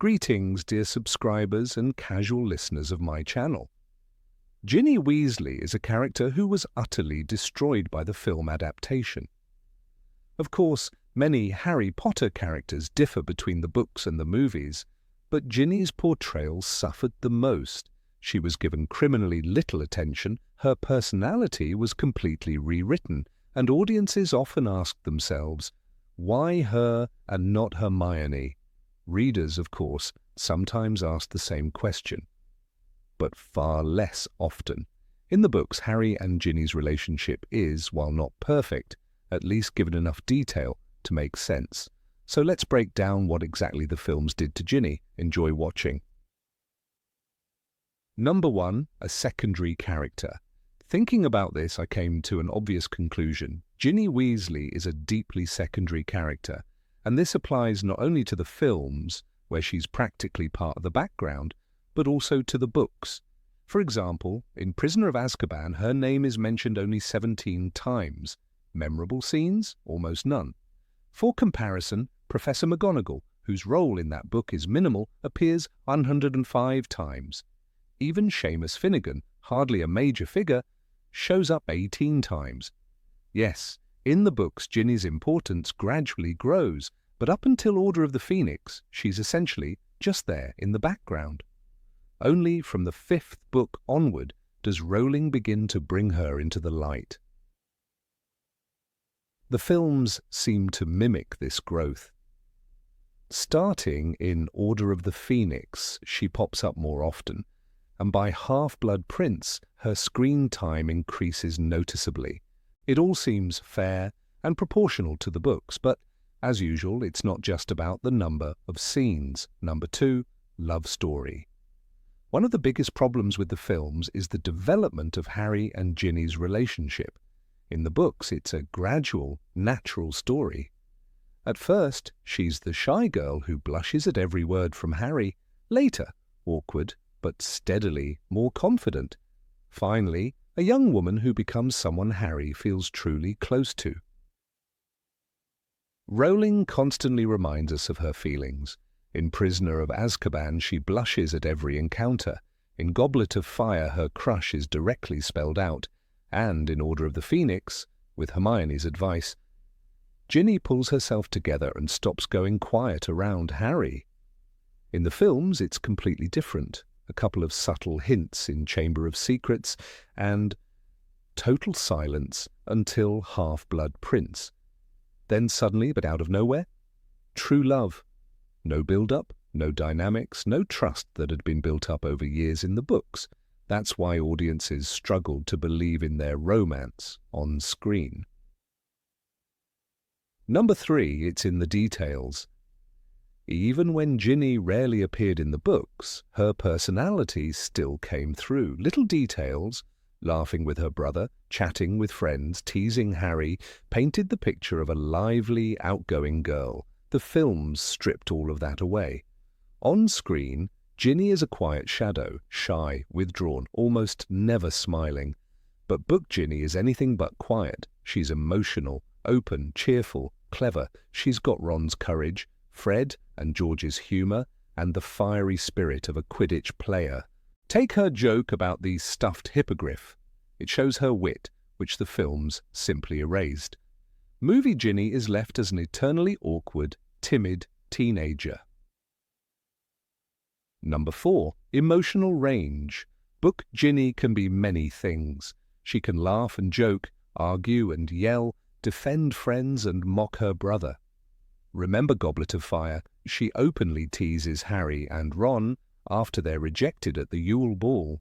Greetings, dear subscribers and casual listeners of my channel. Ginny Weasley is a character who was utterly destroyed by the film adaptation. Of course, many Harry Potter characters differ between the books and the movies, but Ginny's portrayal suffered the most. She was given criminally little attention, her personality was completely rewritten, and audiences often asked themselves, why her and not Hermione? Readers, of course, sometimes ask the same question, but far less often. In the books, Harry and Ginny's relationship is, while not perfect, at least given enough detail to make sense. So let's break down what exactly the films did to Ginny. Enjoy watching. Number 1, a secondary character. Thinking about this, I came to an obvious conclusion. Ginny Weasley is a deeply secondary character, and this applies not only to the films, where she's practically part of the background, but also to the books. For example, in Prisoner of Azkaban, her name is mentioned only 17 times. Memorable scenes? Almost none. For comparison, Professor McGonagall, whose role in that book is minimal, appears 105 times. Even Seamus Finnegan, hardly a major figure, shows up 18 times. Yes, in the books, Ginny's importance gradually grows, but up until Order of the Phoenix, she's essentially just there in the background. Only from the 5th book onward does Rowling begin to bring her into the light. The films seem to mimic this growth. Starting in Order of the Phoenix, she pops up more often, and by Half-Blood Prince, her screen time increases noticeably. It all seems fair and proportional to the books, but as usual, it's not just about the number of scenes. Number 2, love story. One of the biggest problems with the films is the development of Harry and Ginny's relationship. In the books, it's a gradual, natural story. At first, she's the shy girl who blushes at every word from Harry. Later, awkward, but steadily more confident. Finally, a young woman who becomes someone Harry feels truly close to. Rowling constantly reminds us of her feelings. In Prisoner of Azkaban, she blushes at every encounter. In Goblet of Fire, her crush is directly spelled out. And in Order of the Phoenix, with Hermione's advice, Ginny pulls herself together and stops going quiet around Harry. In the films, it's completely different. A couple of subtle hints in Chamber of Secrets, and total silence until Half-Blood Prince. Then suddenly, but out of nowhere, true love. No build-up, no dynamics, no trust that had been built up over years in the books. That's why audiences struggled to believe in their romance on screen. Number 3, it's in the details. Even when Ginny rarely appeared in the books, her personality still came through. Little details, laughing with her brother, chatting with friends, teasing Harry, painted the picture of a lively, outgoing girl. The films stripped all of that away. On screen, Ginny is a quiet shadow, shy, withdrawn, almost never smiling. But book Ginny is anything but quiet. She's emotional, open, cheerful, clever. She's got Ron's courage, Fred and George's humour, and the fiery spirit of a Quidditch player. Take her joke about the stuffed hippogriff. It shows her wit, which the films simply erased. Movie Ginny is left as an eternally awkward, timid teenager. Number 4, emotional range. Book Ginny can be many things. She can laugh and joke, argue and yell, defend friends and mock her brother. Remember Goblet of Fire? She openly teases Harry and Ron after they're rejected at the Yule Ball.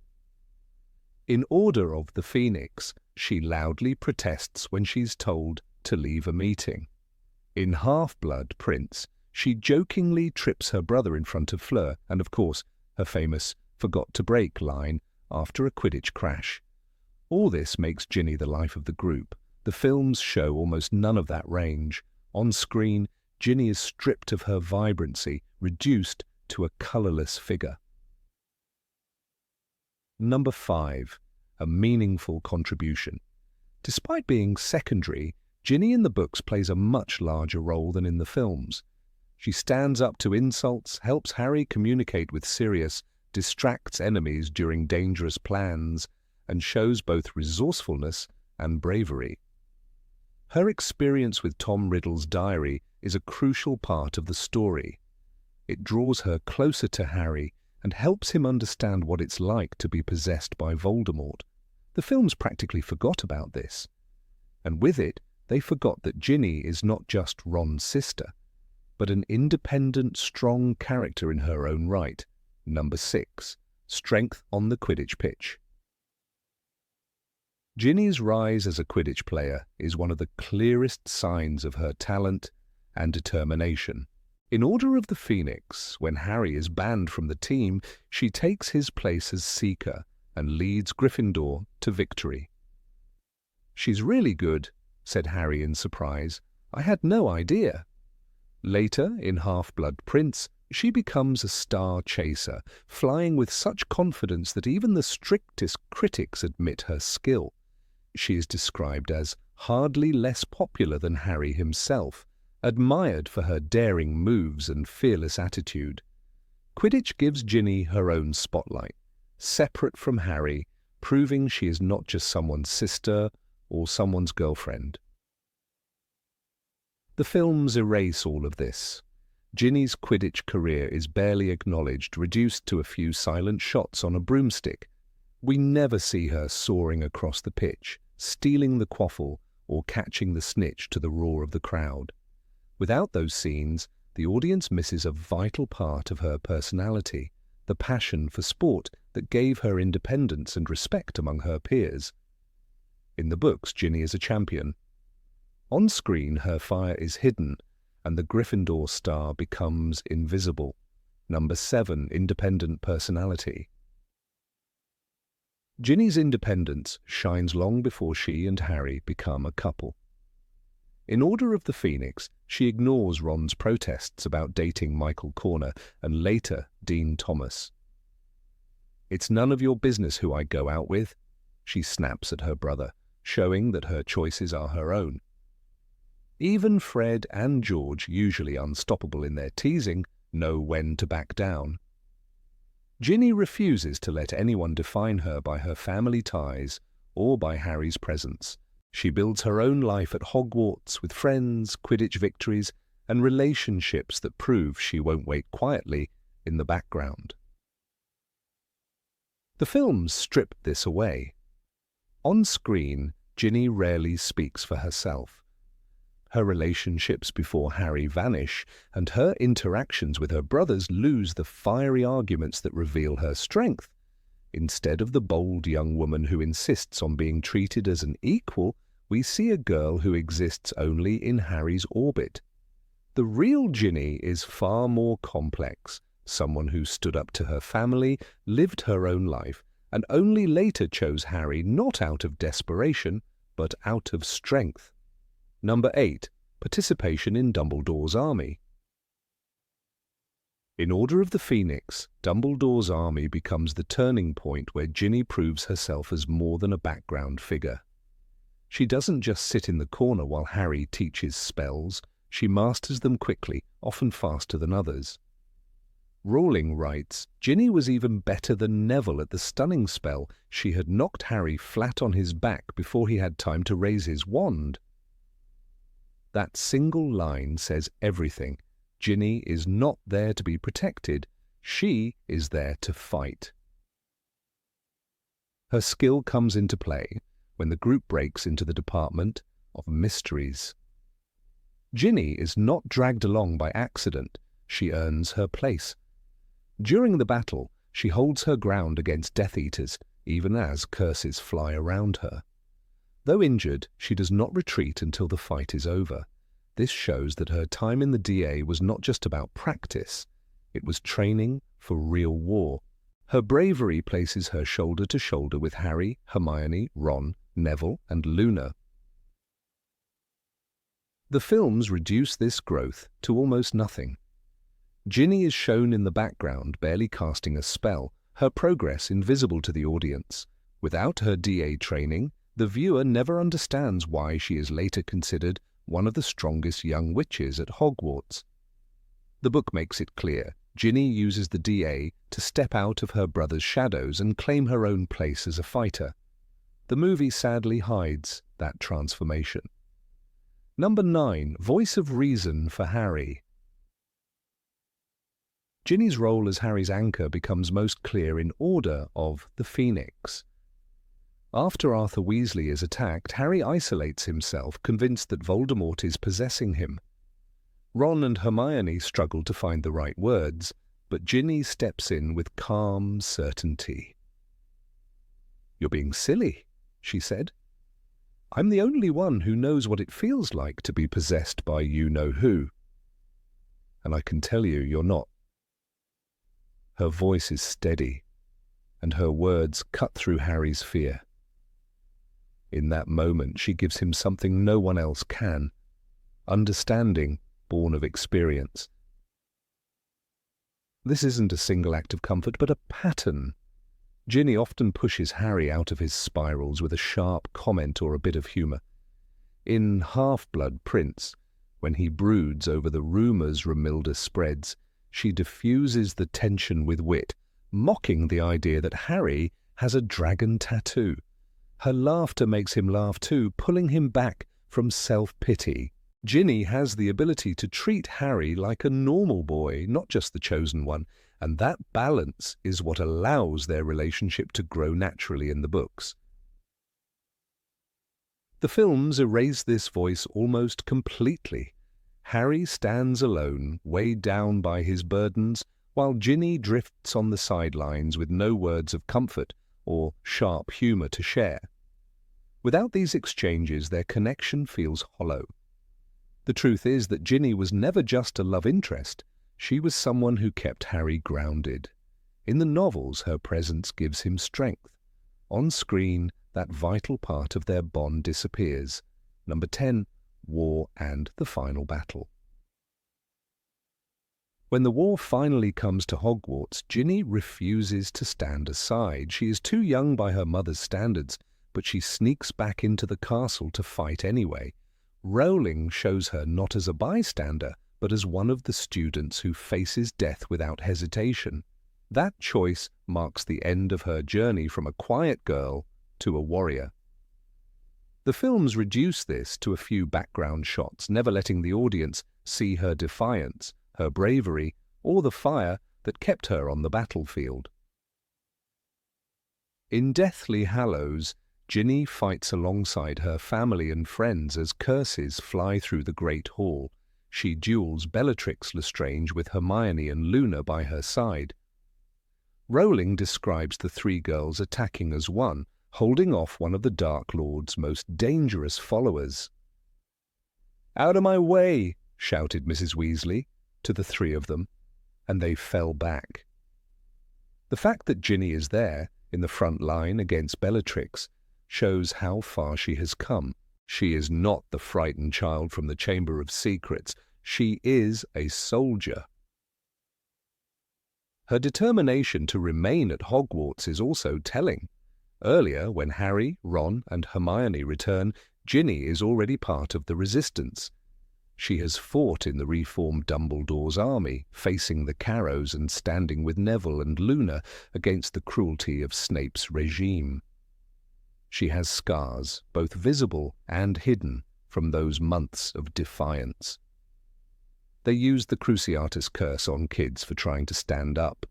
In Order of the Phoenix, she loudly protests when she's told to leave a meeting. In Half-Blood Prince, she jokingly trips her brother in front of Fleur, and of course, her famous "forgot to break" line after a Quidditch crash. All this makes Ginny the life of the group. The films show almost none of that range. On screen, Ginny is stripped of her vibrancy, reduced to a colourless figure. Number 5, a meaningful contribution. Despite being secondary, Ginny in the books plays a much larger role than in the films. She stands up to insults, helps Harry communicate with Sirius, distracts enemies during dangerous plans, and shows both resourcefulness and bravery. Her experience with Tom Riddle's diary is a crucial part of the story. It draws her closer to Harry and helps him understand what it's like to be possessed by Voldemort. The films practically forgot about this. And with it, they forgot that Ginny is not just Ron's sister, but an independent, strong character in her own right. Number 6. Strength on the Quidditch pitch. Ginny's rise as a Quidditch player is one of the clearest signs of her talent and determination. In Order of the Phoenix, when Harry is banned from the team, she takes his place as Seeker and leads Gryffindor to victory. "She's really good," said Harry in surprise. "I had no idea." Later, in Half-Blood Prince, she becomes a star chaser, flying with such confidence that even the strictest critics admit her skill. She is described as hardly less popular than Harry himself, admired for her daring moves and fearless attitude. Quidditch gives Ginny her own spotlight, separate from Harry, proving she is not just someone's sister or someone's girlfriend. The films erase all of this. Ginny's Quidditch career is barely acknowledged, reduced to a few silent shots on a broomstick. We never see her soaring across the pitch, stealing the quaffle, or catching the snitch to the roar of the crowd. Without those scenes, the audience misses a vital part of her personality, the passion for sport that gave her independence and respect among her peers. In the books, Ginny is a champion. On screen, her fire is hidden, and the Gryffindor star becomes invisible. Number 7. Independent personality. Ginny's independence shines long before she and Harry become a couple. In Order of the Phoenix, she ignores Ron's protests about dating Michael Corner and later Dean Thomas. "It's none of your business who I go out with," she snaps at her brother, showing that her choices are her own. Even Fred and George, usually unstoppable in their teasing, know when to back down. Ginny refuses to let anyone define her by her family ties or by Harry's presence. She builds her own life at Hogwarts with friends, Quidditch victories, and relationships that prove she won't wait quietly in the background. The films strip this away. On screen, Ginny rarely speaks for herself. Her relationships before Harry vanish, and her interactions with her brothers lose the fiery arguments that reveal her strength. Instead of the bold young woman who insists on being treated as an equal, we see a girl who exists only in Harry's orbit. The real Ginny is far more complex, someone who stood up to her family, lived her own life, and only later chose Harry not out of desperation, but out of strength. Number 8. Participation in Dumbledore's army. In Order of the Phoenix, Dumbledore's army becomes the turning point where Ginny proves herself as more than a background figure. She doesn't just sit in the corner while Harry teaches spells, she masters them quickly, often faster than others. Rowling writes, Ginny was even better than Neville at the stunning spell. She had knocked Harry flat on his back before he had time to raise his wand. That single line says everything. Ginny is not there to be protected, she is there to fight. Her skill comes into play when the group breaks into the Department of Mysteries. Ginny is not dragged along by accident, she earns her place. During the battle, she holds her ground against Death Eaters, even as curses fly around her. Though injured, she does not retreat until the fight is over. This shows that her time in the DA was not just about practice, it was training for real war. Her bravery places her shoulder to shoulder with Harry, Hermione, Ron, Neville, and Luna. The films reduce this growth to almost nothing. Ginny is shown in the background, barely casting a spell, her progress invisible to the audience. Without her DA training, the viewer never understands why she is later considered one of the strongest young witches at Hogwarts. The book makes it clear. Ginny uses the DA to step out of her brother's shadows and claim her own place as a fighter. The movie sadly hides that transformation. Number 9. Voice of reason for Harry. Ginny's role as Harry's anchor becomes most clear in Order of the Phoenix. After Arthur Weasley is attacked, Harry isolates himself, convinced that Voldemort is possessing him. Ron and Hermione struggle to find the right words, but Ginny steps in with calm certainty. "You're being silly," she said. "I'm the only one who knows what it feels like to be possessed by you-know-who. And I can tell you you're not." Her voice is steady, and her words cut through Harry's fear. In that moment, she gives him something no one else can: understanding born of experience. This isn't a single act of comfort, but a pattern. Ginny often pushes Harry out of his spirals with a sharp comment or a bit of humour. In Half-Blood Prince, when he broods over the rumours Romilda spreads, she diffuses the tension with wit, mocking the idea that Harry has a dragon tattoo. Her laughter makes him laugh too, pulling him back from self-pity. Ginny has the ability to treat Harry like a normal boy, not just the chosen one, and that balance is what allows their relationship to grow naturally in the books. The films erase this voice almost completely. Harry stands alone, weighed down by his burdens, while Ginny drifts on the sidelines with no words of comfort or sharp humour to share. Without these exchanges, their connection feels hollow. The truth is that Ginny was never just a love interest. She was someone who kept Harry grounded. In the novels, her presence gives him strength. On screen, that vital part of their bond disappears. Number 10. War and the Final Battle. When the war finally comes to Hogwarts, Ginny refuses to stand aside. She is too young by her mother's standards, but she sneaks back into the castle to fight anyway. Rowling shows her not as a bystander, but as one of the students who faces death without hesitation. That choice marks the end of her journey from a quiet girl to a warrior. The films reduce this to a few background shots, never letting the audience see her defiance, her bravery, or the fire that kept her on the battlefield. In Deathly Hallows, Ginny fights alongside her family and friends as curses fly through the Great Hall. She duels Bellatrix Lestrange with Hermione and Luna by her side. Rowling describes the three girls attacking as one, holding off one of the Dark Lord's most dangerous followers. "Out of my way!" shouted Mrs. Weasley to the three of them, and they fell back. The fact that Ginny is there, in the front line against Bellatrix, shows how far she has come. She is not the frightened child from the Chamber of Secrets. She is a soldier. Her determination to remain at Hogwarts is also telling. Earlier, when Harry, Ron, and Hermione return, Ginny is already part of the Resistance. She has fought in the reformed Dumbledore's army, facing the Carrows and standing with Neville and Luna against the cruelty of Snape's regime. She has scars, both visible and hidden, from those months of defiance. They used the Cruciatus curse on kids for trying to stand up,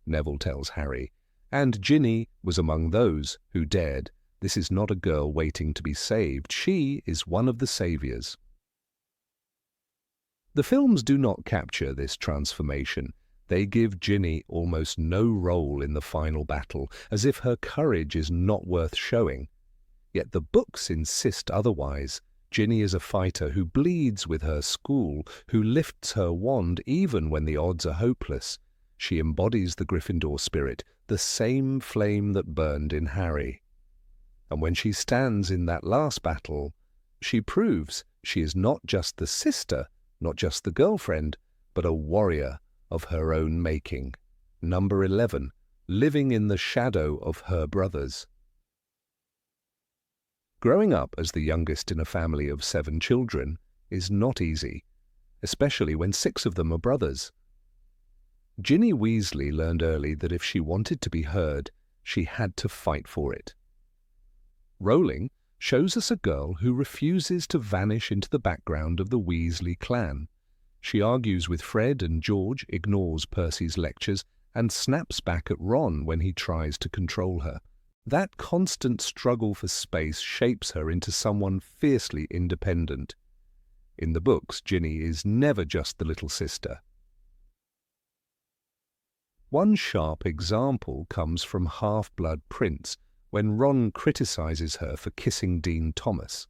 Neville tells Harry, and Ginny was among those who dared. This is not a girl waiting to be saved. She is one of the saviors. The films do not capture this transformation. They give Ginny almost no role in the final battle, as if her courage is not worth showing. Yet the books insist otherwise. Ginny is a fighter who bleeds with her school, who lifts her wand even when the odds are hopeless. She embodies the Gryffindor spirit, the same flame that burned in Harry. And when she stands in that last battle, she proves she is not just the sister, not just the girlfriend, but a warrior of her own making. Number 11, living in the shadow of her brothers. Growing up as the youngest in a family of 7 children is not easy. especially when 6 of them are brothers. Ginny Weasley learned early that if she wanted to be heard, she had to fight for it. Rowling shows us a girl who refuses to vanish into the background of the Weasley clan. She argues with Fred and George, ignores Percy's lectures, and snaps back at Ron when he tries to control her. That constant struggle for space shapes her into someone fiercely independent. In the books, Ginny is never just the little sister. One sharp example comes from Half-Blood Prince, when Ron criticizes her for kissing Dean Thomas.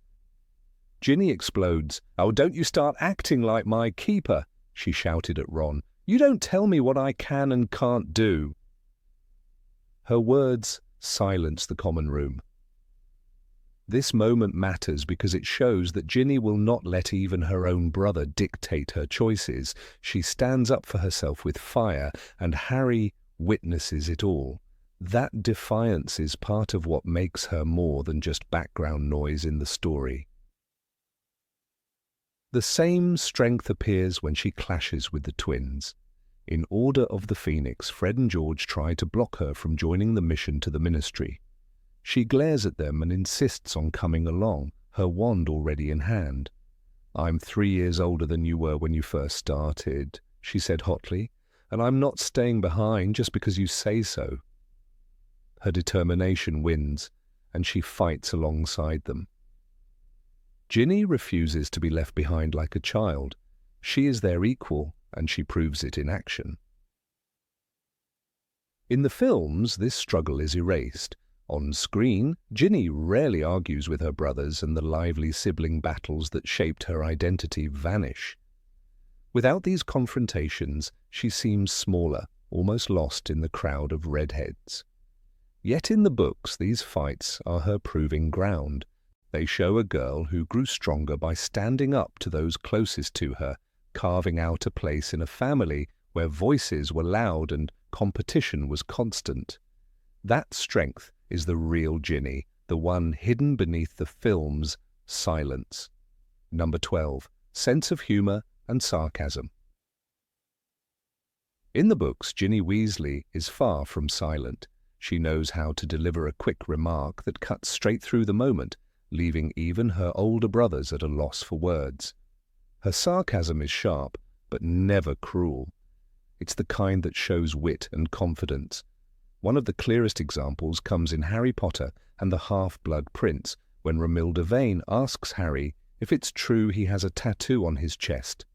Ginny explodes. "Oh, don't you start acting like my keeper," she shouted at Ron. "You don't tell me what I can and can't do." Her words silence the common room. This moment matters because it shows that Ginny will not let even her own brother dictate her choices. She stands up for herself with fire, and Harry witnesses it all. That defiance is part of what makes her more than just background noise in the story. The same strength appears when she clashes with the twins. In Order of the Phoenix, Fred and George try to block her from joining the mission to the Ministry. She glares at them and insists on coming along, her wand already in hand. "I'm 3 years older than you were when you first started," she said hotly, "and I'm not staying behind just because you say so." Her determination wins, and she fights alongside them. Ginny refuses to be left behind like a child. She is their equal, and she proves it in action. In the films, this struggle is erased. On screen, Ginny rarely argues with her brothers, and the lively sibling battles that shaped her identity vanish. Without these confrontations, she seems smaller, almost lost in the crowd of redheads. Yet in the books, these fights are her proving ground. They show a girl who grew stronger by standing up to those closest to her, carving out a place in a family where voices were loud and competition was constant. That strength is the real Ginny, the one hidden beneath the film's silence. Number 12. Sense of humor and sarcasm. In the books, Ginny Weasley is far from silent. She knows how to deliver a quick remark that cuts straight through the moment, leaving even her older brothers at a loss for words. Her sarcasm is sharp, but never cruel. It's the kind that shows wit and confidence. One of the clearest examples comes in Harry Potter and the Half-Blood Prince, when Romilda Vane asks Harry if it's true he has a tattoo on his chest.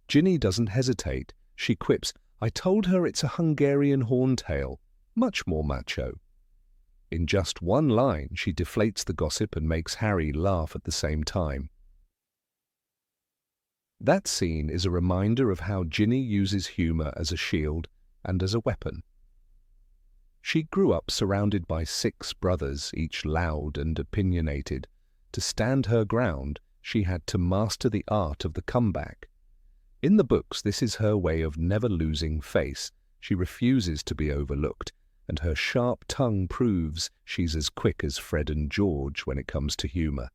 Ginny doesn't hesitate. She quips, "I told her it's a Hungarian horntail," much more macho. In just one line, she deflates the gossip and makes Harry laugh at the same time. That scene is a reminder of how Ginny uses humor as a shield and as a weapon. She grew up surrounded by 6 brothers, each loud and opinionated. To stand her ground, she had to master the art of the comeback. In the books, this is her way of never losing face. She refuses to be overlooked, and her sharp tongue proves she's as quick as Fred and George when it comes to humor.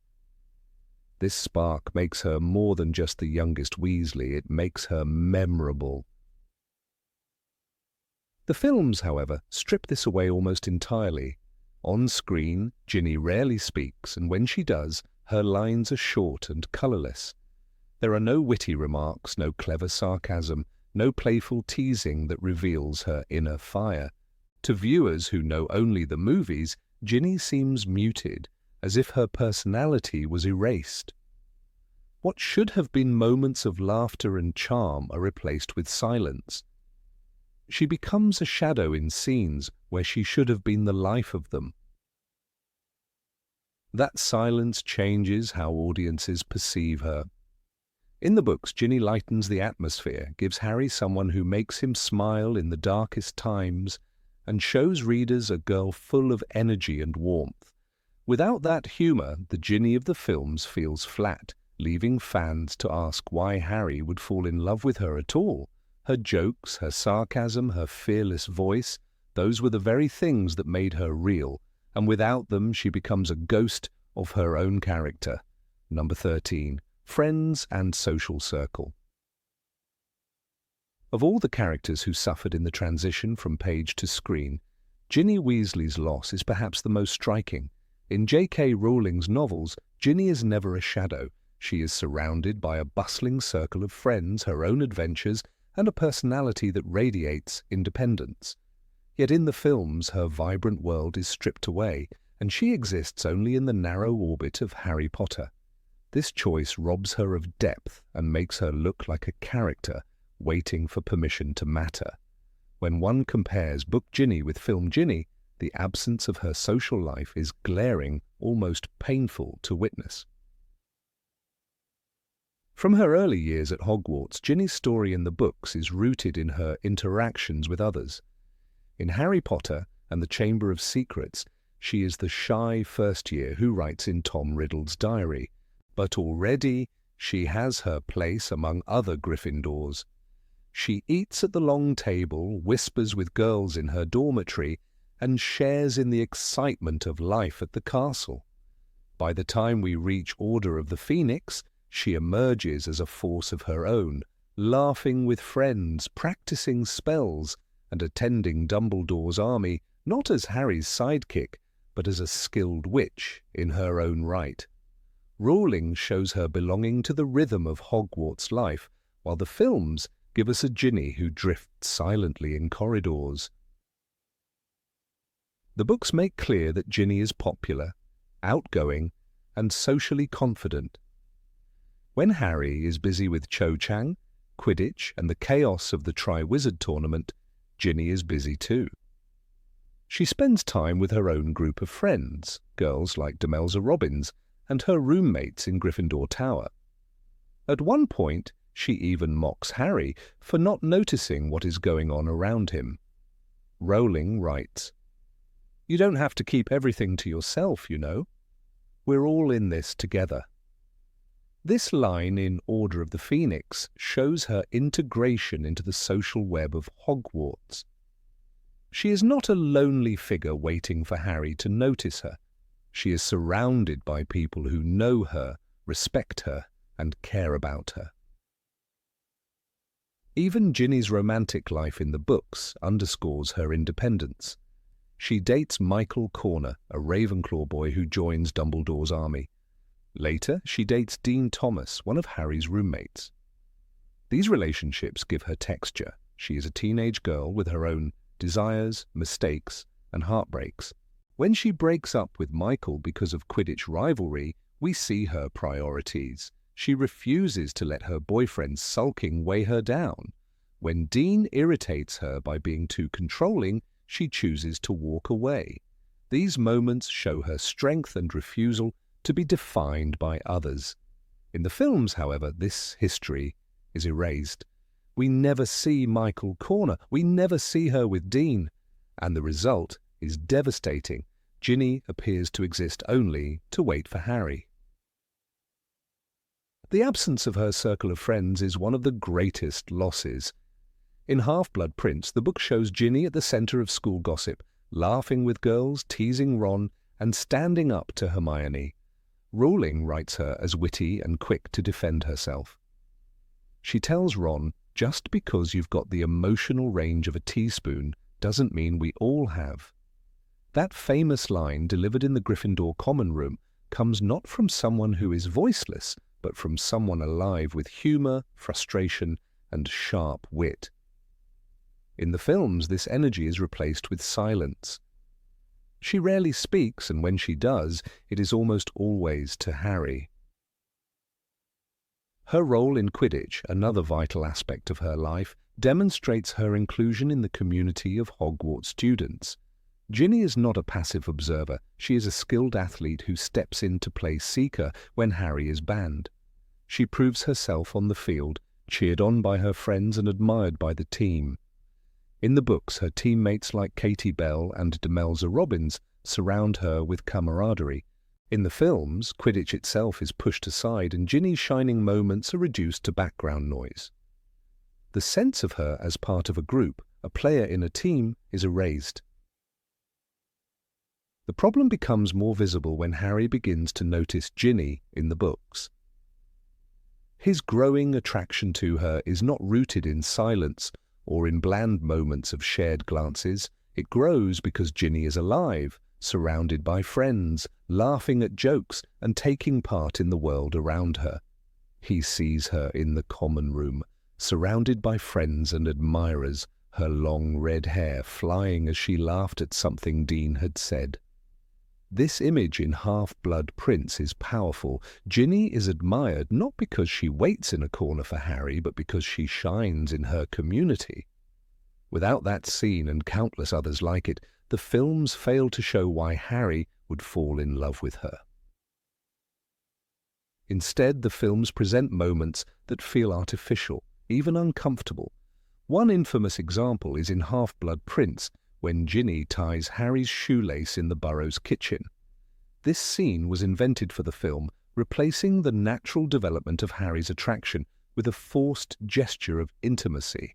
This spark makes her more than just the youngest Weasley, it makes her memorable. The films, however, strip this away almost entirely. On screen, Ginny rarely speaks, and when she does, her lines are short and colourless. There are no witty remarks, no clever sarcasm, no playful teasing that reveals her inner fire. To viewers who know only the movies, Ginny seems muted, as if her personality was erased. What should have been moments of laughter and charm are replaced with silence. She becomes a shadow in scenes where she should have been the life of them. That silence changes how audiences perceive her. In the books, Ginny lightens the atmosphere, gives Harry someone who makes him smile in the darkest times, and shows readers a girl full of energy and warmth. Without that humour, the Ginny of the films feels flat, leaving fans to ask why Harry would fall in love with her at all. Her jokes, her sarcasm, her fearless voice, those were the very things that made her real, and without them she becomes a ghost of her own character. Number 13. Friends and social circle. Of all the characters who suffered in the transition from page to screen, Ginny Weasley's loss is perhaps the most striking. In J.K. Rowling's novels, Ginny is never a shadow. She is surrounded by a bustling circle of friends, her own adventures, and a personality that radiates independence. Yet in the films, her vibrant world is stripped away, and she exists only in the narrow orbit of Harry Potter. This choice robs her of depth and makes her look like a character waiting for permission to matter. When one compares book Ginny with film Ginny, the absence of her social life is glaring, almost painful to witness. From her early years at Hogwarts, Ginny's story in the books is rooted in her interactions with others. In Harry Potter and the Chamber of Secrets, she is the shy first year who writes in Tom Riddle's diary, but already she has her place among other Gryffindors. She eats at the long table, whispers with girls in her dormitory, and shares in the excitement of life at the castle. By the time we reach Order of the Phoenix, she emerges as a force of her own, laughing with friends, practicing spells, and attending Dumbledore's army, not as Harry's sidekick, but as a skilled witch in her own right. Rowling shows her belonging to the rhythm of Hogwarts life, while the films give us a Ginny who drifts silently in corridors. The books make clear that Ginny is popular, outgoing, and socially confident. When Harry is busy with Cho Chang, Quidditch, and the chaos of the Triwizard Tournament, Ginny is busy too. She spends time with her own group of friends, girls like Demelza Robbins, and her roommates in Gryffindor Tower. At one point, she even mocks Harry for not noticing what is going on around him. Rowling writes, "You don't have to keep everything to yourself, you know. We're all in this together." This line in Order of the Phoenix shows her integration into the social web of Hogwarts. She is not a lonely figure waiting for Harry to notice her. She is surrounded by people who know her, respect her, and care about her. Even Ginny's romantic life in the books underscores her independence. She dates Michael Corner, a Ravenclaw boy who joins Dumbledore's army. Later, she dates Dean Thomas, one of Harry's roommates. These relationships give her texture. She is a teenage girl with her own desires, mistakes, and heartbreaks. When she breaks up with Michael because of Quidditch rivalry, we see her priorities. She refuses to let her boyfriend's sulking weigh her down. When Dean irritates her by being too controlling, she chooses to walk away. These moments show her strength and refusal to be defined by others. In the films, however, this history is erased. We never see Michael Corner. We never see her with Dean. And the result is devastating. Ginny appears to exist only to wait for Harry. The absence of her circle of friends is one of the greatest losses. In Half-Blood Prince, the book shows Ginny at the center of school gossip, laughing with girls, teasing Ron, and standing up to Hermione. Rowling writes her as witty and quick to defend herself. She tells Ron, "Just because you've got the emotional range of a teaspoon doesn't mean we all have." That famous line, delivered in the Gryffindor common room, comes not from someone who is voiceless, but from someone alive with humor, frustration, and sharp wit. In the films, this energy is replaced with silence. She rarely speaks, and when she does, it is almost always to Harry. Her role in Quidditch, another vital aspect of her life, demonstrates her inclusion in the community of Hogwarts students. Ginny is not a passive observer. She is a skilled athlete who steps in to play seeker when Harry is banned. She proves herself on the field, cheered on by her friends and admired by the team. In the books, her teammates like Katie Bell and Demelza Robbins surround her with camaraderie. In the films, Quidditch itself is pushed aside and Ginny's shining moments are reduced to background noise. The sense of her as part of a group, a player in a team, is erased. The problem becomes more visible when Harry begins to notice Ginny in the books. His growing attraction to her is not rooted in silence or in bland moments of shared glances. It grows because Ginny is alive, surrounded by friends, laughing at jokes and taking part in the world around her. He sees her in the common room, surrounded by friends and admirers, her long red hair flying as she laughed at something Dean had said. This image in Half-Blood Prince is powerful. Ginny is admired not because she waits in a corner for Harry, but because she shines in her community. Without that scene and countless others like it, the films fail to show why Harry would fall in love with her. Instead, the films present moments that feel artificial, even uncomfortable. One infamous example is in Half-Blood Prince, when Ginny ties Harry's shoelace in the Burrow's kitchen. This scene was invented for the film, replacing the natural development of Harry's attraction with a forced gesture of intimacy.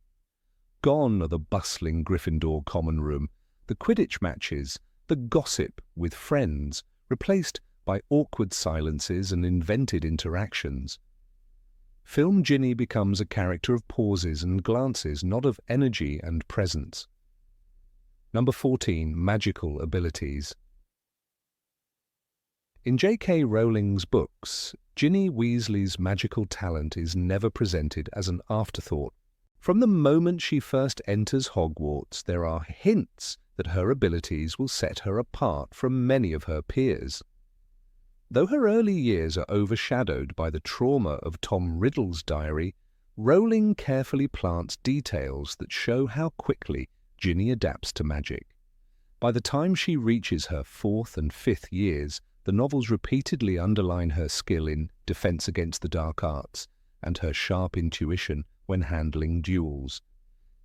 Gone are the bustling Gryffindor common room, the Quidditch matches, the gossip with friends, replaced by awkward silences and invented interactions. Film Ginny becomes a character of pauses and glances, not of energy and presence. Number 14. Magical abilities. In J.K. Rowling's books, Ginny Weasley's magical talent is never presented as an afterthought. From the moment she first enters Hogwarts, there are hints that her abilities will set her apart from many of her peers. Though her early years are overshadowed by the trauma of Tom Riddle's diary, Rowling carefully plants details that show how quickly Ginny adapts to magic. By the time she reaches her 4th and 5th years, the novels repeatedly underline her skill in defense against the dark arts and her sharp intuition when handling duels.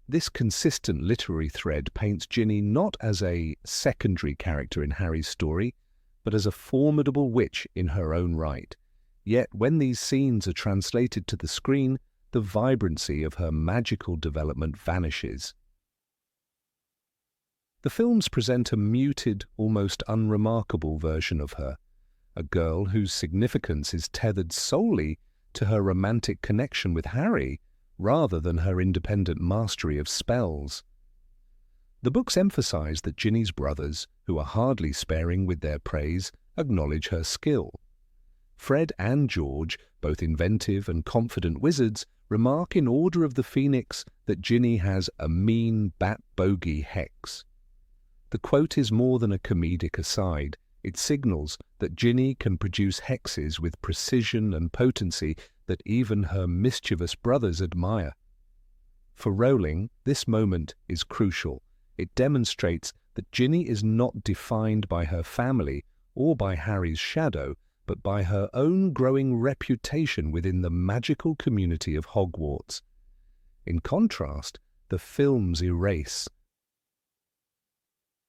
This consistent literary thread paints Ginny not as a secondary character in Harry's story, but as a formidable witch in her own right. Yet when these scenes are translated to the screen, the vibrancy of her magical development vanishes. The films present a muted, almost unremarkable version of her, a girl whose significance is tethered solely to her romantic connection with Harry, rather than her independent mastery of spells. The books emphasize that Ginny's brothers, who are hardly sparing with their praise, acknowledge her skill. Fred and George, both inventive and confident wizards, remark in Order of the Phoenix that Ginny has a mean bat-bogey hex. The quote is more than a comedic aside. It signals that Ginny can produce hexes with precision and potency that even her mischievous brothers admire. For Rowling, this moment is crucial. It demonstrates that Ginny is not defined by her family or by Harry's shadow, but by her own growing reputation within the magical community of Hogwarts. In contrast, the films erase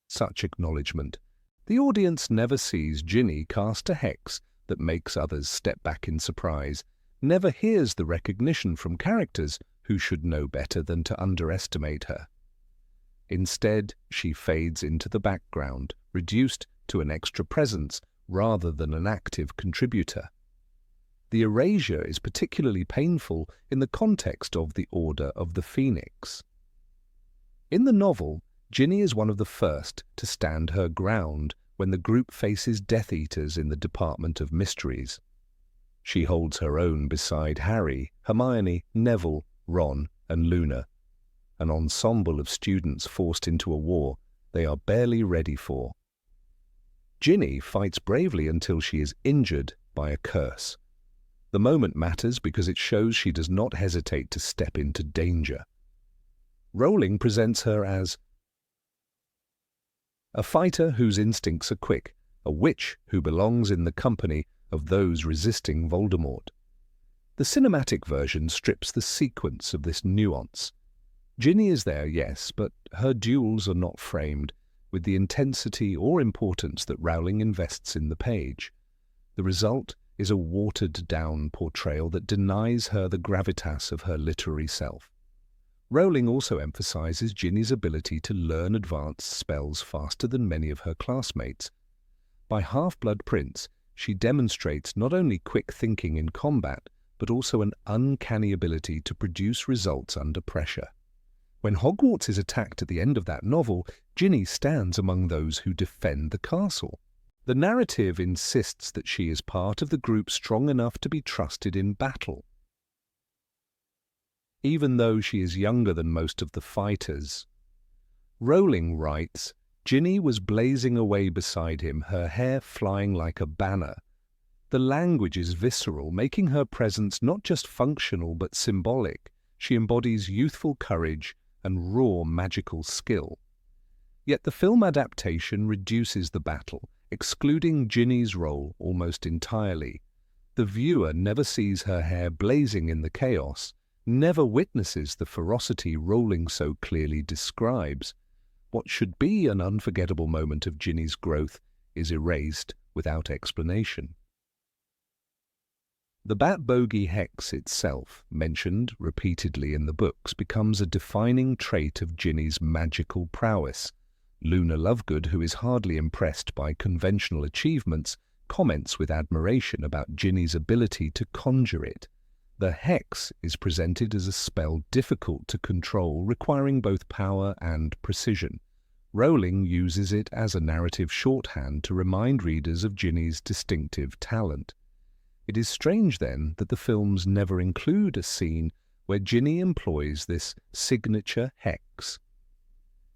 such acknowledgement. The audience never sees Ginny cast a hex that makes others step back in surprise, never hears the recognition from characters who should know better than to underestimate her. Instead, she fades into the background, reduced to an extra presence rather than an active contributor. The erasure is particularly painful in the context of the Order of the Phoenix. In the novel, Ginny is one of the first to stand her ground when the group faces Death Eaters in the Department of Mysteries. She holds her own beside Harry, Hermione, Neville, Ron, and Luna, an ensemble of students forced into a war they are barely ready for. Ginny fights bravely until she is injured by a curse. The moment matters because it shows she does not hesitate to step into danger. Rowling presents her as a fighter whose instincts are quick, a witch who belongs in the company of those resisting Voldemort. The cinematic version strips the sequence of this nuance. Ginny is there, yes, but her duels are not framed with the intensity or importance that Rowling invests in the page. The result is a watered-down portrayal that denies her the gravitas of her literary self. Rowling also emphasizes Ginny's ability to learn advanced spells faster than many of her classmates. By Half-Blood Prince, she demonstrates not only quick thinking in combat, but also an uncanny ability to produce results under pressure. When Hogwarts is attacked at the end of that novel, Ginny stands among those who defend the castle. The narrative insists that she is part of the group strong enough to be trusted in battle. Even though she is younger than most of the fighters. Rowling writes, Ginny was blazing away beside him, her hair flying like a banner. The language is visceral, making her presence not just functional but symbolic. She embodies youthful courage and raw magical skill. Yet the film adaptation reduces the battle, excluding Ginny's role almost entirely. The viewer never sees her hair blazing in the chaos, never witnesses the ferocity Rowling so clearly describes. What should be an unforgettable moment of Ginny's growth is erased without explanation. The bat-bogey hex itself, mentioned repeatedly in the books, becomes a defining trait of Ginny's magical prowess. Luna Lovegood, who is hardly impressed by conventional achievements, comments with admiration about Ginny's ability to conjure it. The hex is presented as a spell difficult to control, requiring both power and precision. Rowling uses it as a narrative shorthand to remind readers of Ginny's distinctive talent. It is strange, then, that the films never include a scene where Ginny employs this signature hex.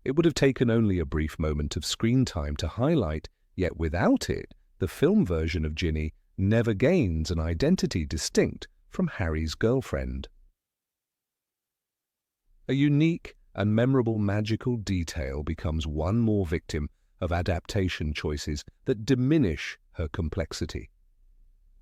It would have taken only a brief moment of screen time to highlight, yet without it, the film version of Ginny never gains an identity distinct from Harry's girlfriend. A unique and memorable magical detail becomes one more victim of adaptation choices that diminish her complexity.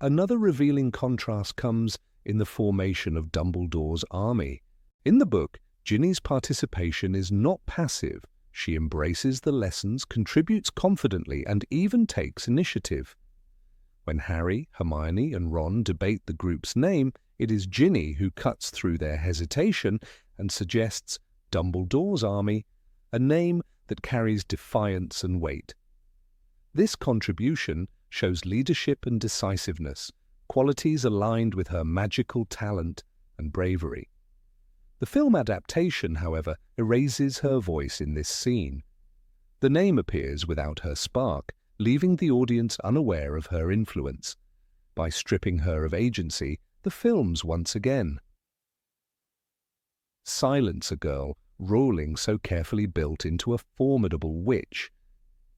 Another revealing contrast comes in the formation of Dumbledore's army. In the book, Ginny's participation is not passive. She embraces the lessons, contributes confidently, and even takes initiative. When Harry, Hermione, and Ron debate the group's name, it is Ginny who cuts through their hesitation and suggests Dumbledore's army, a name that carries defiance and weight. This contribution shows leadership and decisiveness, qualities aligned with her magical talent and bravery. The film adaptation, however, erases her voice in this scene. The name appears without her spark, leaving the audience unaware of her influence. By stripping her of agency, the films once again silence a girl Rowling so carefully built into a formidable witch.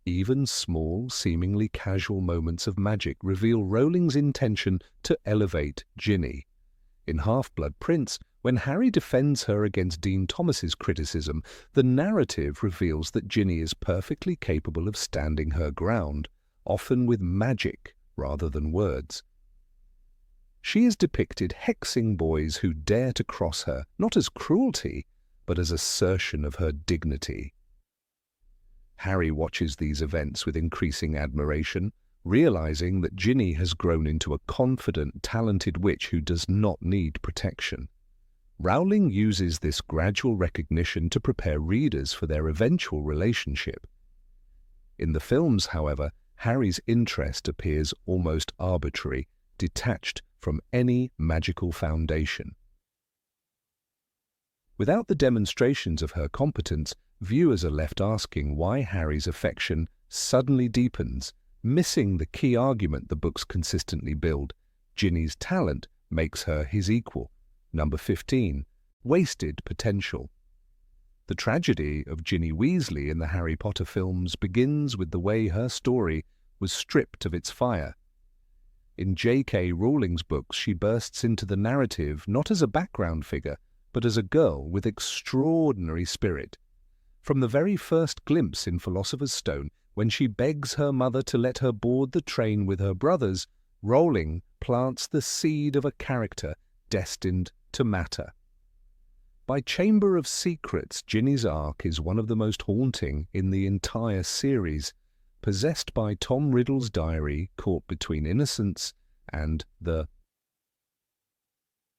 Even small, seemingly casual moments of magic reveal Rowling's intention to elevate Ginny. In Half-Blood Prince, when Harry defends her against Dean Thomas's criticism, the narrative reveals that Ginny is perfectly capable of standing her ground, often with magic rather than words. She is depicted hexing boys who dare to cross her, not as cruelty, but as assertion of her dignity. Harry watches these events with increasing admiration, realizing that Ginny has grown into a confident, talented witch who does not need protection. Rowling uses this gradual recognition to prepare readers for their eventual relationship. In the films, however, Harry's interest appears almost arbitrary, detached from any magical foundation. Without the demonstrations of her competence, viewers are left asking why Harry's affection suddenly deepens, missing the key argument the books consistently build. Ginny's talent makes her his equal. Number 15. Wasted potential. The tragedy of Ginny Weasley in the Harry Potter films begins with the way her story was stripped of its fire. In J.K. Rowling's books, she bursts into the narrative not as a background figure, but as a girl with extraordinary spirit. From the very first glimpse in Philosopher's Stone, when she begs her mother to let her board the train with her brothers, Rowling plants the seed of a character destined to matter. By Chamber of Secrets, Ginny's arc is one of the most haunting in the entire series. Possessed by Tom Riddle's diary, caught between innocence and the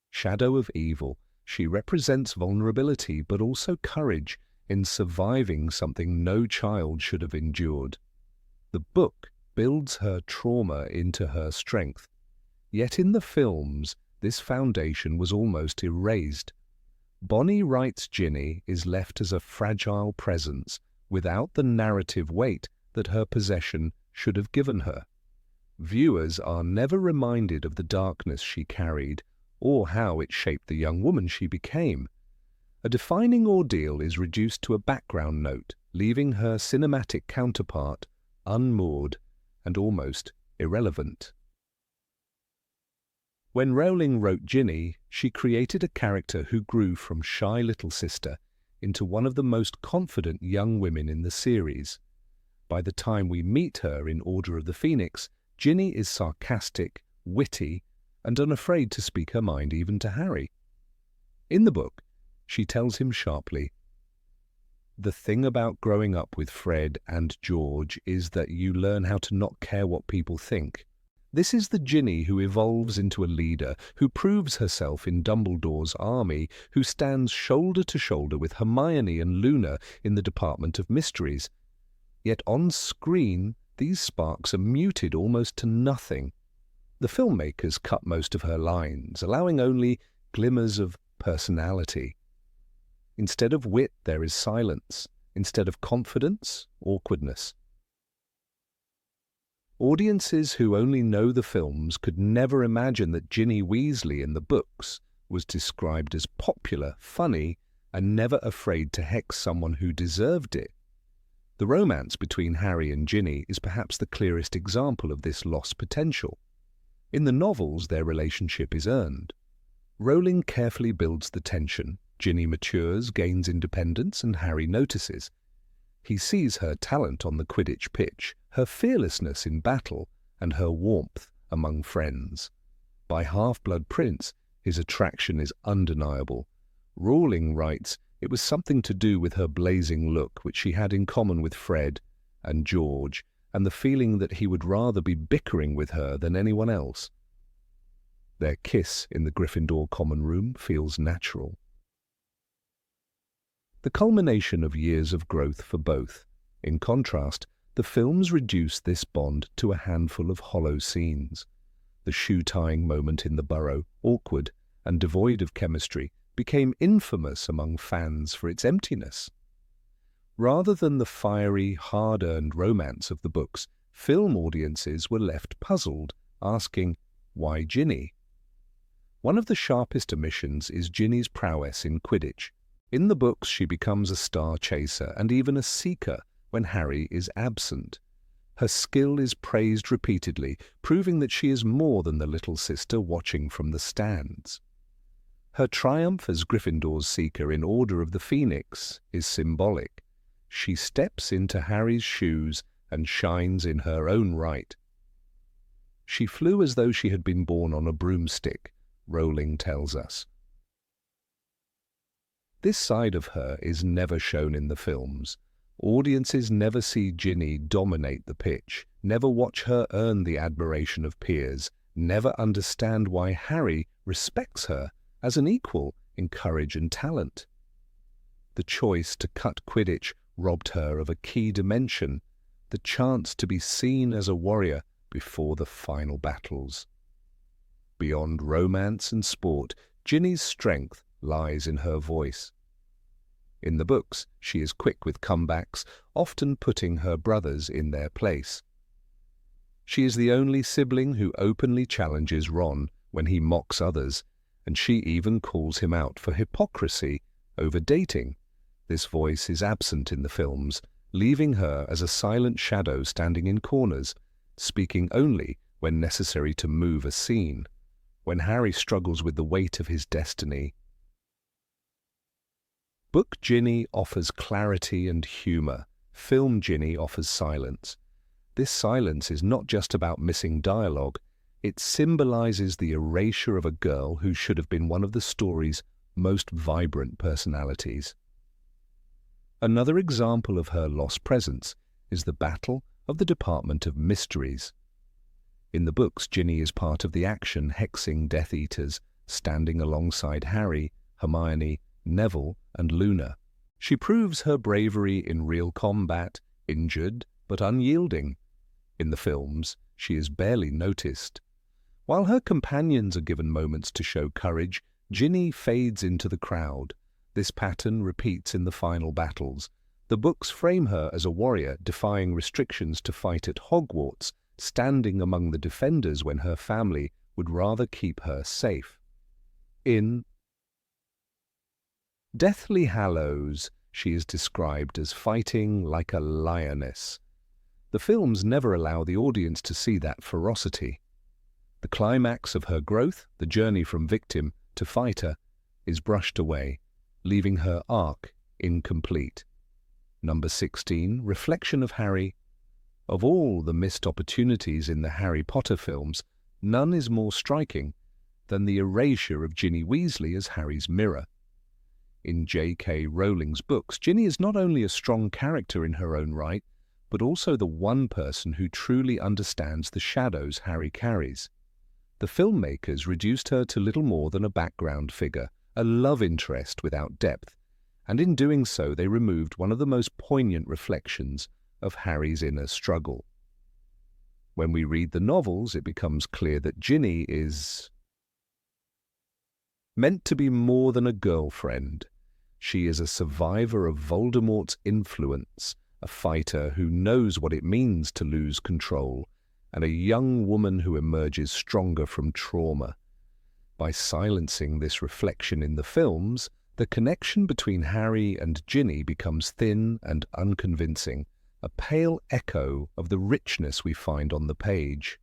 shadow of evil, she represents vulnerability but also courage in surviving something no child should have endured. The book builds her trauma into her strength. Yet in the films, this foundation was almost erased. Bonnie Wright's Ginny is left as a fragile presence without the narrative weight that her possession should have given her. Viewers are never reminded of the darkness she carried or how it shaped the young woman she became. A defining ordeal is reduced to a background note, leaving her cinematic counterpart unmoored and almost irrelevant. When Rowling wrote Ginny, she created a character who grew from shy little sister into one of the most confident young women in the series. By the time we meet her in Order of the Phoenix, Ginny is sarcastic, witty, and unafraid to speak her mind even to Harry. In the book, she tells him sharply, "The thing about growing up with Fred and George is that you learn how to not care what people think." This is the Ginny who evolves into a leader, who proves herself in Dumbledore's army, who stands shoulder to shoulder with Hermione and Luna in the Department of Mysteries. Yet on screen, these sparks are muted almost to nothing. The filmmakers cut most of her lines, allowing only glimmers of personality. Instead of wit, there is silence. Instead of confidence, awkwardness. Audiences who only know the films could never imagine that Ginny Weasley in the books was described as popular, funny, and never afraid to hex someone who deserved it. The romance between Harry and Ginny is perhaps the clearest example of this lost potential. In the novels, their relationship is earned. Rowling carefully builds the tension. Ginny matures, gains independence, and Harry notices. He sees her talent on the Quidditch pitch, her fearlessness in battle, and her warmth among friends. By Half-Blood Prince, his attraction is undeniable. Rowling writes, it was something to do with her blazing look, which she had in common with Fred and George, and the feeling that he would rather be bickering with her than anyone else. Their kiss in the Gryffindor common room feels natural. The culmination of years of growth for both. In contrast, the films reduce this bond to a handful of hollow scenes. The shoe-tying moment in the burrow, awkward and devoid of chemistry, became infamous among fans for its emptiness. Rather than the fiery, hard-earned romance of the books, film audiences were left puzzled, asking, why Ginny? One of the sharpest omissions is Ginny's prowess in Quidditch. In the books, she becomes a star chaser and even a seeker when Harry is absent. Her skill is praised repeatedly, proving that she is more than the little sister watching from the stands. Her triumph as Gryffindor's seeker in Order of the Phoenix is symbolic. She steps into Harry's shoes and shines in her own right. She flew as though she had been born on a broomstick, Rowling tells us. This side of her is never shown in the films. Audiences never see Ginny dominate the pitch, never watch her earn the admiration of peers, never understand why Harry respects her as an equal in courage and talent. The choice to cut Quidditch robbed her of a key dimension, the chance to be seen as a warrior before the final battles. Beyond romance and sport, Ginny's strength lies in her voice. In the books, she is quick with comebacks, often putting her brothers in their place. She is the only sibling who openly challenges Ron when he mocks others, and she even calls him out for hypocrisy over dating. This voice is absent in the films, leaving her as a silent shadow standing in corners, speaking only when necessary to move a scene. When Harry struggles with the weight of his destiny. Book Ginny offers clarity and humour. Film Ginny offers silence. This silence is not just about missing dialogue. It symbolises the erasure of a girl who should have been one of the story's most vibrant personalities. Another example of her lost presence is the Battle of the Department of Mysteries. In the books, Ginny is part of the action hexing Death Eaters, standing alongside Harry, Hermione, Neville, and Luna. She proves her bravery in real combat, injured but unyielding. In the films, she is barely noticed. While her companions are given moments to show courage, Ginny fades into the crowd. This pattern repeats in the final battles. The books frame her as a warrior defying restrictions to fight at Hogwarts, standing among the defenders when her family would rather keep her safe. In Deathly Hallows, she is described as fighting like a lioness. The films never allow the audience to see that ferocity. The climax of her growth, the journey from victim to fighter, is brushed away, leaving her arc incomplete. Number 16, Reflection of Harry. Of all the missed opportunities in the Harry Potter films, none is more striking than the erasure of Ginny Weasley as Harry's mirror. In J.K. Rowling's books, Ginny is not only a strong character in her own right, but also the one person who truly understands the shadows Harry carries. The filmmakers reduced her to little more than a background figure, a love interest without depth, and in doing so they removed one of the most poignant reflections of Harry's inner struggle. When we read the novels, it becomes clear that Ginny is meant to be more than a girlfriend. She is a survivor of Voldemort's influence, a fighter who knows what it means to lose control, and a young woman who emerges stronger from trauma. By silencing this reflection in the films, the connection between Harry and Ginny becomes thin and unconvincing, a pale echo of the richness we find on the page.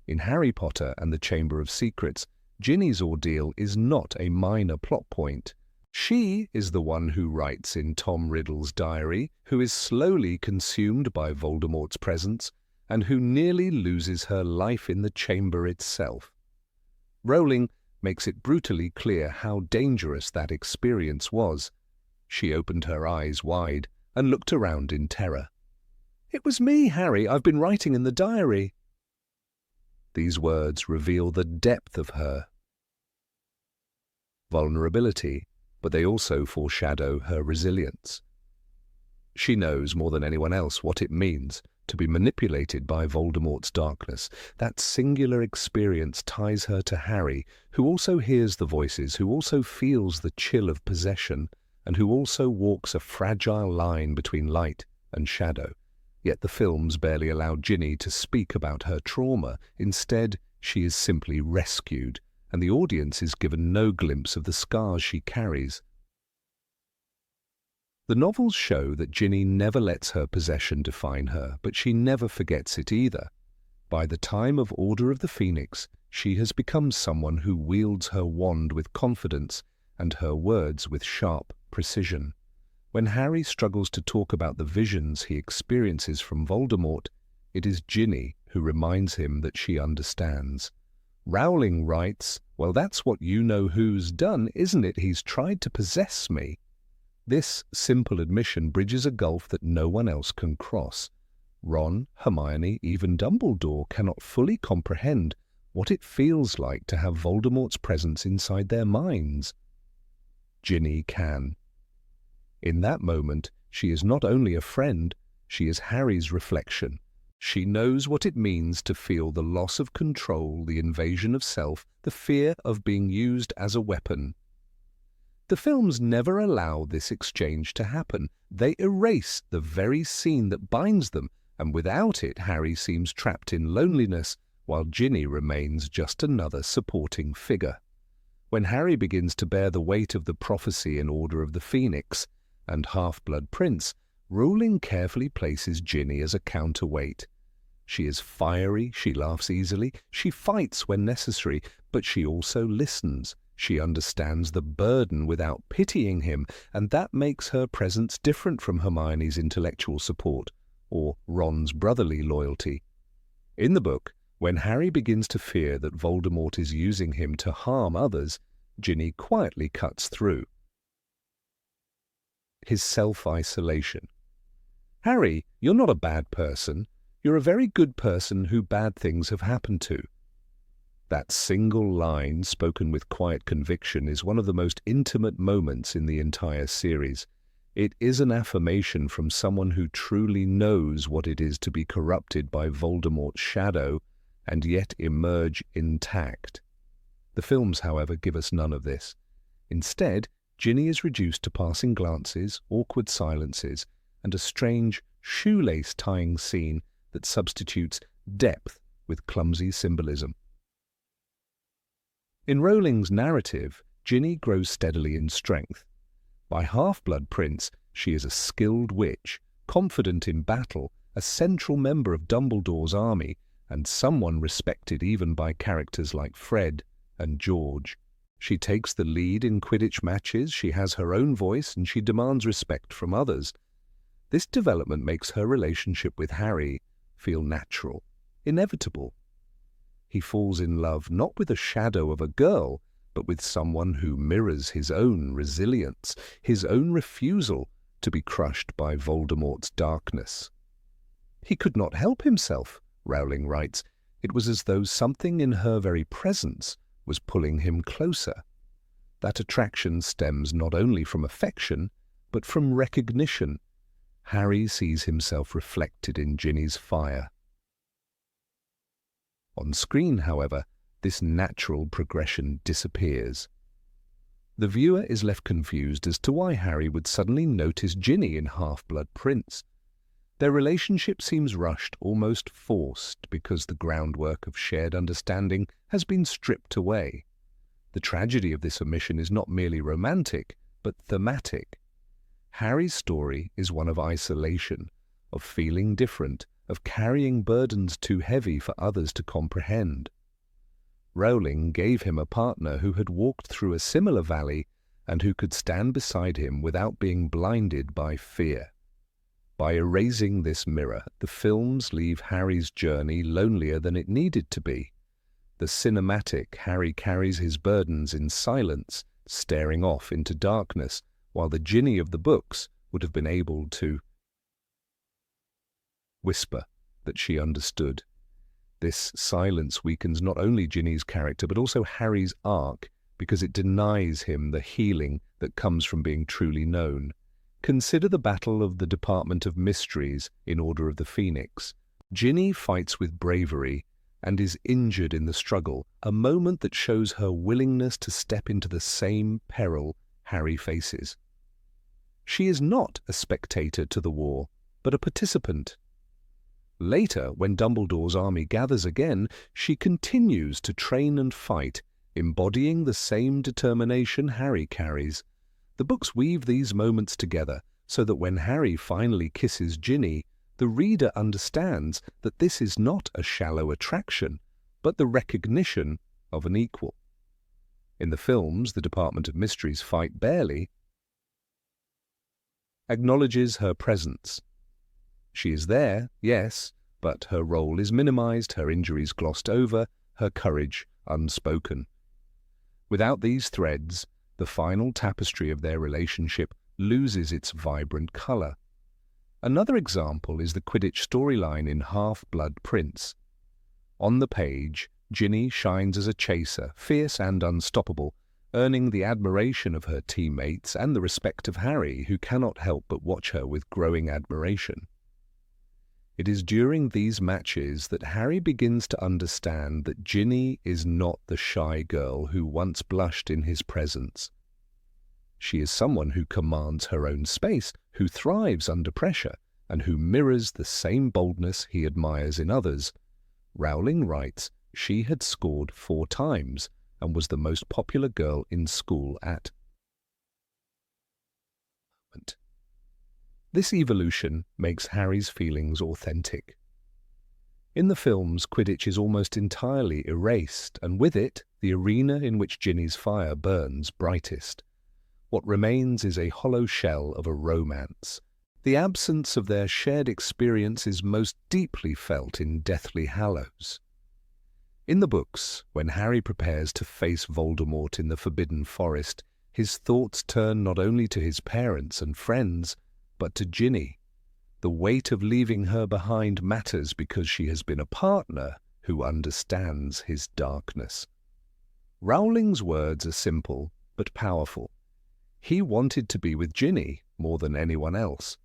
In Harry Potter and the Chamber of Secrets, Ginny's ordeal is not a minor plot point. She is the one who writes in Tom Riddle's diary, who is slowly consumed by Voldemort's presence, and who nearly loses her life in the chamber itself. Rowling makes it brutally clear how dangerous that experience was. She opened her eyes wide and looked around in terror. "It was me, Harry. I've been writing in the diary." These words reveal the depth of her vulnerability, but they also foreshadow her resilience. She knows more than anyone else what it means to be manipulated by Voldemort's darkness. That singular experience ties her to Harry, who also hears the voices, who also feels the chill of possession, and who also walks a fragile line between light and shadow. Yet the films barely allow Ginny to speak about her trauma. Instead, she is simply rescued, and the audience is given no glimpse of the scars she carries. The novels show that Ginny never lets her possession define her, but she never forgets it either. By the time of Order of the Phoenix, she has become someone who wields her wand with confidence and her words with sharp precision. When Harry struggles to talk about the visions he experiences from Voldemort, it is Ginny who reminds him that she understands. Rowling writes, "Well, that's what you-know-who's done, isn't it? He's tried to possess me." This simple admission bridges a gulf that no one else can cross. Ron, Hermione, even Dumbledore cannot fully comprehend what it feels like to have Voldemort's presence inside their minds. Ginny can. In that moment, she is not only a friend, she is Harry's reflection. She knows what it means to feel the loss of control, the invasion of self, the fear of being used as a weapon. The films never allow this exchange to happen. They erase the very scene that binds them, and without it, Harry seems trapped in loneliness, while Ginny remains just another supporting figure. When Harry begins to bear the weight of the prophecy in Order of the Phoenix and Half-Blood Prince, Rowling carefully places Ginny as a counterweight. She is fiery, she laughs easily, she fights when necessary, but she also listens. She understands the burden without pitying him, and that makes her presence different from Hermione's intellectual support or Ron's brotherly loyalty. In the book, when Harry begins to fear that Voldemort is using him to harm others, Ginny quietly cuts through. His self-isolation. "Harry, you're not a bad person. You're a very good person who bad things have happened to." That single line, spoken with quiet conviction, is one of the most intimate moments in the entire series. It is an affirmation from someone who truly knows what it is to be corrupted by Voldemort's shadow and yet emerge intact. The films, however, give us none of this. Instead, Ginny is reduced to passing glances, awkward silences, and a strange shoelace-tying scene that substitutes depth with clumsy symbolism. In Rowling's narrative, Ginny grows steadily in strength. By Half-Blood Prince, she is a skilled witch, confident in battle, a central member of Dumbledore's army, and someone respected even by characters like Fred and George. She takes the lead in Quidditch matches, she has her own voice, and she demands respect from others. This development makes her relationship with Harry feel natural, inevitable. He falls in love not with a shadow of a girl, but with someone who mirrors his own resilience, his own refusal to be crushed by Voldemort's darkness. He could not help himself, Rowling writes. It was as though something in her very presence was pulling him closer. That attraction stems not only from affection, but from recognition. Harry sees himself reflected in Ginny's fire. On screen, however, this natural progression disappears. The viewer is left confused as to why Harry would suddenly notice Ginny in Half-Blood Prince. Their relationship seems rushed, almost forced, because the groundwork of shared understanding has been stripped away. The tragedy of this omission is not merely romantic, but thematic. Harry's story is one of isolation, of feeling different, of carrying burdens too heavy for others to comprehend. Rowling gave him a partner who had walked through a similar valley and who could stand beside him without being blinded by fear. By erasing this mirror, the films leave Harry's journey lonelier than it needed to be. The cinematic Harry carries his burdens in silence, staring off into darkness, while the Ginny of the books would have been able to whisper that she understood. This silence weakens not only Ginny's character, but also Harry's arc, because it denies him the healing that comes from being truly known. Consider the battle of the Department of Mysteries in Order of the Phoenix. Ginny fights with bravery and is injured in the struggle, a moment that shows her willingness to step into the same peril Harry faces. She is not a spectator to the war, but a participant. Later, when Dumbledore's army gathers again, she continues to train and fight, embodying the same determination Harry carries. The books weave these moments together so that when Harry finally kisses Ginny, the reader understands that this is not a shallow attraction, but the recognition of an equal. In the films, the Department of Mysteries fight barely acknowledges her presence. She is there, yes, but her role is minimized, her injuries glossed over, her courage unspoken. Without these threads, the final tapestry of their relationship loses its vibrant color. Another example is the Quidditch storyline in Half-Blood Prince. On the page, Ginny shines as a chaser, fierce and unstoppable, earning the admiration of her teammates and the respect of Harry, who cannot help but watch her with growing admiration. It is during these matches that Harry begins to understand that Ginny is not the shy girl who once blushed in his presence. She is someone who commands her own space, who thrives under pressure, and who mirrors the same boldness he admires in others. Rowling writes she had scored 4 times and was the most popular girl in school at. This evolution makes Harry's feelings authentic. In the films, Quidditch is almost entirely erased, and with it, the arena in which Ginny's fire burns brightest. What remains is a hollow shell of a romance. The absence of their shared experience is most deeply felt in Deathly Hallows. In the books, when Harry prepares to face Voldemort in the Forbidden Forest, his thoughts turn not only to his parents and friends, but to Ginny. The weight of leaving her behind matters because she has been a partner who understands his darkness. Rowling's words are simple but powerful. He wanted to be with Ginny more than anyone else.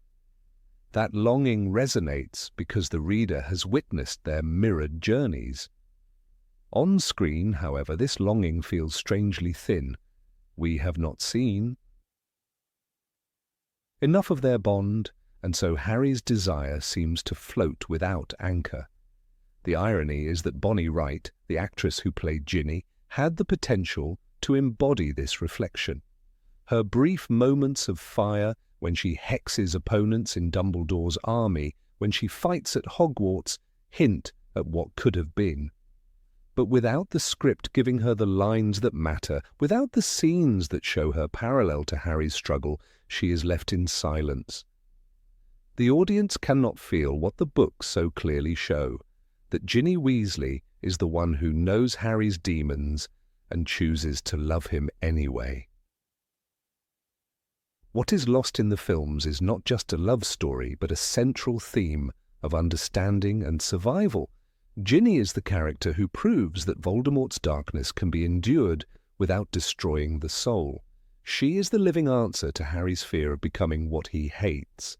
That longing resonates because the reader has witnessed their mirrored journeys. On screen, however, this longing feels strangely thin. We have not seen enough of their bond, and so Harry's desire seems to float without anchor. The irony is that Bonnie Wright, the actress who played Ginny, had the potential to embody this reflection. Her brief moments of fire when she hexes opponents in Dumbledore's army, when she fights at Hogwarts, hint at what could have been. But without the script giving her the lines that matter, without the scenes that show her parallel to Harry's struggle, she is left in silence. The audience cannot feel what the books so clearly show, that Ginny Weasley is the one who knows Harry's demons and chooses to love him anyway. What is lost in the films is not just a love story, but a central theme of understanding and survival. Ginny is the character who proves that Voldemort's darkness can be endured without destroying the soul. She is the living answer to Harry's fear of becoming what he hates.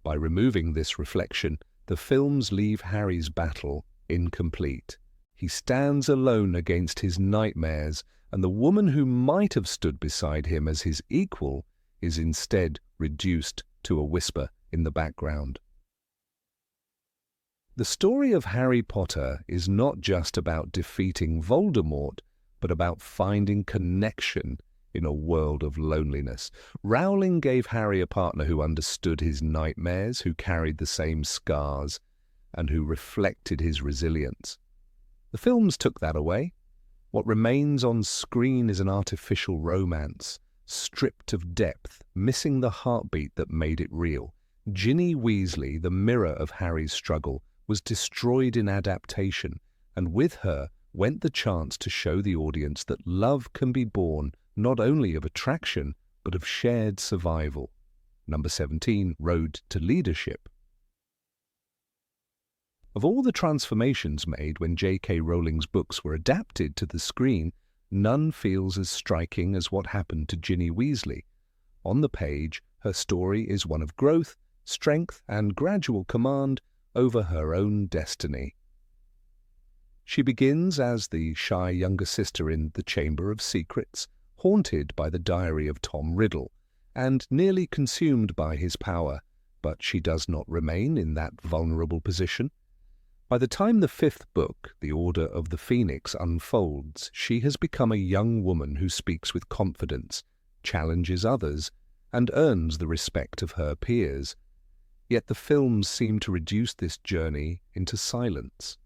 By removing this reflection, the films leave Harry's battle incomplete. He stands alone against his nightmares, and the woman who might have stood beside him as his equal is instead reduced to a whisper in the background. The story of Harry Potter is not just about defeating Voldemort, but about finding connection in a world of loneliness. Rowling gave Harry a partner who understood his nightmares, who carried the same scars, and who reflected his resilience. The films took that away. What remains on screen is an artificial romance, stripped of depth, missing the heartbeat that made it real. Ginny Weasley, the mirror of Harry's struggle, was destroyed in adaptation, and with her went the chance to show the audience that love can be born not only of attraction, but of shared survival. Number 17, Road to Leadership. Of all the transformations made when J.K. Rowling's books were adapted to the screen, none feels as striking as what happened to Ginny Weasley. On the page, her story is one of growth, strength, and gradual command over her own destiny. She begins as the shy younger sister in the Chamber of Secrets, haunted by the diary of Tom Riddle, and nearly consumed by his power, but she does not remain in that vulnerable position. By the time the 5th book, The Order of the Phoenix, unfolds, she has become a young woman who speaks with confidence, challenges others, and earns the respect of her peers. Yet the films seem to reduce this journey into silence.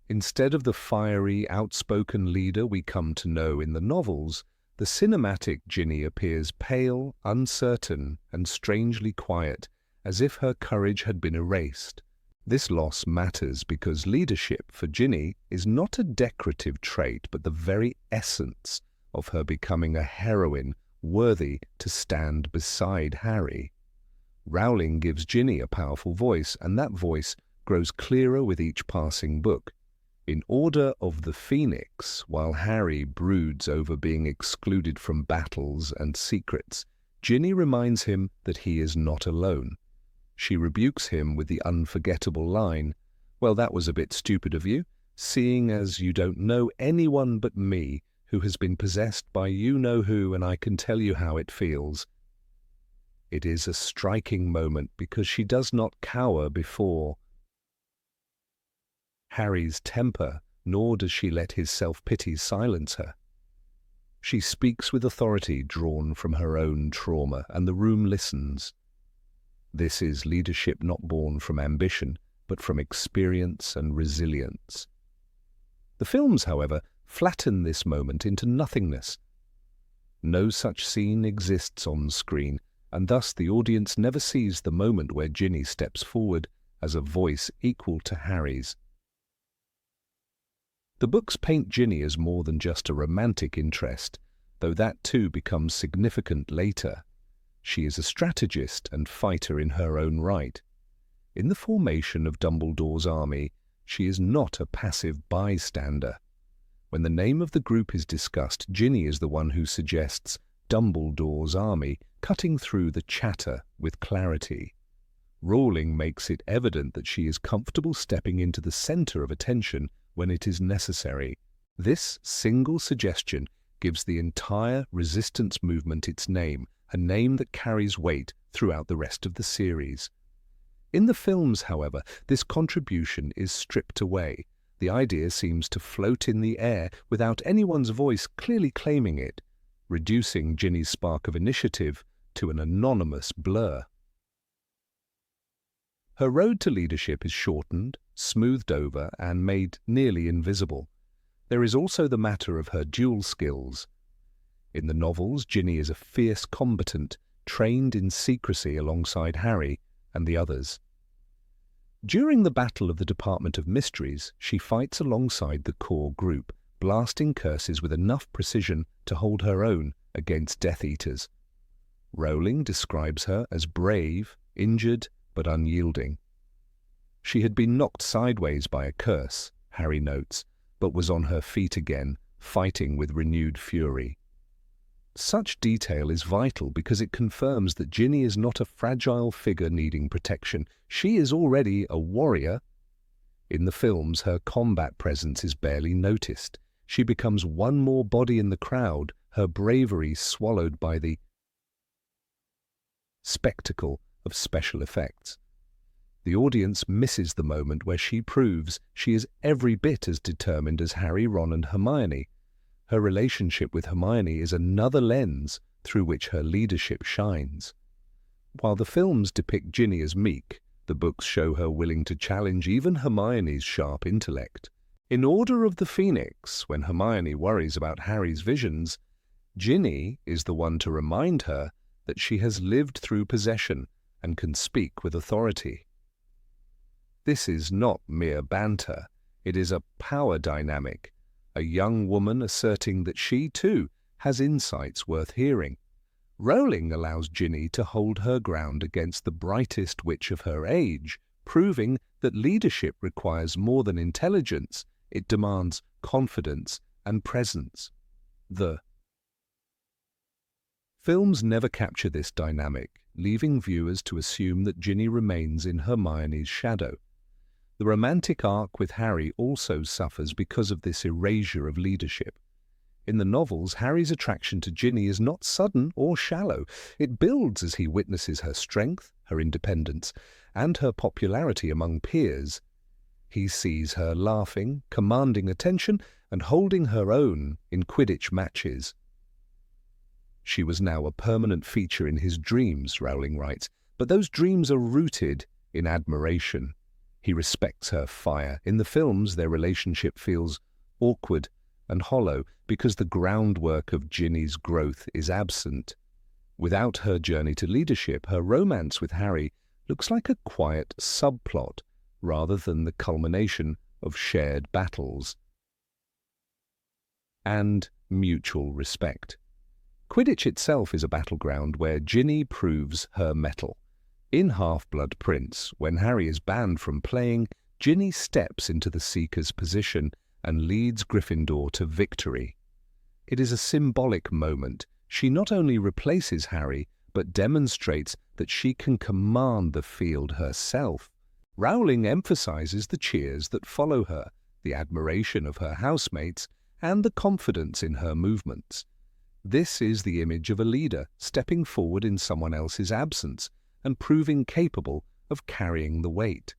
Instead of the fiery, outspoken leader we come to know in the novels, the cinematic Ginny appears pale, uncertain, and strangely quiet, as if her courage had been erased. This loss matters because leadership for Ginny is not a decorative trait, but the very essence of her becoming a heroine worthy to stand beside Harry. Rowling gives Ginny a powerful voice, and that voice grows clearer with each passing book. In Order of the Phoenix, while Harry broods over being excluded from battles and secrets, Ginny reminds him that he is not alone. She rebukes him with the unforgettable line, "Well, that was a bit stupid of you, seeing as you don't know anyone but me who has been possessed by you-know-who, and I can tell you how it feels." It is a striking moment because she does not cower before Harry's temper, nor does she let his self-pity silence her. She speaks with authority drawn from her own trauma, and the room listens. This is leadership not born from ambition, but from experience and resilience. The films, however, flatten this moment into nothingness. No such scene exists on screen, and thus the audience never sees the moment where Ginny steps forward as a voice equal to Harry's. The books paint Ginny as more than just a romantic interest, though that too becomes significant later. She is a strategist and fighter in her own right. In the formation of Dumbledore's army, she is not a passive bystander. When the name of the group is discussed, Ginny is the one who suggests Dumbledore's army, cutting through the chatter with clarity. Rowling makes it evident that she is comfortable stepping into the center of attention when it is necessary. This single suggestion gives the entire resistance movement its name, a name that carries weight throughout the rest of the series. In the films, however, this contribution is stripped away. The idea seems to float in the air without anyone's voice clearly claiming it, reducing Ginny's spark of initiative to an anonymous blur. Her road to leadership is shortened, smoothed over, and made nearly invisible. There is also the matter of her duel skills. In the novels, Ginny is a fierce combatant, trained in secrecy alongside Harry and the others. During the Battle of the Department of Mysteries, she fights alongside the core group, blasting curses with enough precision to hold her own against Death Eaters. Rowling describes her as brave, injured, but unyielding. She had been knocked sideways by a curse, Harry notes, but was on her feet again, fighting with renewed fury. Such detail is vital because it confirms that Ginny is not a fragile figure needing protection. She is already a warrior. In the films, her combat presence is barely noticed. She becomes one more body in the crowd, her bravery swallowed by the spectacle of special effects. The audience misses the moment where she proves she is every bit as determined as Harry, Ron, and Hermione. Her relationship with Hermione is another lens through which her leadership shines. While the films depict Ginny as meek, the books show her willing to challenge even Hermione's sharp intellect. In Order of the Phoenix, when Hermione worries about Harry's visions, Ginny is the one to remind her that she has lived through possession and can speak with authority. This is not mere banter. It is a power dynamic, a young woman asserting that she, too, has insights worth hearing. Rowling allows Ginny to hold her ground against the brightest witch of her age, proving that leadership requires more than intelligence. It demands confidence and presence. The films never capture this dynamic, leaving viewers to assume that Ginny remains in Hermione's shadow. The romantic arc with Harry also suffers because of this erasure of leadership. In the novels, Harry's attraction to Ginny is not sudden or shallow. It builds as he witnesses her strength, her independence, and her popularity among peers. He sees her laughing, commanding attention, and holding her own in Quidditch matches. She was now a permanent feature in his dreams, Rowling writes, but those dreams are rooted in admiration. He respects her fire. In the films, their relationship feels awkward and hollow because the groundwork of Ginny's growth is absent. Without her journey to leadership, her romance with Harry looks like a quiet subplot rather than the culmination of shared battles and mutual respect. Quidditch itself is a battleground where Ginny proves her mettle. In Half-Blood Prince, when Harry is banned from playing, Ginny steps into the Seeker's position and leads Gryffindor to victory. It is a symbolic moment. She not only replaces Harry, but demonstrates that she can command the field herself. Rowling emphasizes the cheers that follow her, the admiration of her housemates, and the confidence in her movements. This is the image of a leader stepping forward in someone else's absence and proving capable of carrying the weight.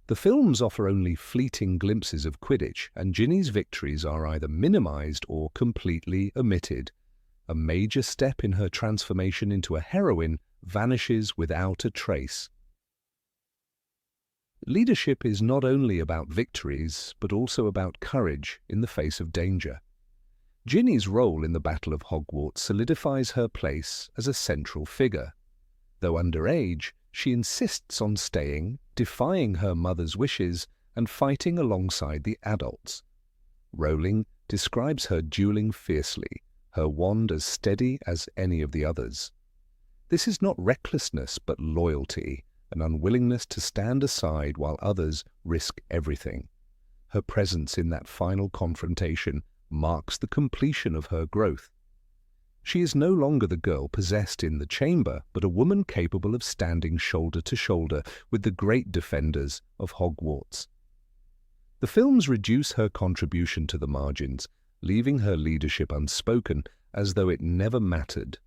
The films offer only fleeting glimpses of Quidditch, and Ginny's victories are either minimized or completely omitted. A major step in her transformation into a heroine vanishes without a trace. Leadership is not only about victories, but also about courage in the face of danger. Ginny's role in the Battle of Hogwarts solidifies her place as a central figure. Though underage, she insists on staying, defying her mother's wishes, and fighting alongside the adults. Rowling describes her dueling fiercely, her wand as steady as any of the others. This is not recklessness, but loyalty, an unwillingness to stand aside while others risk everything. Her presence in that final confrontation marks the completion of her growth. She is no longer the girl possessed in the chamber, but a woman capable of standing shoulder to shoulder with the great defenders of Hogwarts. The films reduce her contribution to the margins, leaving her leadership unspoken, as though it never mattered.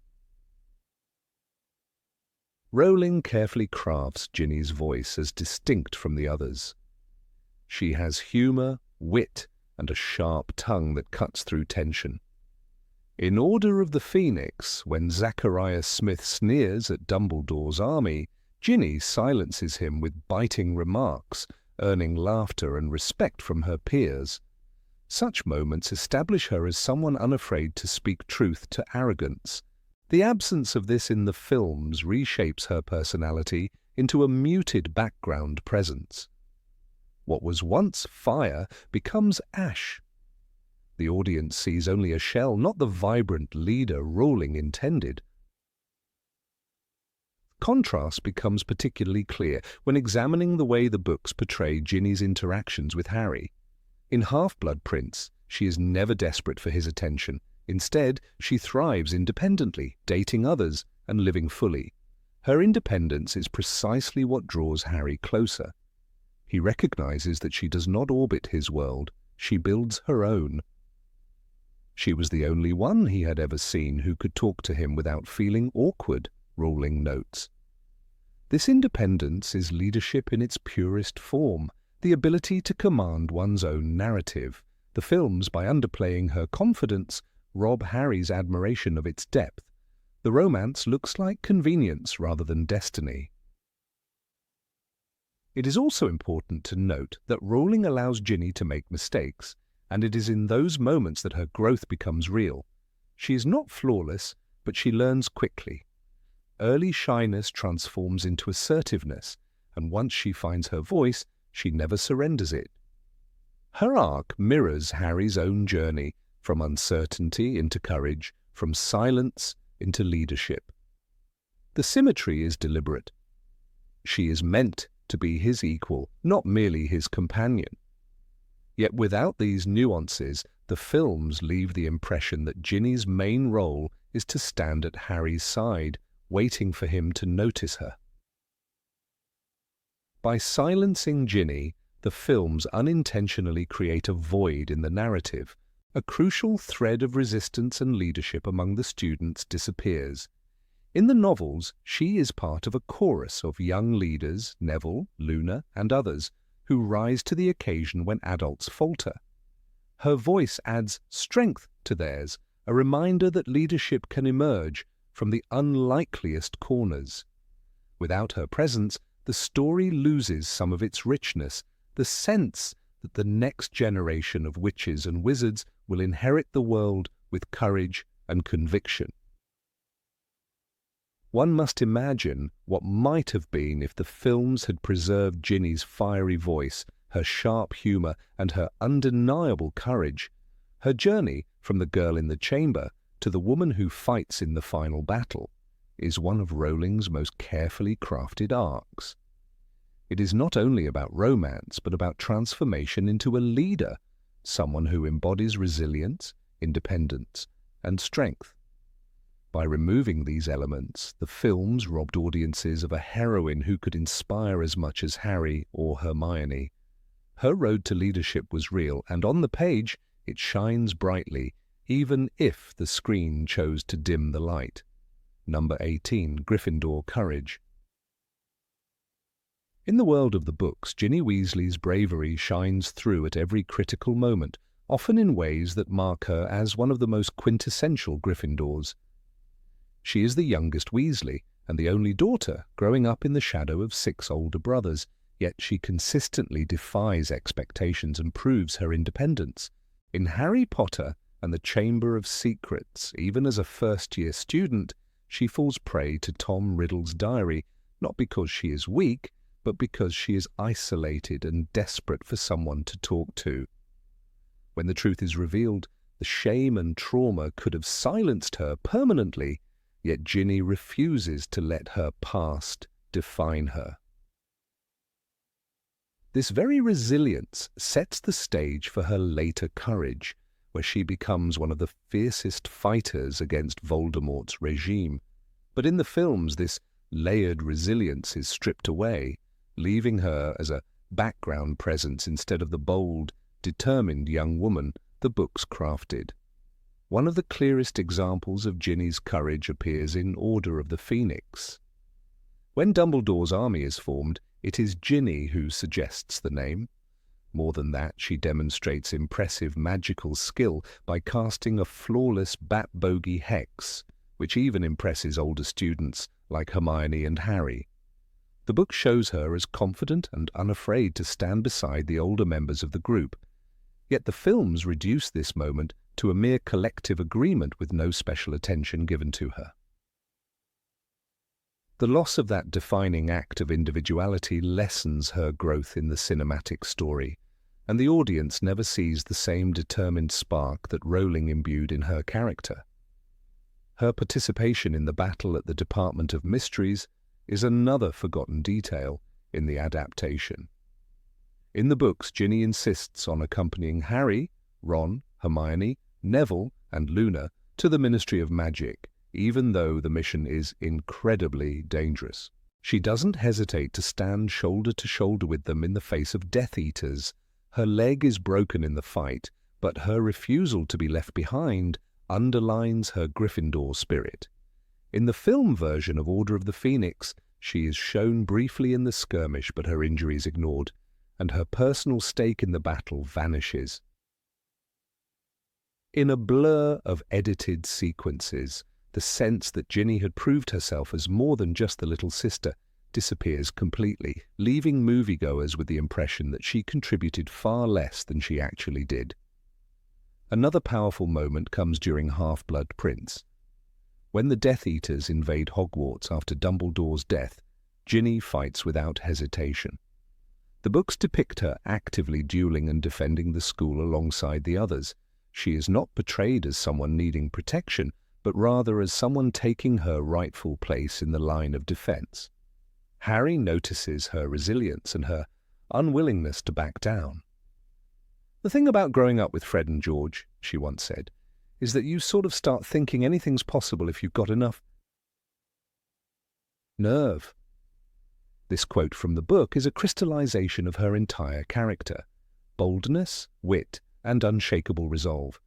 Rowling carefully crafts Ginny's voice as distinct from the others. She has humour, wit, and a sharp tongue that cuts through tension. In Order of the Phoenix, when Zachariah Smith sneers at Dumbledore's army, Ginny silences him with biting remarks, earning laughter and respect from her peers. Such moments establish her as someone unafraid to speak truth to arrogance. The absence of this in the films reshapes her personality into a muted background presence. What was once fire becomes ash. The audience sees only a shell, not the vibrant leader Rowling intended. Contrast becomes particularly clear when examining the way the books portray Ginny's interactions with Harry. In Half-Blood Prince, she is never desperate for his attention. Instead, she thrives independently, dating others and living fully. Her independence is precisely what draws Harry closer. He recognizes that she does not orbit his world, she builds her own. She was the only one he had ever seen who could talk to him without feeling awkward, Rowling notes. This independence is leadership in its purest form, the ability to command one's own narrative. The films, by underplaying her confidence, rob Harry's admiration of its depth. The romance looks like convenience rather than destiny. It is also important to note that Rowling allows Ginny to make mistakes, and it is in those moments that her growth becomes real. She is not flawless, but she learns quickly. Early shyness transforms into assertiveness, and once she finds her voice, she never surrenders it. Her arc mirrors Harry's own journey, from uncertainty into courage, from silence into leadership. The symmetry is deliberate. She is meant to be his equal, not merely his companion. Yet without these nuances, the films leave the impression that Ginny's main role is to stand at Harry's side, waiting for him to notice her. By silencing Ginny, the films unintentionally create a void in the narrative. A crucial thread of resistance and leadership among the students disappears. In the novels, she is part of a chorus of young leaders, Neville, Luna, and others, who rise to the occasion when adults falter. Her voice adds strength to theirs, a reminder that leadership can emerge from the unlikeliest corners. Without her presence, the story loses some of its richness, the sense that the next generation of witches and wizards will inherit the world with courage and conviction. One must imagine what might have been if the films had preserved Ginny's fiery voice, her sharp humour, and her undeniable courage. Her journey from the girl in the chamber to the woman who fights in the final battle is one of Rowling's most carefully crafted arcs. It is not only about romance, but about transformation into a leader, someone who embodies resilience, independence, and strength. By removing these elements, the films robbed audiences of a heroine who could inspire as much as Harry or Hermione. Her road to leadership was real, and on the page it shines brightly, even if the screen chose to dim the light. Number 18, Gryffindor Courage. In the world of the books, Ginny Weasley's bravery shines through at every critical moment, often in ways that mark her as one of the most quintessential Gryffindors. She is the youngest Weasley and the only daughter, growing up in the shadow of 6 older brothers, yet she consistently defies expectations and proves her independence. In Harry Potter and the Chamber of Secrets, even as a first-year student, she falls prey to Tom Riddle's diary, not because she is weak, but because she is isolated and desperate for someone to talk to. When the truth is revealed, the shame and trauma could have silenced her permanently, yet Ginny refuses to let her past define her. This very resilience sets the stage for her later courage, where she becomes one of the fiercest fighters against Voldemort's regime. But in the films, this layered resilience is stripped away, leaving her as a background presence instead of the bold, determined young woman the books crafted. One of the clearest examples of Ginny's courage appears in Order of the Phoenix. When Dumbledore's army is formed, it is Ginny who suggests the name. More than that, she demonstrates impressive magical skill by casting a flawless bat-bogey hex, which even impresses older students like Hermione and Harry. The book shows her as confident and unafraid to stand beside the older members of the group, yet the films reduce this moment to a mere collective agreement with no special attention given to her. The loss of that defining act of individuality lessens her growth in the cinematic story, and the audience never sees the same determined spark that Rowling imbued in her character. Her participation in the battle at the Department of Mysteries is another forgotten detail in the adaptation. In the books, Ginny insists on accompanying Harry, Ron, Hermione, Neville, and Luna to the Ministry of Magic, even though the mission is incredibly dangerous. She doesn't hesitate to stand shoulder to shoulder with them in the face of Death Eaters. Her leg is broken in the fight, but her refusal to be left behind underlines her Gryffindor spirit. In the film version of Order of the Phoenix, she is shown briefly in the skirmish, but her injury is ignored, and her personal stake in the battle vanishes. In a blur of edited sequences, the sense that Ginny had proved herself as more than just the little sister disappears completely, leaving moviegoers with the impression that she contributed far less than she actually did. Another powerful moment comes during Half-Blood Prince. When the Death Eaters invade Hogwarts after Dumbledore's death, Ginny fights without hesitation. The books depict her actively dueling and defending the school alongside the others. She is not portrayed as someone needing protection, but rather as someone taking her rightful place in the line of defense. Harry notices her resilience and her unwillingness to back down. "The thing about growing up with Fred and George," she once said, "is that you sort of start thinking anything's possible if you've got enough nerve." This quote from the book is a crystallization of her entire character: boldness, wit, and unshakable resolve.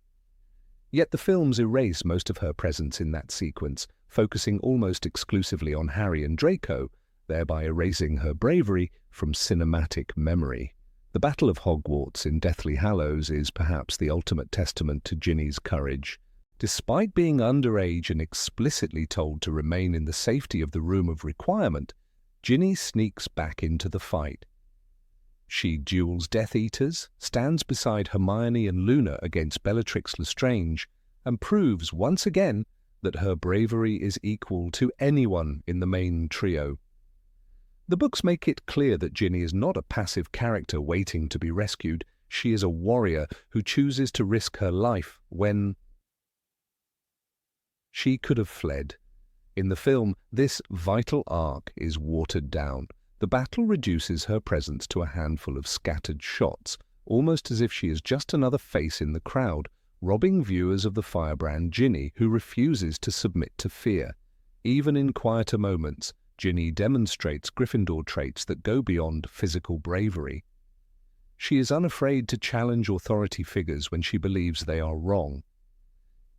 Yet the films erase most of her presence in that sequence, focusing almost exclusively on Harry and Draco, thereby erasing her bravery from cinematic memory. The Battle of Hogwarts in Deathly Hallows is perhaps the ultimate testament to Ginny's courage. Despite being underage and explicitly told to remain in the safety of the Room of Requirement, Ginny sneaks back into the fight. She duels Death Eaters, stands beside Hermione and Luna against Bellatrix Lestrange, and proves once again that her bravery is equal to anyone in the main trio. The books make it clear that Ginny is not a passive character waiting to be rescued. She is a warrior who chooses to risk her life when she could have fled. In the film, this vital arc is watered down. The battle reduces her presence to a handful of scattered shots, almost as if she is just another face in the crowd, robbing viewers of the firebrand Ginny, who refuses to submit to fear. Even in quieter moments, Ginny demonstrates Gryffindor traits that go beyond physical bravery. She is unafraid to challenge authority figures when she believes they are wrong.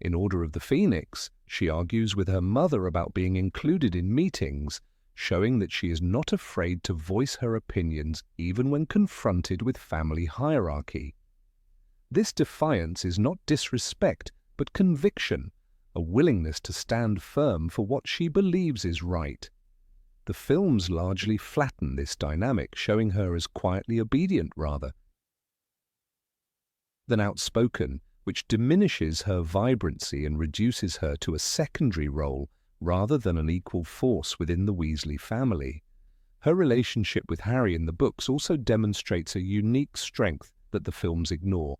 In Order of the Phoenix, she argues with her mother about being included in meetings, showing that she is not afraid to voice her opinions even when confronted with family hierarchy. This defiance is not disrespect, but conviction, a willingness to stand firm for what she believes is right. The films largely flatten this dynamic, showing her as quietly obedient rather than outspoken, which diminishes her vibrancy and reduces her to a secondary role rather than an equal force within the Weasley family. Her relationship with Harry in the books also demonstrates a unique strength that the films ignore.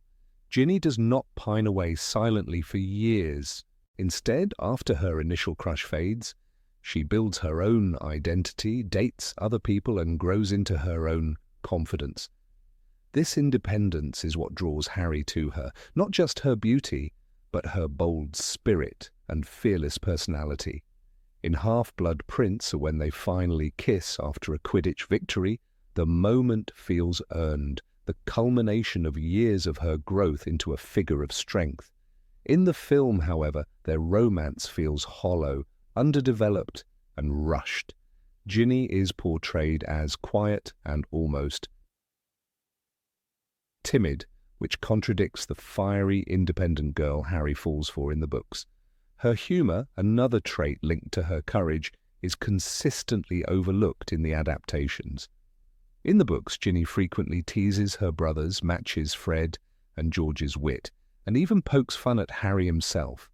Ginny does not pine away silently for years. Instead, after her initial crush fades, she builds her own identity, dates other people, and grows into her own confidence. This independence is what draws Harry to her, not just her beauty, but her bold spirit and fearless personality. In Half-Blood Prince, when they finally kiss after a Quidditch victory, the The moment feels earned, the culmination of years of her growth into a figure of strength. In the film, however, their romance feels hollow, underdeveloped, and rushed. Ginny is portrayed as quiet and almost timid, which contradicts the fiery, independent girl Harry falls for in the books. Her humor, another trait linked to her courage, is consistently overlooked in the adaptations. In the books, Ginny frequently teases her brothers, matches Fred and George's wit, and even pokes fun at Harry himself.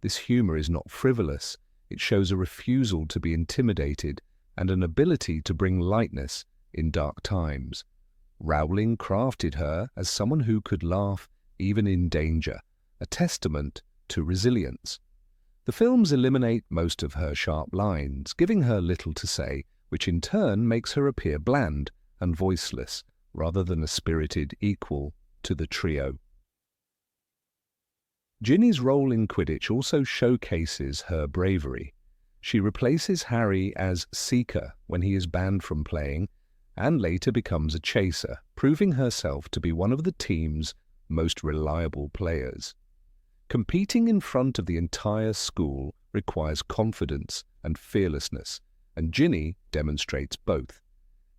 This humor is not frivolous. It shows a refusal to be intimidated and an ability to bring lightness in dark times. Rowling crafted her as someone who could laugh even in danger, a testament to resilience. The films eliminate most of her sharp lines, giving her little to say, which in turn makes her appear bland and voiceless, rather than a spirited equal to the trio. Ginny's role in Quidditch also showcases her bravery. She replaces Harry as seeker when he is banned from playing, and later becomes a chaser, proving herself to be one of the team's most reliable players. Competing in front of the entire school requires confidence and fearlessness, and Ginny demonstrates both.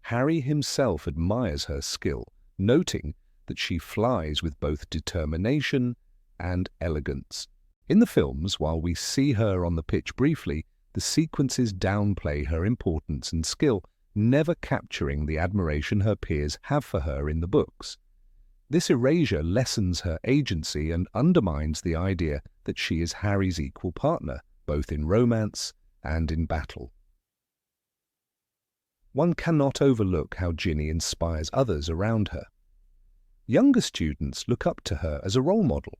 Harry himself admires her skill, noting that she flies with both determination and elegance. In the films, while we see her on the pitch briefly, the sequences downplay her importance and skill, never capturing the admiration her peers have for her in the books. This erasure lessens her agency and undermines the idea that she is Harry's equal partner, both in romance and in battle. One cannot overlook how Ginny inspires others around her. Younger students look up to her as a role model.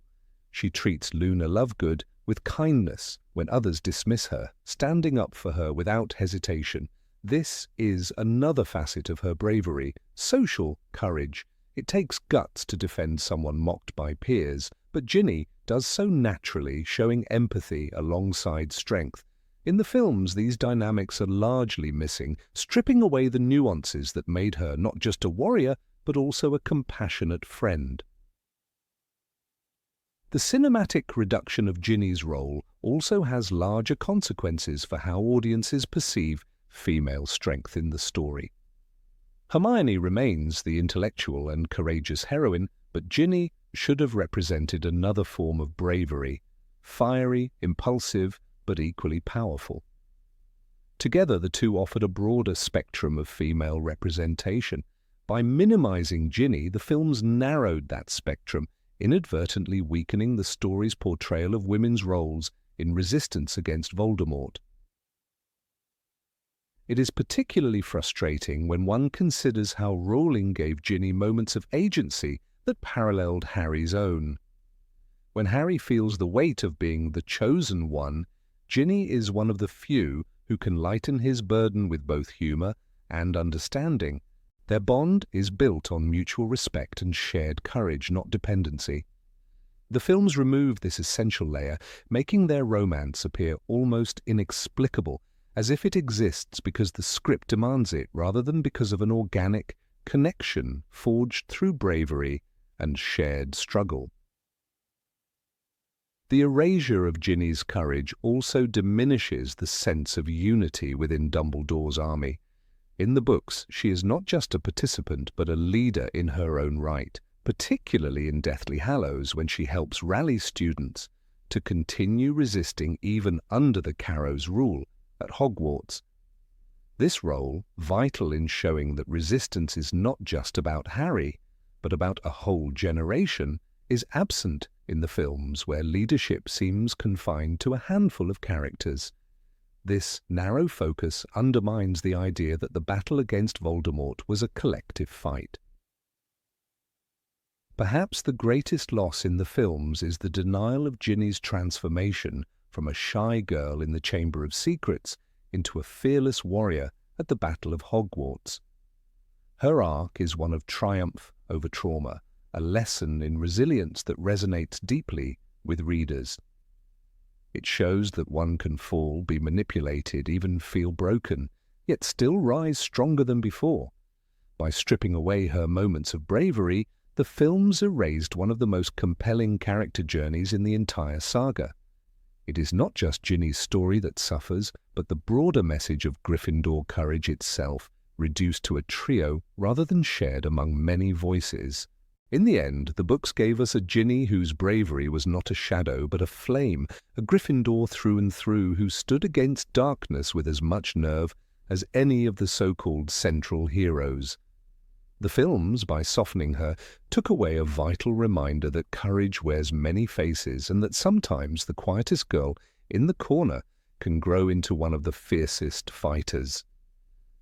She treats Luna Lovegood with kindness when others dismiss her, standing up for her without hesitation. This is another facet of her bravery, social courage. It takes guts to defend someone mocked by peers, but Ginny does so naturally, showing empathy alongside strength. In the films, these dynamics are largely missing, stripping away the nuances that made her not just a warrior, but also a compassionate friend. The cinematic reduction of Ginny's role also has larger consequences for how audiences perceive female strength in the story. Hermione remains the intellectual and courageous heroine, but Ginny should have represented another form of bravery, fiery, impulsive, but equally powerful. Together, the two offered a broader spectrum of female representation. By minimizing Ginny, the films narrowed that spectrum, inadvertently weakening the story's portrayal of women's roles in resistance against Voldemort. It is particularly frustrating when one considers how Rowling gave Ginny moments of agency that paralleled Harry's own. When Harry feels the weight of being the chosen one, Ginny is one of the few who can lighten his burden with both humor and understanding. Their bond is built on mutual respect and shared courage, not dependency. The films remove this essential layer, making their romance appear almost inexplicable, as if it exists because the script demands it rather than because of an organic connection forged through bravery and shared struggle. The erasure of Ginny's courage also diminishes the sense of unity within Dumbledore's army. In the books, she is not just a participant but a leader in her own right, particularly in Deathly Hallows when she helps rally students to continue resisting even under the Carrow's rule at Hogwarts. This role, vital in showing that resistance is not just about Harry, but about a whole generation, is absent in the films where leadership seems confined to a handful of characters. This narrow focus undermines the idea that the battle against Voldemort was a collective fight. Perhaps the greatest loss in the films is the denial of Ginny's transformation from a shy girl in the Chamber of Secrets into a fearless warrior at the Battle of Hogwarts. Her arc is one of triumph over trauma, a lesson in resilience that resonates deeply with readers. It shows that one can fall, be manipulated, even feel broken, yet still rise stronger than before. By stripping away her moments of bravery, the films erased one of the most compelling character journeys in the entire saga. It is not just Ginny's story that suffers, but the broader message of Gryffindor courage itself, reduced to a trio rather than shared among many voices. In the end, the books gave us a Ginny whose bravery was not a shadow but a flame, a Gryffindor through and through who stood against darkness with as much nerve as any of the so-called central heroes. The films, by softening her, took away a vital reminder that courage wears many faces and that sometimes the quietest girl in the corner can grow into one of the fiercest fighters.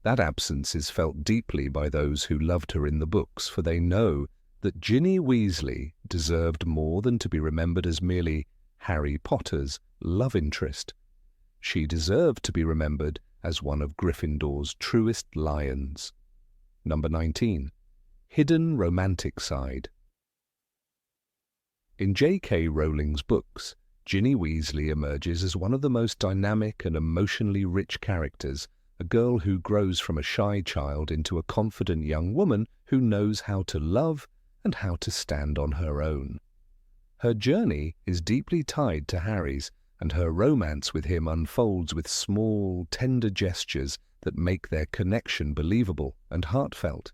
That absence is felt deeply by those who loved her in the books, for they know that Ginny Weasley deserved more than to be remembered as merely Harry Potter's love interest. She deserved to be remembered as one of Gryffindor's truest lions. Number 19. Hidden Romantic Side. In J.K. Rowling's books, Ginny Weasley emerges as one of the most dynamic and emotionally rich characters, a girl who grows from a shy child into a confident young woman who knows how to love and how to stand on her own. Her journey is deeply tied to Harry's, and her romance with him unfolds with small, tender gestures that make their connection believable and heartfelt.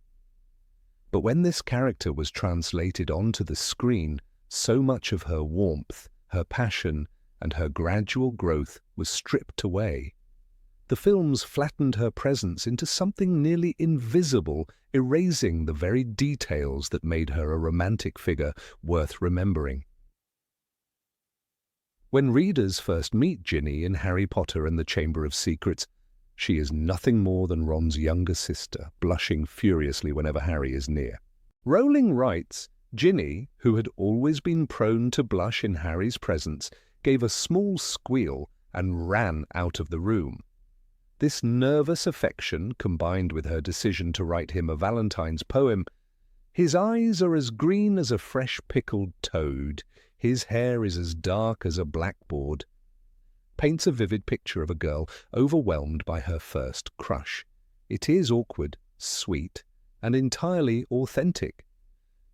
But when this character was translated onto the screen, so much of her warmth, her passion, and her gradual growth was stripped away. The films flattened her presence into something nearly invisible, erasing the very details that made her a romantic figure worth remembering. When readers first meet Ginny in Harry Potter and the Chamber of Secrets, she is nothing more than Ron's younger sister, blushing furiously whenever Harry is near. Rowling writes, Ginny, who had always been prone to blush in Harry's presence, gave a small squeal and ran out of the room. This nervous affection, combined with her decision to write him a Valentine's poem, "His eyes are as green as a fresh pickled toad, his hair is as dark as a blackboard," paints a vivid picture of a girl overwhelmed by her first crush. It is awkward, sweet, and entirely authentic.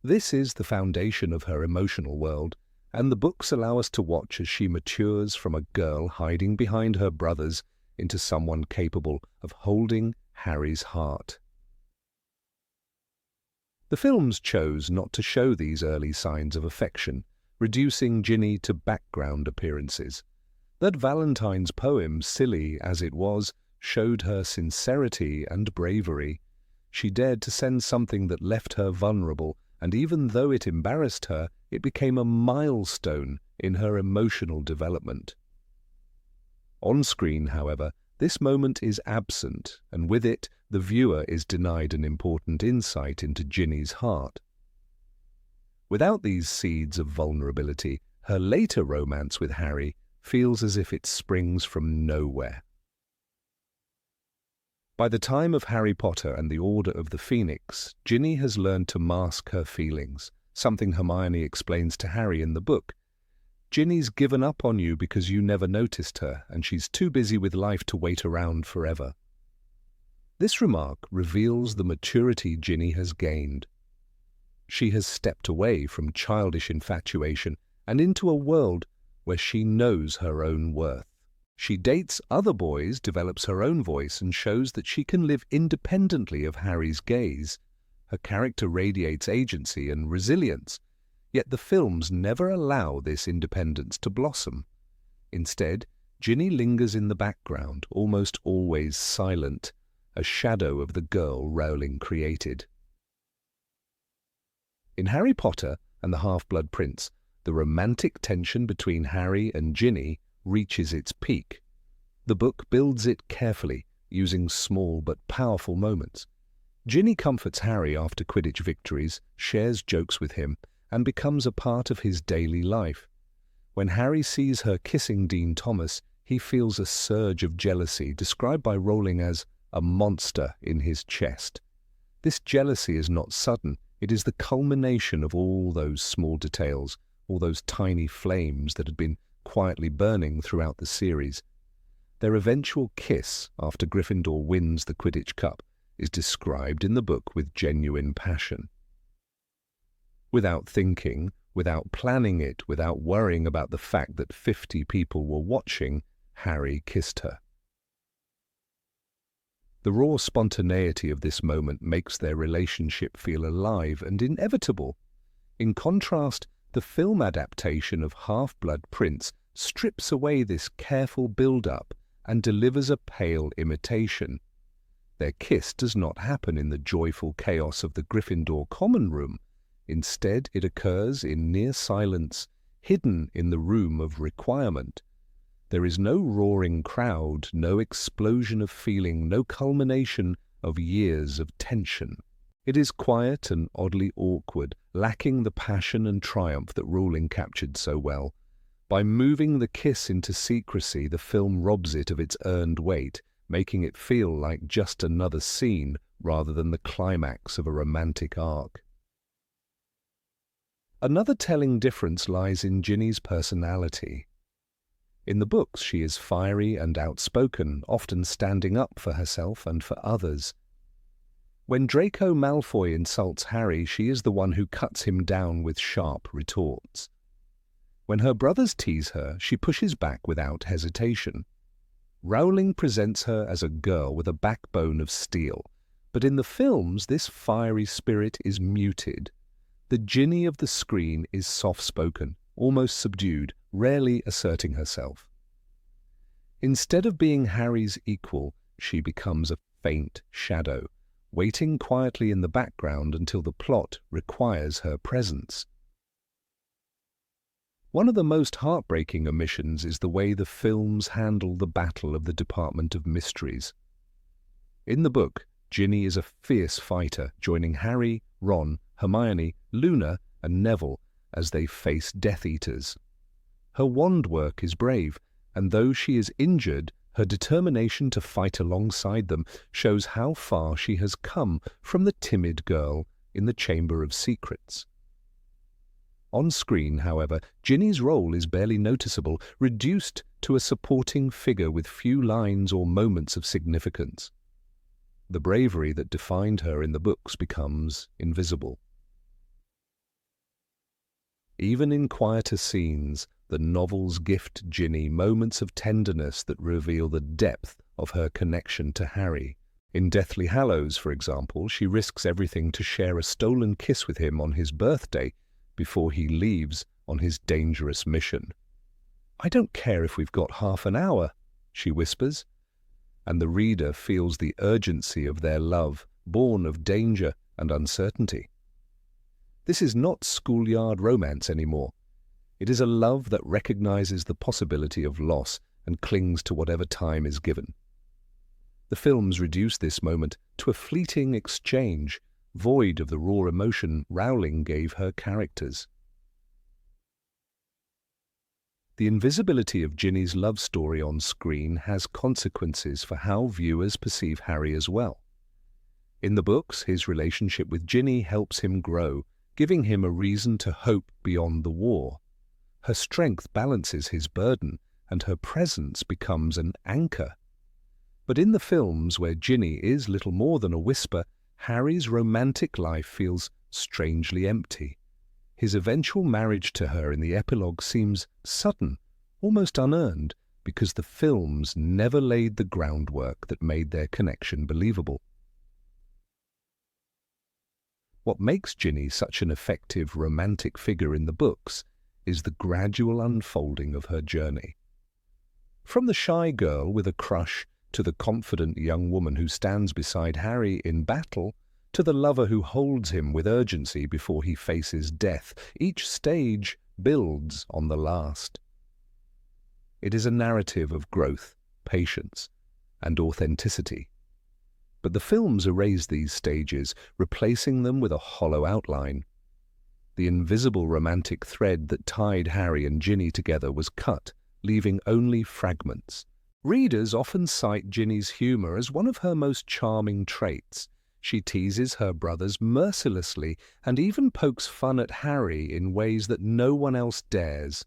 This is the foundation of her emotional world, and the books allow us to watch as she matures from a girl hiding behind her brothers into someone capable of holding Harry's heart. The films chose not to show these early signs of affection, reducing Ginny to background appearances. That Valentine's poem, silly as it was, showed her sincerity and bravery. She dared to send something that left her vulnerable, and even though it embarrassed her, it became a milestone in her emotional development. On screen, however, this moment is absent, and with it, the viewer is denied an important insight into Ginny's heart. Without these seeds of vulnerability, her later romance with Harry feels as if it springs from nowhere. By the time of Harry Potter and the Order of the Phoenix, Ginny has learned to mask her feelings, something Hermione explains to Harry in the book. Ginny's given up on you because you never noticed her, and she's too busy with life to wait around forever. This remark reveals the maturity Ginny has gained. She has stepped away from childish infatuation and into a world where she knows her own worth. She dates other boys, develops her own voice, and shows that she can live independently of Harry's gaze. Her character radiates agency and resilience, yet the films never allow this independence to blossom. Instead, Ginny lingers in the background, almost always silent, a shadow of the girl Rowling created. In Harry Potter and the Half-Blood Prince, the romantic tension between Harry and Ginny reaches its peak. The book builds it carefully, using small but powerful moments. Ginny comforts Harry after Quidditch victories, shares jokes with him, and becomes a part of his daily life. When Harry sees her kissing Dean Thomas, he feels a surge of jealousy, described by Rowling as a monster in his chest. This jealousy is not sudden, it is the culmination of all those small details, all those tiny flames that had been quietly burning throughout the series. Their eventual kiss after Gryffindor wins the Quidditch Cup is described in the book with genuine passion. Without thinking, without planning it, without worrying about the fact that 50 people were watching, Harry kissed her. The raw spontaneity of this moment makes their relationship feel alive and inevitable. In contrast, the film adaptation of Half-Blood Prince strips away this careful build-up and delivers a pale imitation. Their kiss does not happen in the joyful chaos of the Gryffindor common room. Instead, it occurs in near silence, hidden in the room of requirement. There is no roaring crowd, no explosion of feeling, no culmination of years of tension. It is quiet and oddly awkward, lacking the passion and triumph that Rowling captured so well. By moving the kiss into secrecy, the film robs it of its earned weight, making it feel like just another scene rather than the climax of a romantic arc. Another telling difference lies in Ginny's personality. In the books, she is fiery and outspoken, often standing up for herself and for others. When Draco Malfoy insults Harry, she is the one who cuts him down with sharp retorts. When her brothers tease her, she pushes back without hesitation. Rowling presents her as a girl with a backbone of steel, but in the films this fiery spirit is muted. The Ginny of the screen is soft-spoken, almost subdued, rarely asserting herself. Instead of being Harry's equal, she becomes a faint shadow, waiting quietly in the background until the plot requires her presence. One of the most heartbreaking omissions is the way the films handle the battle of the Department of Mysteries. In the book, Ginny is a fierce fighter, joining Harry, Ron, Hermione, Luna, and Neville as they face Death Eaters. Her wand work is brave, and though she is injured, her determination to fight alongside them shows how far she has come from the timid girl in the Chamber of Secrets. On screen, however, Ginny's role is barely noticeable, reduced to a supporting figure with few lines or moments of significance. The bravery that defined her in the books becomes invisible. Even in quieter scenes, the novels gift Ginny moments of tenderness that reveal the depth of her connection to Harry. In Deathly Hallows, for example, she risks everything to share a stolen kiss with him on his birthday before he leaves on his dangerous mission. "I don't care if we've got half an hour," she whispers, and the reader feels the urgency of their love, born of danger and uncertainty. This is not schoolyard romance anymore. It is a love that recognizes the possibility of loss and clings to whatever time is given. The films reduce this moment to a fleeting exchange, void of the raw emotion Rowling gave her characters. The invisibility of Ginny's love story on screen has consequences for how viewers perceive Harry as well. In the books, his relationship with Ginny helps him grow, giving him a reason to hope beyond the war. Her strength balances his burden, and her presence becomes an anchor. But in the films, where Ginny is little more than a whisper, Harry's romantic life feels strangely empty. His eventual marriage to her in the epilogue seems sudden, almost unearned, because the films never laid the groundwork that made their connection believable. What makes Ginny such an effective romantic figure in the books is the gradual unfolding of her journey. From the shy girl with a crush to the confident young woman who stands beside Harry in battle, to the lover who holds him with urgency before he faces death, each stage builds on the last. It is a narrative of growth, patience, and authenticity. But the films erase these stages, replacing them with a hollow outline. The invisible romantic thread that tied Harry and Ginny together was cut, leaving only fragments. Readers often cite Ginny's humor as one of her most charming traits. She teases her brothers mercilessly and even pokes fun at Harry in ways that no one else dares.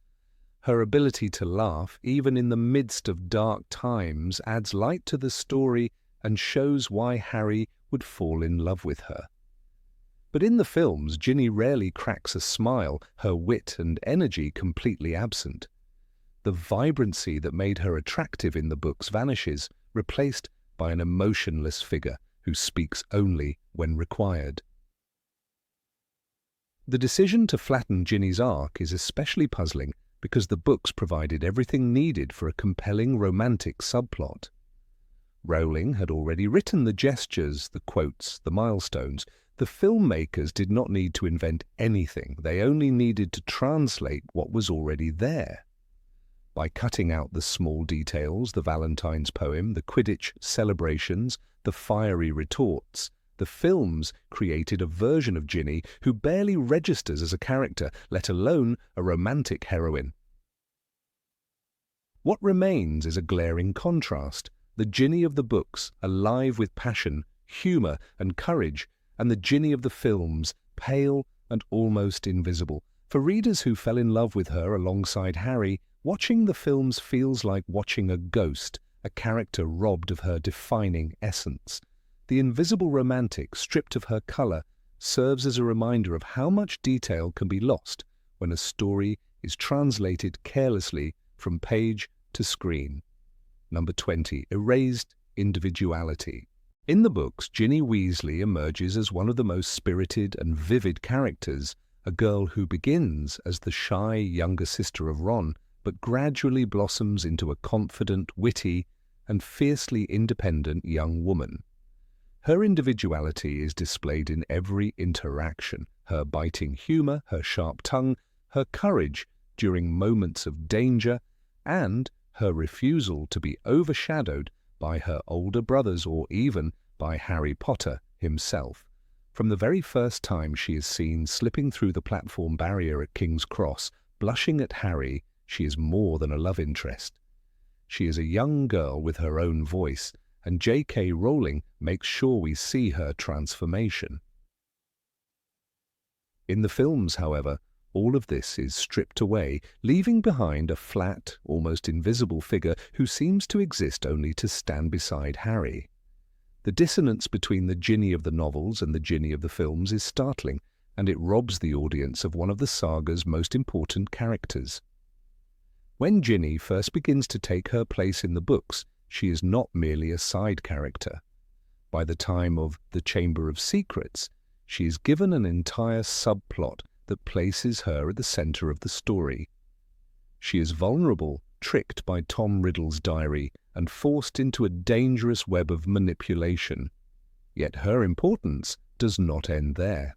Her ability to laugh, even in the midst of dark times, adds light to the story and shows why Harry would fall in love with her. But in the films, Ginny rarely cracks a smile, her wit and energy completely absent. The vibrancy that made her attractive in the books vanishes, replaced by an emotionless figure who speaks only when required. The decision to flatten Ginny's arc is especially puzzling because the books provided everything needed for a compelling romantic subplot. Rowling had already written the gestures, the quotes, the milestones. The filmmakers did not need to invent anything. They only needed to translate what was already there. By cutting out the small details, the Valentine's poem, the Quidditch celebrations, the fiery retorts, the films created a version of Ginny who barely registers as a character, let alone a romantic heroine. What remains is a glaring contrast: the Ginny of the books, alive with passion, humour and courage, and the Ginny of the films, pale and almost invisible. For readers who fell in love with her alongside Harry, watching the films feels like watching a ghost, a character robbed of her defining essence. The invisible romantic, stripped of her colour, serves as a reminder of how much detail can be lost when a story is translated carelessly from page to screen. Number 20. Erased individuality. In the books, Ginny Weasley emerges as one of the most spirited and vivid characters, a girl who begins as the shy younger sister of Ron, but gradually blossoms into a confident, witty, and fiercely independent young woman. Her individuality is displayed in every interaction: her biting humour, her sharp tongue, her courage during moments of danger, and her refusal to be overshadowed by her older brothers or even by Harry Potter himself. From the very first time she is seen slipping through the platform barrier at King's Cross, blushing at Harry, she is more than a love interest. She is a young girl with her own voice, and J.K. Rowling makes sure we see her transformation. In the films, however, all of this is stripped away, leaving behind a flat, almost invisible figure who seems to exist only to stand beside Harry. The dissonance between the Ginny of the novels and the Ginny of the films is startling, and it robs the audience of one of the saga's most important characters. When Ginny first begins to take her place in the books, she is not merely a side character. By the time of The Chamber of Secrets, she is given an entire subplot that places her at the centre of the story. She is vulnerable, tricked by Tom Riddle's diary, and forced into a dangerous web of manipulation. Yet her importance does not end there.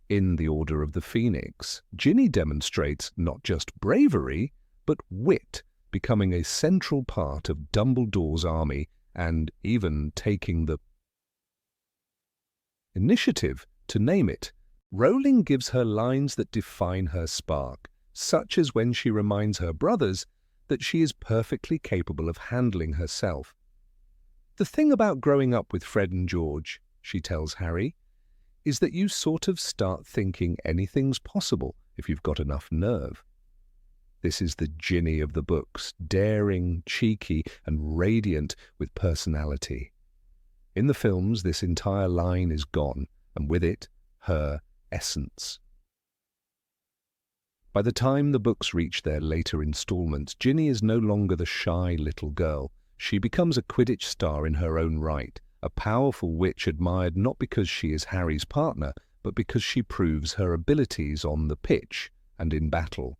In The Order of the Phoenix, Ginny demonstrates not just bravery, but wit, becoming a central part of Dumbledore's army and even taking the initiative, to name it. Rowling gives her lines that define her spark, such as when she reminds her brothers that she is perfectly capable of handling herself. "The thing about growing up with Fred and George," she tells Harry, "is that you sort of start thinking anything's possible if you've got enough nerve." This is the Ginny of the books, daring, cheeky, and radiant with personality. In the films, this entire line is gone, and with it, her essence. By the time the books reach their later installments, Ginny is no longer the shy little girl. She becomes a Quidditch star in her own right, a powerful witch admired not because she is Harry's partner, but because she proves her abilities on the pitch and in battle.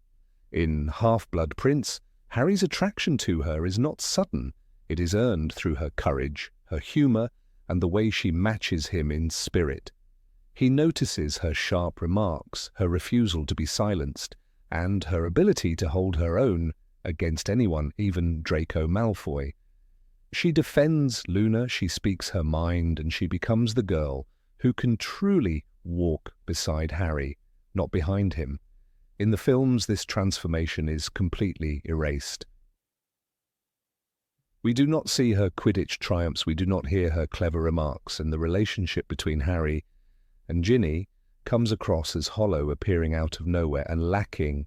In Half-Blood Prince, Harry's attraction to her is not sudden. It is earned through her courage, her humour, and the way she matches him in spirit. He notices her sharp remarks, her refusal to be silenced, and her ability to hold her own against anyone, even Draco Malfoy. She defends Luna, she speaks her mind, and she becomes the girl who can truly walk beside Harry, not behind him. In the films, this transformation is completely erased. We do not see her Quidditch triumphs, we do not hear her clever remarks, and the relationship between Harry and Ginny comes across as hollow, appearing out of nowhere and lacking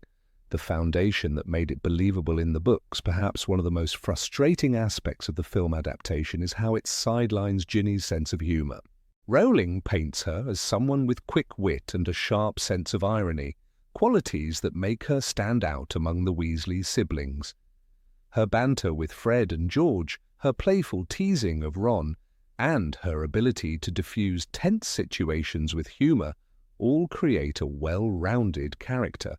the foundation that made it believable in the books. Perhaps one of the most frustrating aspects of the film adaptation is how it sidelines Ginny's sense of humour. Rowling paints her as someone with quick wit and a sharp sense of irony, qualities that make her stand out among the Weasley siblings. Her banter with Fred and George, her playful teasing of Ron, and her ability to diffuse tense situations with humour all create a well-rounded character.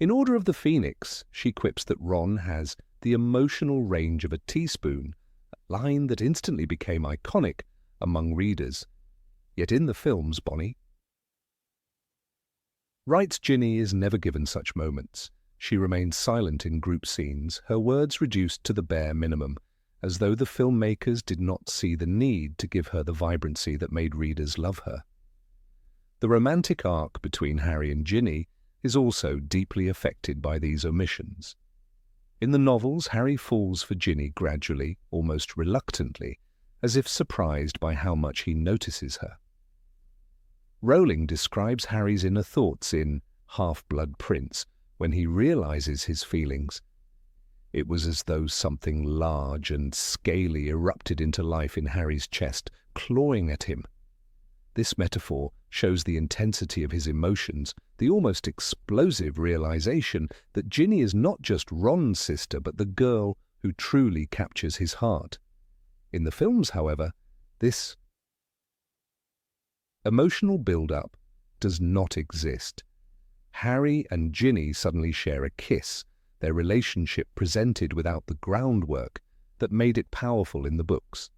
In Order of the Phoenix, she quips that Ron has the emotional range of a teaspoon, a line that instantly became iconic among readers. Yet in the films, Bonnie writes Ginny is never given such moments. She remains silent in group scenes, her words reduced to the bare minimum, as though the filmmakers did not see the need to give her the vibrancy that made readers love her. The romantic arc between Harry and Ginny is also deeply affected by these omissions. In the novels, Harry falls for Ginny gradually, almost reluctantly, as if surprised by how much he notices her. Rowling describes Harry's inner thoughts in Half-Blood Prince when he realizes his feelings. It was as though something large and scaly erupted into life in Harry's chest, clawing at him. This metaphor shows the intensity of his emotions, the almost explosive realization that Ginny is not just Ron's sister, but the girl who truly captures his heart. In the films, however, this emotional build-up does not exist. Harry and Ginny suddenly share a kiss, their relationship presented without the groundwork that made it powerful in the books.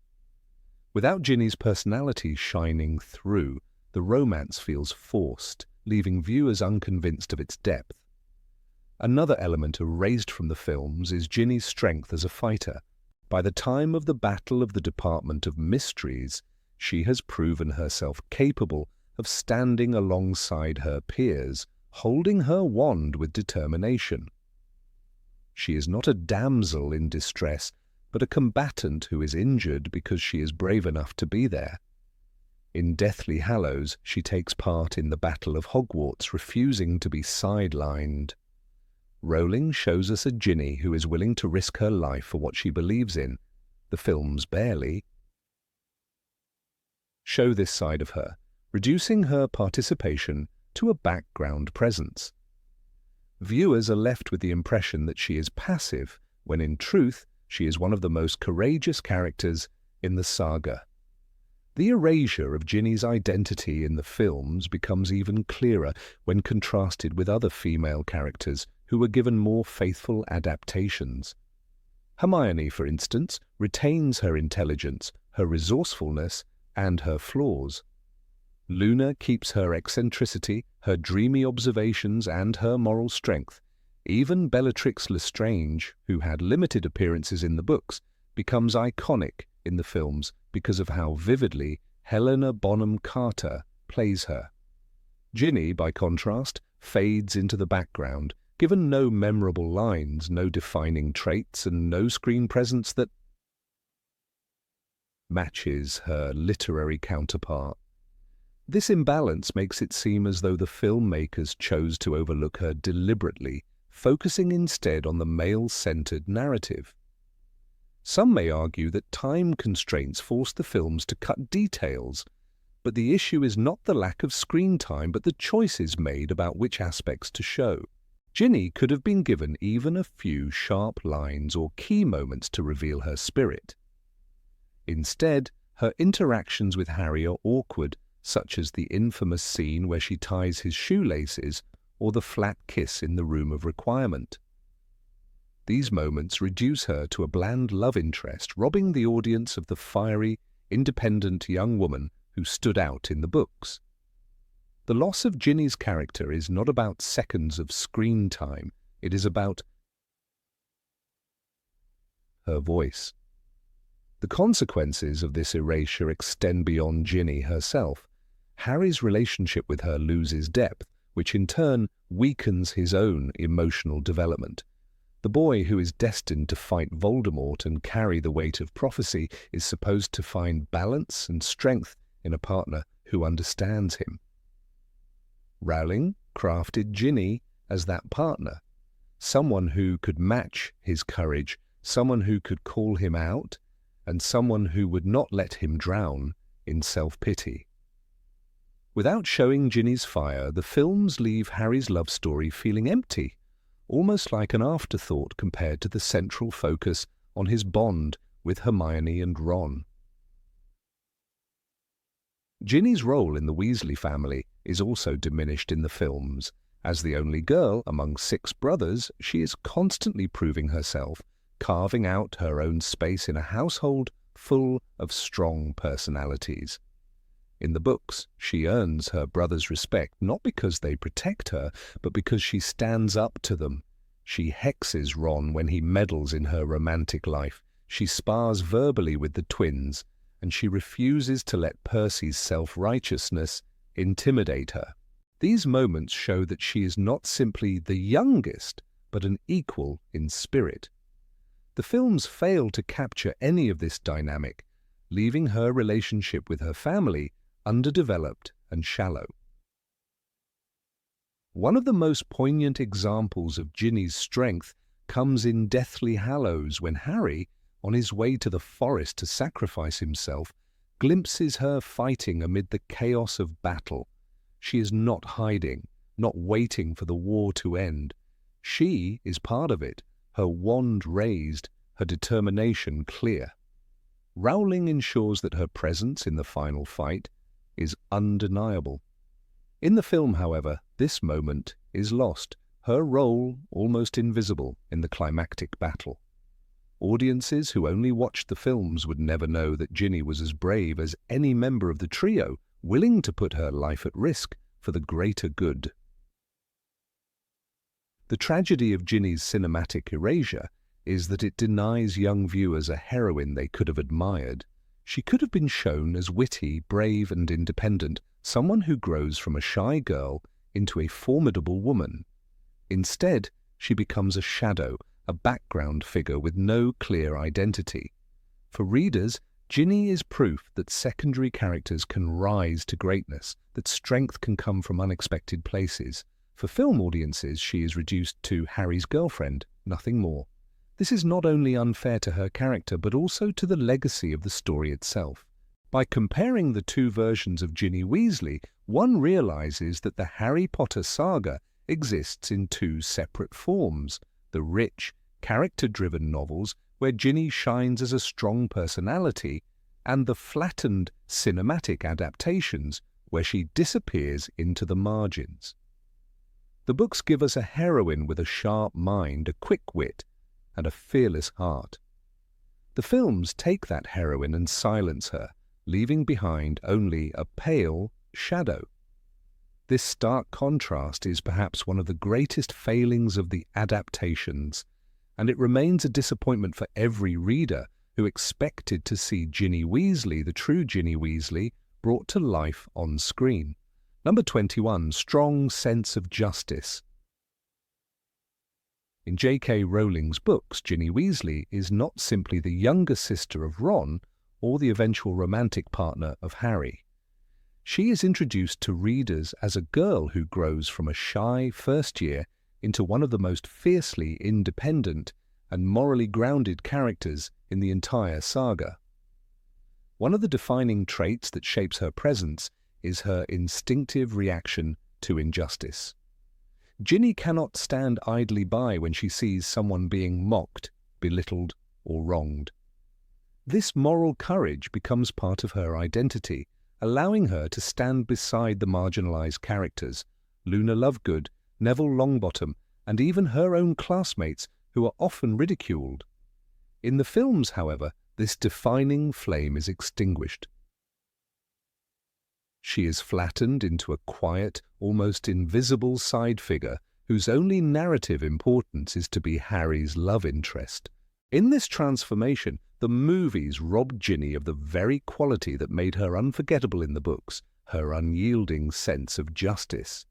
Without Ginny's personality shining through, the romance feels forced, leaving viewers unconvinced of its depth. Another element erased from the films is Ginny's strength as a fighter. By the time of the Battle of the Department of Mysteries, she has proven herself capable of standing alongside her peers, holding her wand with determination. She is not a damsel in distress, but a combatant who is injured because she is brave enough to be there. In Deathly Hallows, she takes part in the Battle of Hogwarts, refusing to be sidelined. Rowling shows us a Ginny who is willing to risk her life for what she believes in. The films barely show this side of her, reducing her participation to a background presence. Viewers are left with the impression that she is passive, when in truth she is one of the most courageous characters in the saga. The erasure of Ginny's identity in the films becomes even clearer when contrasted with other female characters who were given more faithful adaptations. Hermione, for instance, retains her intelligence, her resourcefulness, and her flaws. Luna keeps her eccentricity, her dreamy observations, and her moral strength. Even Bellatrix Lestrange, who had limited appearances in the books, becomes iconic in the films because of how vividly Helena Bonham Carter plays her. Ginny, by contrast, fades into the background, given no memorable lines, no defining traits, and no screen presence that matches her literary counterpart. This imbalance makes it seem as though the filmmakers chose to overlook her deliberately, focusing instead on the male-centered narrative. Some may argue that time constraints force the films to cut details, but the issue is not the lack of screen time but the choices made about which aspects to show. Ginny could have been given even a few sharp lines or key moments to reveal her spirit. Instead, her interactions with Harry are awkward, such as the infamous scene where she ties his shoelaces or the flat kiss in the Room of Requirement. These moments reduce her to a bland love interest, robbing the audience of the fiery, independent young woman who stood out in the books. The loss of Ginny's character is not about seconds of screen time, it is about her voice. The consequences of this erasure extend beyond Ginny herself. Harry's relationship with her loses depth, which in turn weakens his own emotional development. The boy who is destined to fight Voldemort and carry the weight of prophecy is supposed to find balance and strength in a partner who understands him. Rowling crafted Ginny as that partner, someone who could match his courage, someone who could call him out, and someone who would not let him drown in self-pity. Without showing Ginny's fire, the films leave Harry's love story feeling empty, almost like an afterthought compared to the central focus on his bond with Hermione and Ron. Ginny's role in the Weasley family is also diminished in the films. As the only girl among 6 brothers, she is constantly proving herself, carving out her own space in a household full of strong personalities. In the books, she earns her brothers' respect not because they protect her, but because she stands up to them. She hexes Ron when he meddles in her romantic life. She spars verbally with the twins, and she refuses to let Percy's self-righteousness intimidate her. These moments show that she is not simply the youngest, but an equal in spirit. The films fail to capture any of this dynamic, leaving her relationship with her family underdeveloped and shallow. One of the most poignant examples of Ginny's strength comes in Deathly Hallows when Harry, on his way to the forest to sacrifice himself, glimpses her fighting amid the chaos of battle. She is not hiding, not waiting for the war to end. She is part of it, her wand raised, her determination clear. Rowling ensures that her presence in the final fight is undeniable. In the film, however, this moment is lost, her role almost invisible in the climactic battle. Audiences who only watched the films would never know that Ginny was as brave as any member of the trio, willing to put her life at risk for the greater good. The tragedy of Ginny's cinematic erasure is that it denies young viewers a heroine they could have admired. She could have been shown as witty, brave and independent, someone who grows from a shy girl into a formidable woman. Instead, she becomes a shadow, a background figure with no clear identity. For readers, Ginny is proof that secondary characters can rise to greatness, that strength can come from unexpected places. For film audiences, she is reduced to Harry's girlfriend, nothing more. This is not only unfair to her character, but also to the legacy of the story itself. By comparing the 2 versions of Ginny Weasley, one realizes that the Harry Potter saga exists in 2 separate forms: the rich, character-driven novels where Ginny shines as a strong personality, and the flattened, cinematic adaptations where she disappears into the margins. The books give us a heroine with a sharp mind, a quick wit, and a fearless heart. The films take that heroine and silence her, leaving behind only a pale shadow. This stark contrast is perhaps one of the greatest failings of the adaptations, and it remains a disappointment for every reader who expected to see Ginny Weasley, the true Ginny Weasley, brought to life on screen. Number 21, strong sense of justice. In J.K. Rowling's books, Ginny Weasley is not simply the younger sister of Ron or the eventual romantic partner of Harry. She is introduced to readers as a girl who grows from a shy first year into one of the most fiercely independent and morally grounded characters in the entire saga. One of the defining traits that shapes her presence is her instinctive reaction to injustice. Ginny cannot stand idly by when she sees someone being mocked, belittled, or wronged. This moral courage becomes part of her identity, allowing her to stand beside the marginalized characters, Luna Lovegood, Neville Longbottom, and even her own classmates who are often ridiculed. In the films, however, this defining flame is extinguished. She is flattened into a quiet, almost invisible side figure whose only narrative importance is to be Harry's love interest. In this transformation, the movies robbed Ginny of the very quality that made her unforgettable in the books, her unyielding sense of justice.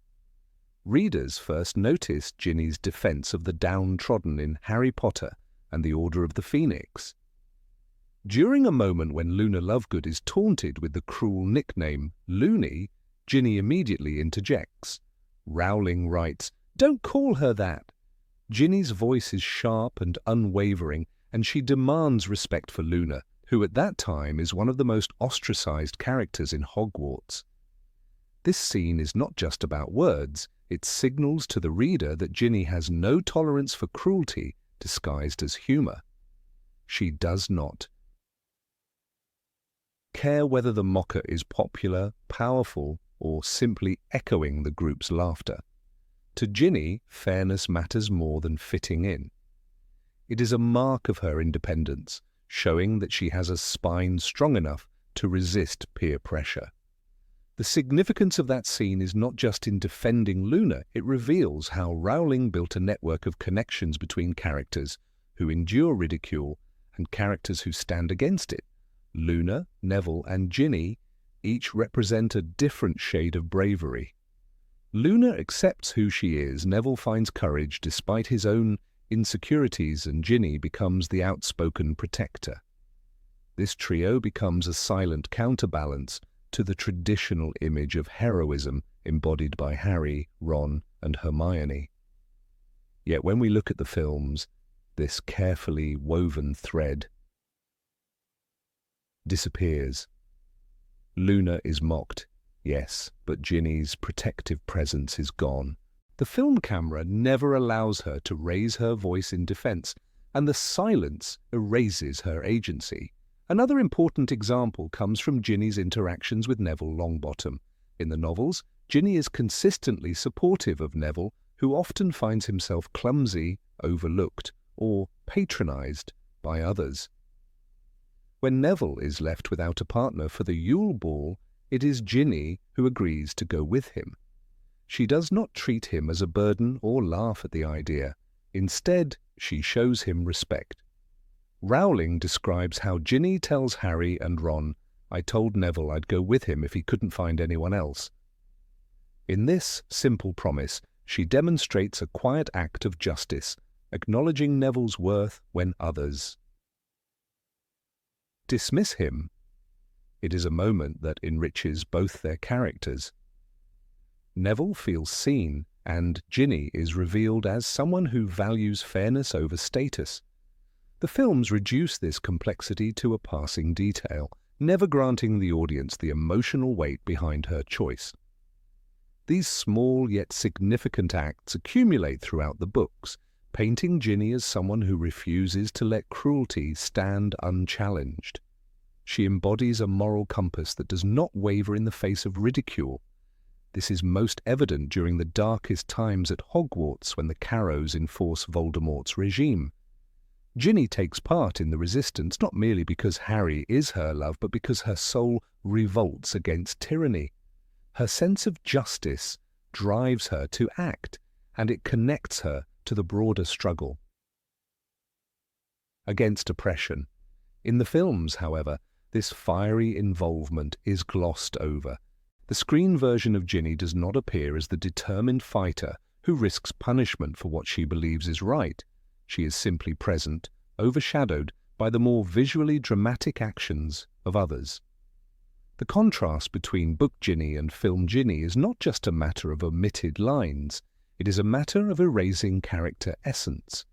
Readers first noticed Ginny's defense of the downtrodden in Harry Potter and the Order of the Phoenix. During a moment when Luna Lovegood is taunted with the cruel nickname Loony, Ginny immediately interjects. Rowling writes, "Don't call her that!" Ginny's voice is sharp and unwavering, and she demands respect for Luna, who at that time is one of the most ostracized characters in Hogwarts. This scene is not just about words, it signals to the reader that Ginny has no tolerance for cruelty disguised as humor. She does not care whether the mocker is popular, powerful, or simply echoing the group's laughter. To Ginny, fairness matters more than fitting in. It is a mark of her independence, showing that she has a spine strong enough to resist peer pressure. The significance of that scene is not just in defending Luna, it reveals how Rowling built a network of connections between characters who endure ridicule and characters who stand against it. Luna, Neville, and Ginny each represent a different shade of bravery. Luna accepts who she is, Neville finds courage despite his own insecurities, and Ginny becomes the outspoken protector. This trio becomes a silent counterbalance to the traditional image of heroism embodied by Harry, Ron, and Hermione. Yet when we look at the films, this carefully woven thread disappears. Luna is mocked, yes, but Ginny's protective presence is gone. The film camera never allows her to raise her voice in defense, and the silence erases her agency. Another important example comes from Ginny's interactions with Neville Longbottom. In the novels, Ginny is consistently supportive of Neville, who often finds himself clumsy, overlooked, or patronized by others. When Neville is left without a partner for the Yule Ball, it is Ginny who agrees to go with him. She does not treat him as a burden or laugh at the idea. Instead, she shows him respect. Rowling describes how Ginny tells Harry and Ron, "I told Neville I'd go with him if he couldn't find anyone else." In this simple promise, she demonstrates a quiet act of justice, acknowledging Neville's worth when others dismiss him. It is a moment that enriches both their characters. Neville feels seen, and Ginny is revealed as someone who values fairness over status. The films reduce this complexity to a passing detail, never granting the audience the emotional weight behind her choice. These small yet significant acts accumulate throughout the books, painting Ginny as someone who refuses to let cruelty stand unchallenged. She embodies a moral compass that does not waver in the face of ridicule. This is most evident during the darkest times at Hogwarts when the Carrows enforce Voldemort's regime. Ginny takes part in the resistance not merely because Harry is her love, but because her soul revolts against tyranny. Her sense of justice drives her to act, and it connects her to the broader struggle against oppression. In the films, however, this fiery involvement is glossed over. The screen version of Ginny does not appear as the determined fighter who risks punishment for what she believes is right. She is simply present, overshadowed by the more visually dramatic actions of others. The contrast between book Ginny and film Ginny is not just a matter of omitted lines, it is a matter of erasing character essence.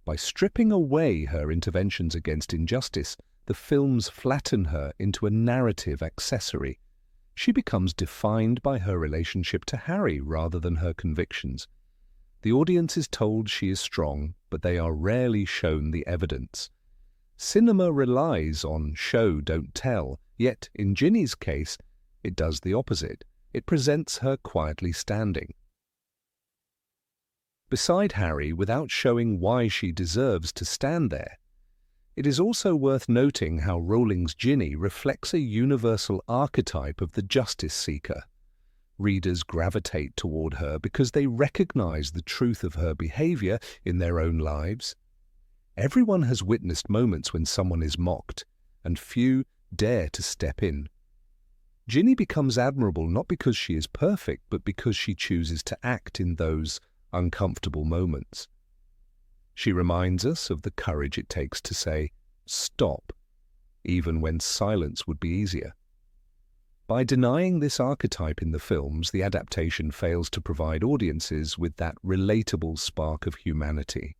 By stripping away her interventions against injustice, the films flatten her into a narrative accessory. She becomes defined by her relationship to Harry rather than her convictions. The audience is told she is strong, but they are rarely shown the evidence. Cinema relies on show, don't tell, yet in Ginny's case, it does the opposite. It presents her quietly standing beside Harry without showing why she deserves to stand there. It is also worth noting how Rowling's Ginny reflects a universal archetype of the justice seeker. Readers gravitate toward her because they recognize the truth of her behavior in their own lives. Everyone has witnessed moments when someone is mocked, and few dare to step in. Ginny becomes admirable not because she is perfect, but because she chooses to act in those uncomfortable moments. She reminds us of the courage it takes to say, "Stop," even when silence would be easier. By denying this archetype in the films, the adaptation fails to provide audiences with that relatable spark of humanity.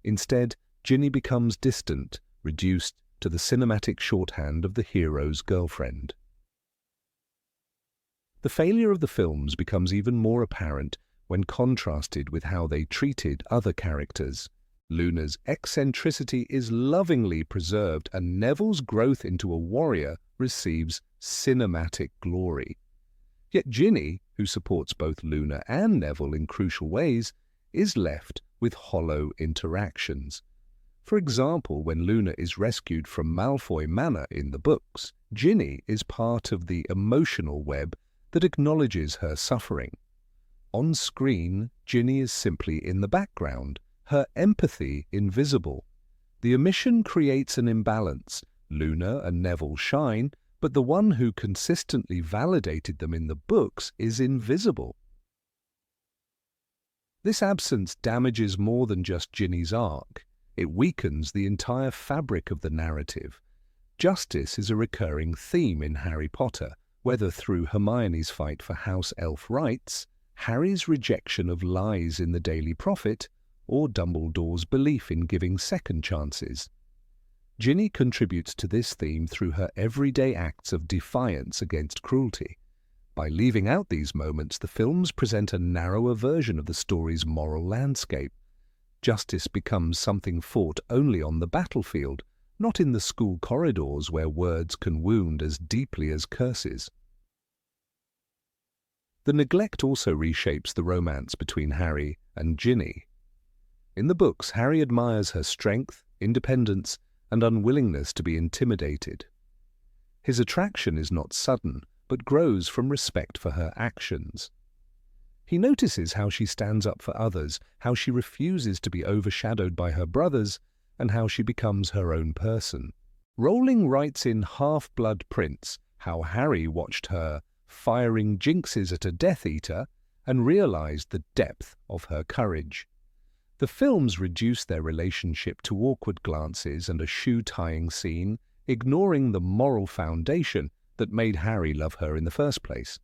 Instead, Ginny becomes distant, reduced to the cinematic shorthand of the hero's girlfriend. The failure of the films becomes even more apparent when contrasted with how they treated other characters. Luna's eccentricity is lovingly preserved, and Neville's growth into a warrior receives cinematic glory. Yet Ginny, who supports both Luna and Neville in crucial ways, is left with hollow interactions. For example, when Luna is rescued from Malfoy Manor in the books, Ginny is part of the emotional web that acknowledges her suffering. On screen, Ginny is simply in the background, her empathy invisible. The omission creates an imbalance. Luna and Neville shine, but the one who consistently validated them in the books is invisible. This absence damages more than just Ginny's arc. It weakens the entire fabric of the narrative. Justice is a recurring theme in Harry Potter, whether through Hermione's fight for house elf rights, Harry's rejection of lies in the Daily Prophet, or Dumbledore's belief in giving second chances. Ginny contributes to this theme through her everyday acts of defiance against cruelty. By leaving out these moments, the films present a narrower version of the story's moral landscape. Justice becomes something fought only on the battlefield, not in the school corridors where words can wound as deeply as curses. The neglect also reshapes the romance between Harry and Ginny. In the books, Harry admires her strength, independence, and unwillingness to be intimidated. His attraction is not sudden, but grows from respect for her actions. He notices how she stands up for others, how she refuses to be overshadowed by her brothers, and how she becomes her own person. Rowling writes in Half-Blood Prince how Harry watched her firing jinxes at a Death Eater and realized the depth of her courage. The films reduce their relationship to awkward glances and a shoe-tying scene, ignoring the moral foundation that made Harry love her in the first place.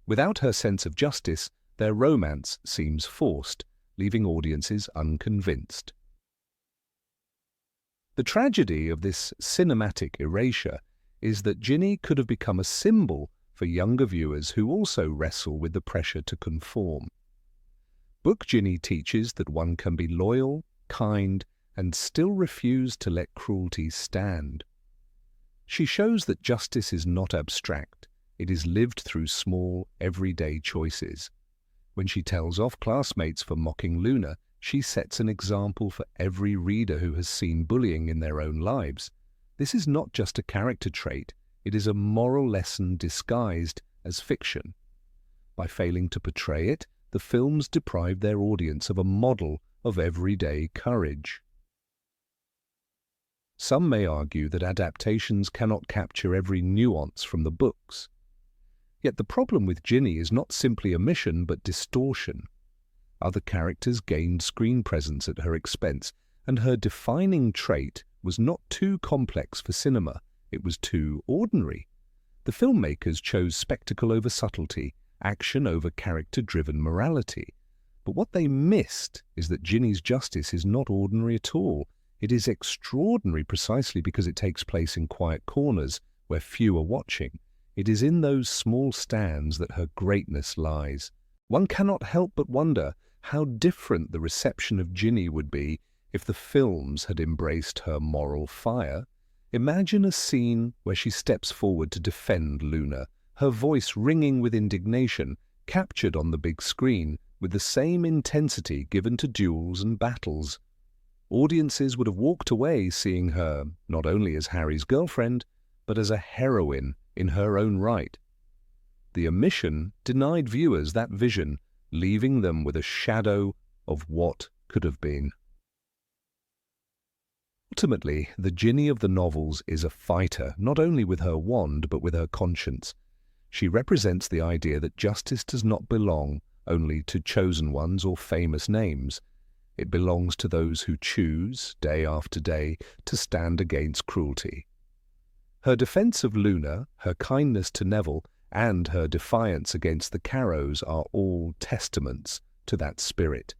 Without her sense of justice, their romance seems forced, leaving audiences unconvinced. The tragedy of this cinematic erasure is that Ginny could have become a symbol for younger viewers who also wrestle with the pressure to conform. Book Ginny teaches that one can be loyal, kind, and still refuse to let cruelty stand. She shows that justice is not abstract. It is lived through small, everyday choices. When she tells off classmates for mocking Luna, she sets an example for every reader who has seen bullying in their own lives. This is not just a character trait, it is a moral lesson disguised as fiction. By failing to portray it, the films deprive their audience of a model of everyday courage. Some may argue that adaptations cannot capture every nuance from the books. Yet the problem with Ginny is not simply omission but distortion. Other characters gained screen presence at her expense, and her defining trait was not too complex for cinema, it was too ordinary. The filmmakers chose spectacle over subtlety, action over character-driven morality. But what they missed is that Ginny's justice is not ordinary at all. It is extraordinary precisely because it takes place in quiet corners where few are watching. It is in those small stands that her greatness lies. One cannot help but wonder how different the reception of Ginny would be if the films had embraced her moral fire. Imagine a scene where she steps forward to defend Luna, her voice ringing with indignation, captured on the big screen with the same intensity given to duels and battles. Audiences would have walked away seeing her not only as Harry's girlfriend, but as a heroine in her own right. The omission denied viewers that vision, leaving them with a shadow of what could have been. Ultimately, the Ginny of the novels is a fighter, not only with her wand but with her conscience. She represents the idea that justice does not belong only to chosen ones or famous names. It belongs to those who choose, day after day, to stand against cruelty. Her defense of Luna, her kindness to Neville, and her defiance against the Carrows are all testaments to that spirit.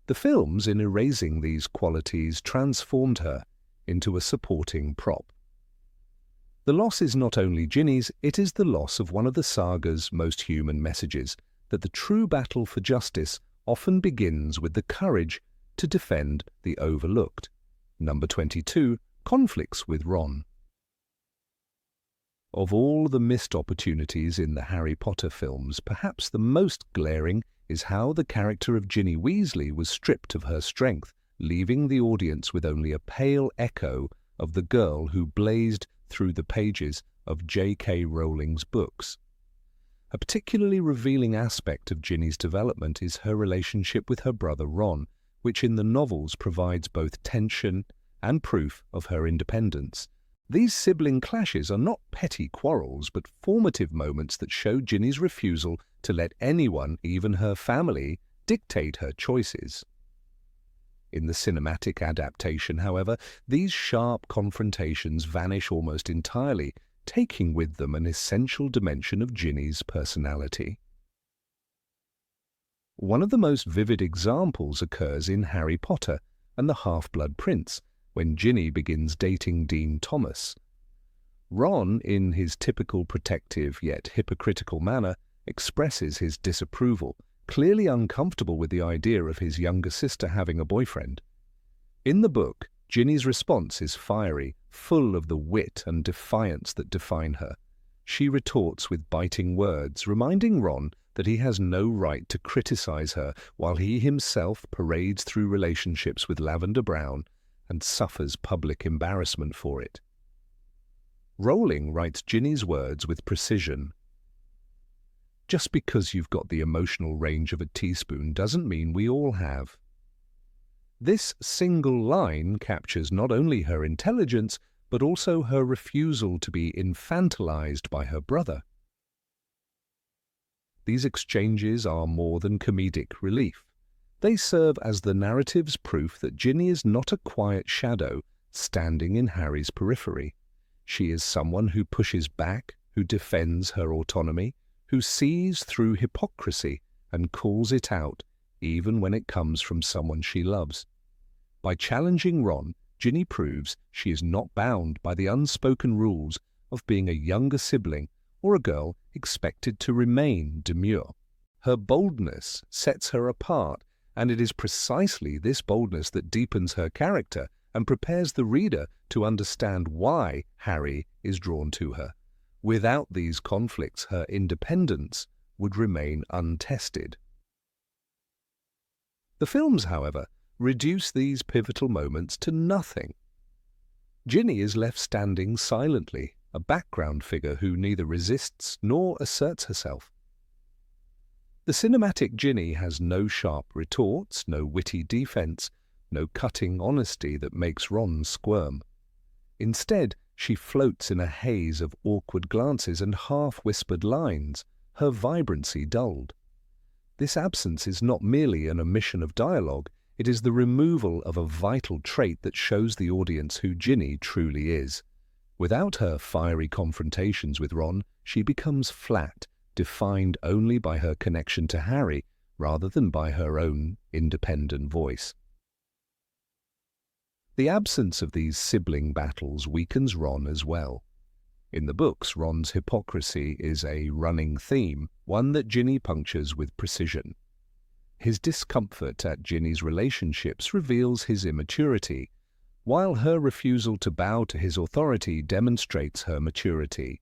The films, in erasing these qualities, transformed her into a supporting prop. The loss is not only Ginny's, it is the loss of one of the saga's most human messages, that the true battle for justice often begins with the courage to defend the overlooked. Number 22, conflicts with Ron. Of all the missed opportunities in the Harry Potter films, perhaps the most glaring is how the character of Ginny Weasley was stripped of her strength, leaving the audience with only a pale echo of the girl who blazed through the pages of J.K. Rowling's books. A particularly revealing aspect of Ginny's development is her relationship with her brother Ron, which in the novels provides both tension and proof of her independence. These sibling clashes are not petty quarrels, but formative moments that show Ginny's refusal to let anyone, even her family, dictate her choices. In the cinematic adaptation, however, these sharp confrontations vanish almost entirely, taking with them an essential dimension of Ginny's personality. One of the most vivid examples occurs in Harry Potter and the Half-Blood Prince, when Ginny begins dating Dean Thomas. Ron, in his typical protective yet hypocritical manner, expresses his disapproval, clearly uncomfortable with the idea of his younger sister having a boyfriend. In the book, Ginny's response is fiery, full of the wit and defiance that define her. She retorts with biting words, reminding Ron that he has no right to criticize her while he himself parades through relationships with Lavender Brown and suffers public embarrassment for it. Rowling writes Ginny's words with precision. Just because you've got the emotional range of a teaspoon doesn't mean we all have. This single line captures not only her intelligence, but also her refusal to be infantilized by her brother. These exchanges are more than comedic relief. They serve as the narrative's proof that Ginny is not a quiet shadow standing in Harry's periphery. She is someone who pushes back, who defends her autonomy, who sees through hypocrisy and calls it out, even when it comes from someone she loves. By challenging Ron, Ginny proves she is not bound by the unspoken rules of being a younger sibling or a girl expected to remain demure. Her boldness sets her apart, and it is precisely this boldness that deepens her character and prepares the reader to understand why Harry is drawn to her. Without these conflicts, her independence would remain untested. The films, however, reduce these pivotal moments to nothing. Ginny is left standing silently, a background figure who neither resists nor asserts herself. The cinematic Ginny has no sharp retorts, no witty defense, no cutting honesty that makes Ron squirm. Instead, she floats in a haze of awkward glances and half-whispered lines, her vibrancy dulled. This absence is not merely an omission of dialogue, it is the removal of a vital trait that shows the audience who Ginny truly is. Without her fiery confrontations with Ron, she becomes flat, defined only by her connection to Harry rather than by her own independent voice. The absence of these sibling battles weakens Ron as well. In the books, Ron's hypocrisy is a running theme, one that Ginny punctures with precision. His discomfort at Ginny's relationships reveals his immaturity, while her refusal to bow to his authority demonstrates her maturity.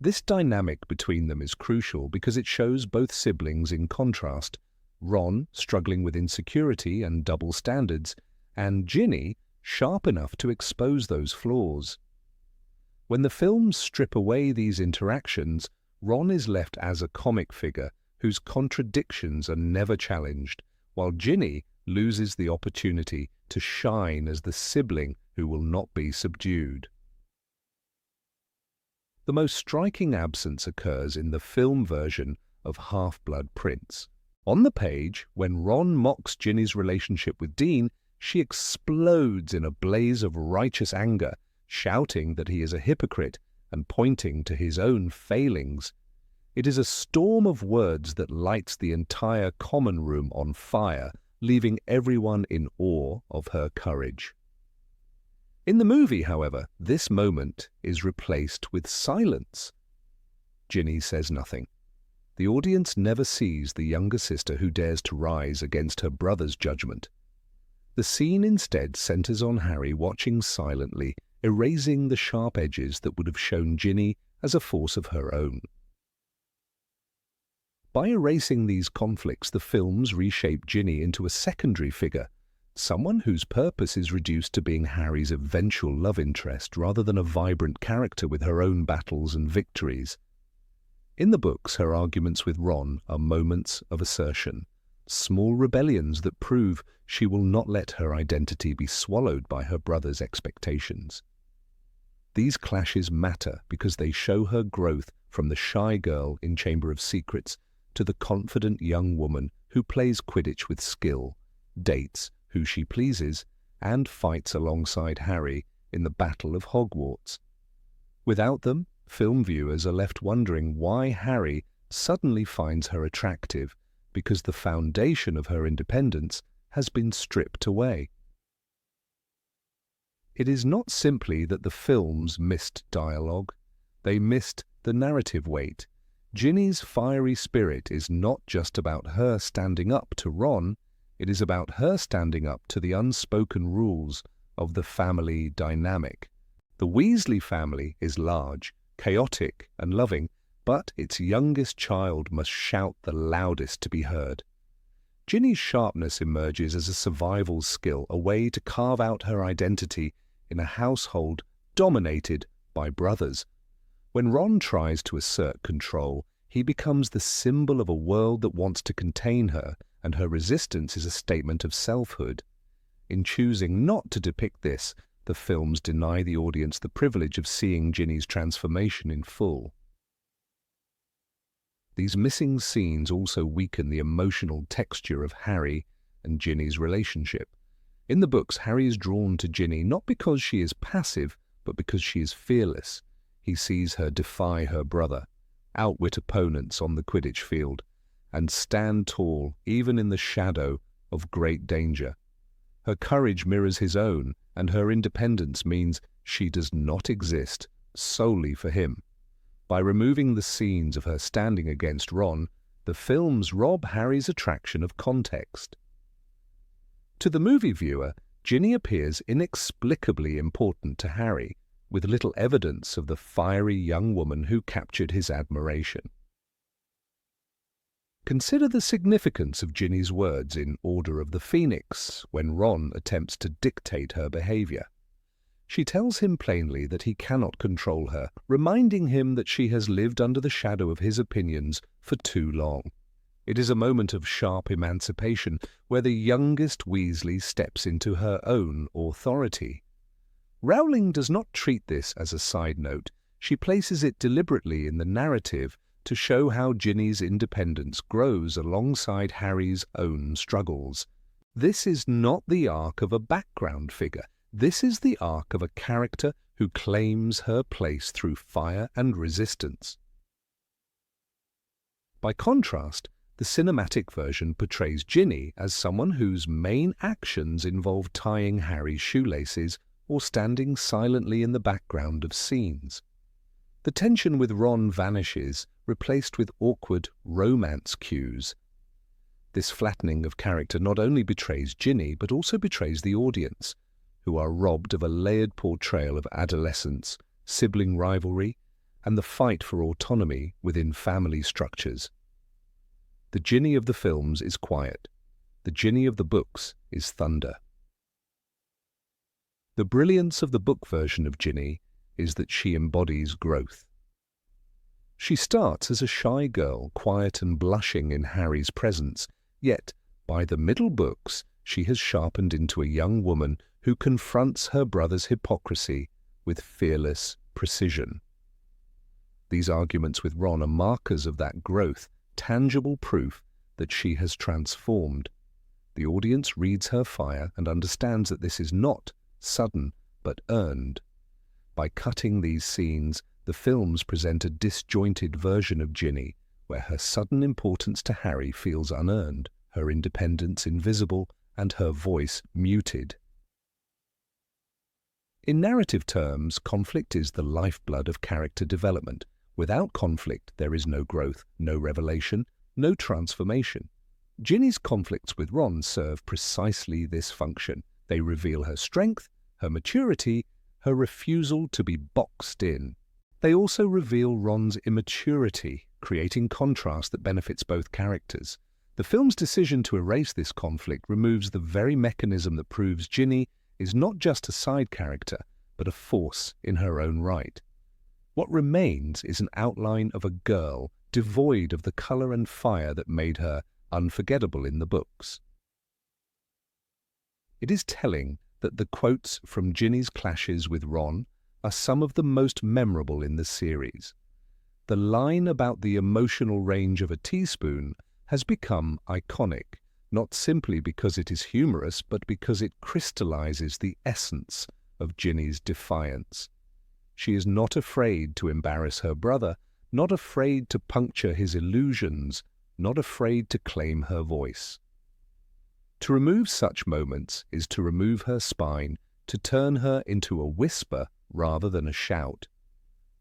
This dynamic between them is crucial because it shows both siblings in contrast, Ron struggling with insecurity and double standards, and Ginny sharp enough to expose those flaws. When the films strip away these interactions, Ron is left as a comic figure whose contradictions are never challenged, while Ginny loses the opportunity to shine as the sibling who will not be subdued. The most striking absence occurs in the film version of Half-Blood Prince. On the page, when Ron mocks Ginny's relationship with Dean, she explodes in a blaze of righteous anger. shouting that he is a hypocrite and pointing to his own failings. It is a storm of words that lights the entire common room on fire, leaving everyone in awe of her courage. In the movie, however, this moment is replaced with silence. Ginny says nothing. The audience never sees the younger sister who dares to rise against her brother's judgment. The scene instead centers on Harry watching silently, erasing the sharp edges that would have shown Ginny as a force of her own. By erasing these conflicts, the films reshape Ginny into a secondary figure, someone whose purpose is reduced to being Harry's eventual love interest rather than a vibrant character with her own battles and victories. In the books, her arguments with Ron are moments of assertion, small rebellions that prove she will not let her identity be swallowed by her brother's expectations. These clashes matter because they show her growth from the shy girl in Chamber of Secrets to the confident young woman who plays Quidditch with skill, dates who she pleases, and fights alongside Harry in the Battle of Hogwarts. Without them, film viewers are left wondering why Harry suddenly finds her attractive, because the foundation of her independence has been stripped away. It is not simply that the films missed dialogue, they missed the narrative weight. Ginny's fiery spirit is not just about her standing up to Ron, it is about her standing up to the unspoken rules of the family dynamic. The Weasley family is large, chaotic and loving, but its youngest child must shout the loudest to be heard. Ginny's sharpness emerges as a survival skill, a way to carve out her identity in a household dominated by brothers. When Ron tries to assert control, he becomes the symbol of a world that wants to contain her, and her resistance is a statement of selfhood. In choosing not to depict this, the films deny the audience the privilege of seeing Ginny's transformation in full. These missing scenes also weaken the emotional texture of Harry and Ginny's relationship. In the books, Harry is drawn to Ginny not because she is passive, but because she is fearless. He sees her defy her brother, outwit opponents on the Quidditch field, and stand tall even in the shadow of great danger. Her courage mirrors his own, and her independence means she does not exist solely for him. By removing the scenes of her standing against Ron, the films rob Harry's attraction of context. To the movie viewer, Ginny appears inexplicably important to Harry, with little evidence of the fiery young woman who captured his admiration. Consider the significance of Ginny's words in Order of the Phoenix when Ron attempts to dictate her behavior. She tells him plainly that he cannot control her, reminding him that she has lived under the shadow of his opinions for too long. It is a moment of sharp emancipation where the youngest Weasley steps into her own authority. Rowling does not treat this as a side note. She places it deliberately in the narrative to show how Ginny's independence grows alongside Harry's own struggles. This is not the arc of a background figure. This is the arc of a character who claims her place through fire and resistance. By contrast, the cinematic version portrays Ginny as someone whose main actions involve tying Harry's shoelaces or standing silently in the background of scenes. The tension with Ron vanishes, replaced with awkward romance cues. This flattening of character not only betrays Ginny, but also betrays the audience, who are robbed of a layered portrayal of adolescence, sibling rivalry, and the fight for autonomy within family structures. The Ginny of the films is quiet. The Ginny of the books is thunder. The brilliance of the book version of Ginny is that she embodies growth. She starts as a shy girl, quiet and blushing in Harry's presence, yet by the middle books she has sharpened into a young woman who confronts her brother's hypocrisy with fearless precision. These arguments with Ron are markers of that growth, tangible proof that she has transformed. The audience reads her fire and understands that this is not sudden but earned. By cutting these scenes, the films present a disjointed version of Ginny, where her sudden importance to Harry feels unearned, her independence invisible, and her voice muted. In narrative terms, conflict is the lifeblood of character development. Without conflict, there is no growth, no revelation, no transformation. Ginny's conflicts with Ron serve precisely this function. They reveal her strength, her maturity, her refusal to be boxed in. They also reveal Ron's immaturity, creating contrast that benefits both characters. The film's decision to erase this conflict removes the very mechanism that proves Ginny is not just a side character, but a force in her own right. What remains is an outline of a girl devoid of the colour and fire that made her unforgettable in the books. It is telling that the quotes from Ginny's clashes with Ron are some of the most memorable in the series. The line about the emotional range of a teaspoon has become iconic, not simply because it is humorous, but because it crystallizes the essence of Ginny's defiance. She is not afraid to embarrass her brother, not afraid to puncture his illusions, not afraid to claim her voice. To remove such moments is to remove her spine, to turn her into a whisper rather than a shout.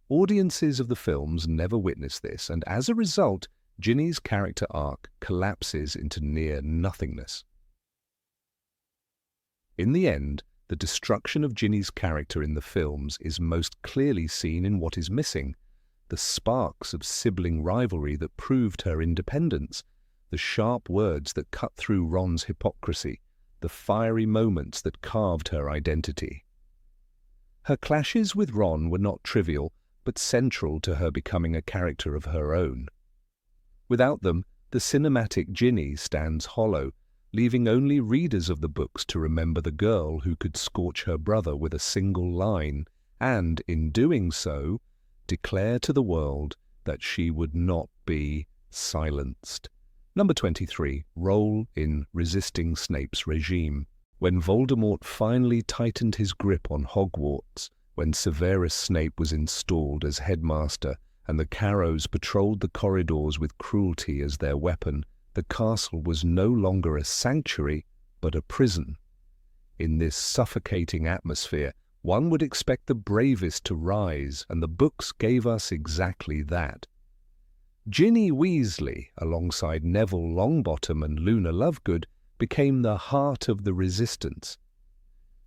Audiences of the films never witness this, and as a result, Ginny's character arc collapses into near nothingness. In the end, the destruction of Ginny's character in the films is most clearly seen in what is missing: the sparks of sibling rivalry that proved her independence, the sharp words that cut through Ron's hypocrisy, the fiery moments that carved her identity. Her clashes with Ron were not trivial, but central to her becoming a character of her own. Without them, the cinematic Ginny stands hollow, leaving only readers of the books to remember the girl who could scorch her brother with a single line and, in doing so, declare to the world that she would not be silenced. Number 23. Role in resisting Snape's regime. When Voldemort finally tightened his grip on Hogwarts, when Severus Snape was installed as headmaster and the Carrows patrolled the corridors with cruelty as their weapon, the castle was no longer a sanctuary, but a prison. In this suffocating atmosphere, one would expect the bravest to rise, and the books gave us exactly that. Ginny Weasley, alongside Neville Longbottom and Luna Lovegood, became the heart of the resistance.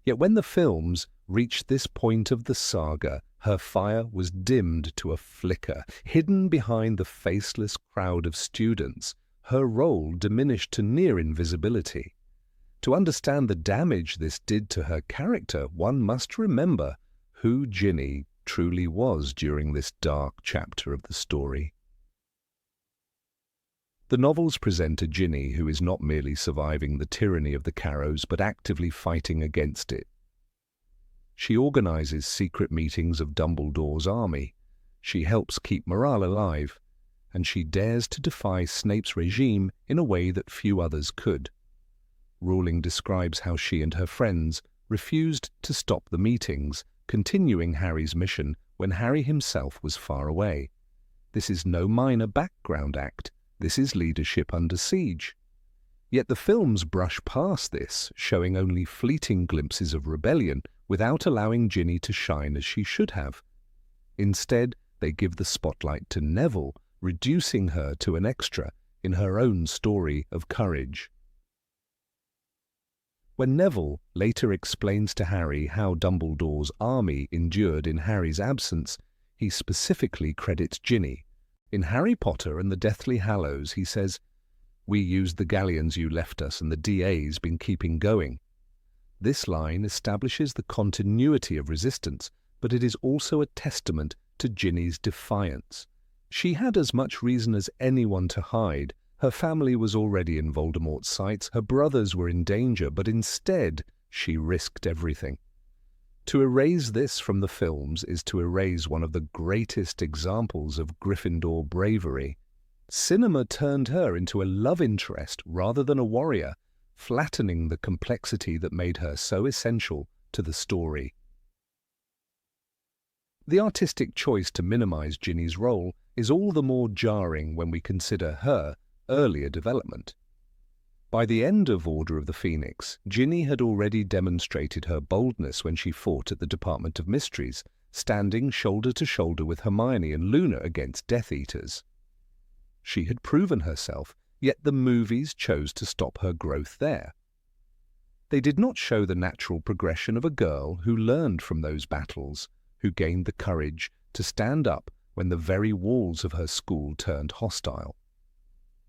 Yet when the films reached this point of the saga, her fire was dimmed to a flicker. Hidden behind the faceless crowd of students, her role diminished to near invisibility. To understand the damage this did to her character, one must remember who Ginny truly was during this dark chapter of the story. The novels present a Ginny who is not merely surviving the tyranny of the Carrows, but actively fighting against it. She organizes secret meetings of Dumbledore's army. She helps keep morale alive, and she dares to defy Snape's regime in a way that few others could. Rowling describes how she and her friends refused to stop the meetings, continuing Harry's mission when Harry himself was far away. This is no minor background act. This is leadership under siege. Yet the films brush past this, showing only fleeting glimpses of rebellion without allowing Ginny to shine as she should have. Instead, they give the spotlight to Neville, reducing her to an extra in her own story of courage. When Neville later explains to Harry how Dumbledore's army endured in Harry's absence, he specifically credits Ginny. In Harry Potter and the Deathly Hallows, he says, "We used the galleons you left us and the DA's been keeping going." This line establishes the continuity of resistance, but it is also a testament to Ginny's defiance. She had as much reason as anyone to hide. Her family was already in Voldemort's sights, her brothers were in danger, but instead she risked everything. To erase this from the films is to erase one of the greatest examples of Gryffindor bravery. Cinema turned her into a love interest rather than a warrior, flattening the complexity that made her so essential to the story. The artistic choice to minimize Ginny's role is all the more jarring when we consider her earlier development. By the end of Order of the Phoenix, Ginny had already demonstrated her boldness when she fought at the Department of Mysteries, standing shoulder to shoulder with Hermione and Luna against Death Eaters. She had proven herself, yet the movies chose to stop her growth there. They did not show the natural progression of a girl who learned from those battles, who gained the courage to stand up when the very walls of her school turned hostile.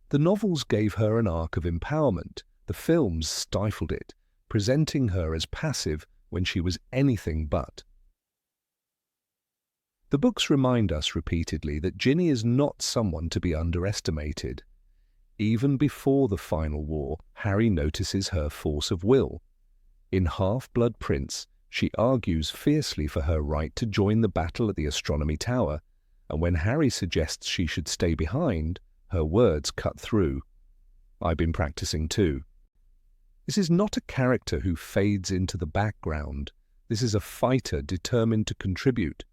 The novels gave her an arc of empowerment. The films stifled it, presenting her as passive when she was anything but. The books remind us repeatedly that Ginny is not someone to be underestimated. Even before the final war, Harry notices her force of will. In Half-Blood Prince, she argues fiercely for her right to join the battle at the Astronomy Tower, and when Harry suggests she should stay behind, her words cut through. "I've been practicing too." This is not a character who fades into the background. This is a fighter determined to contribute.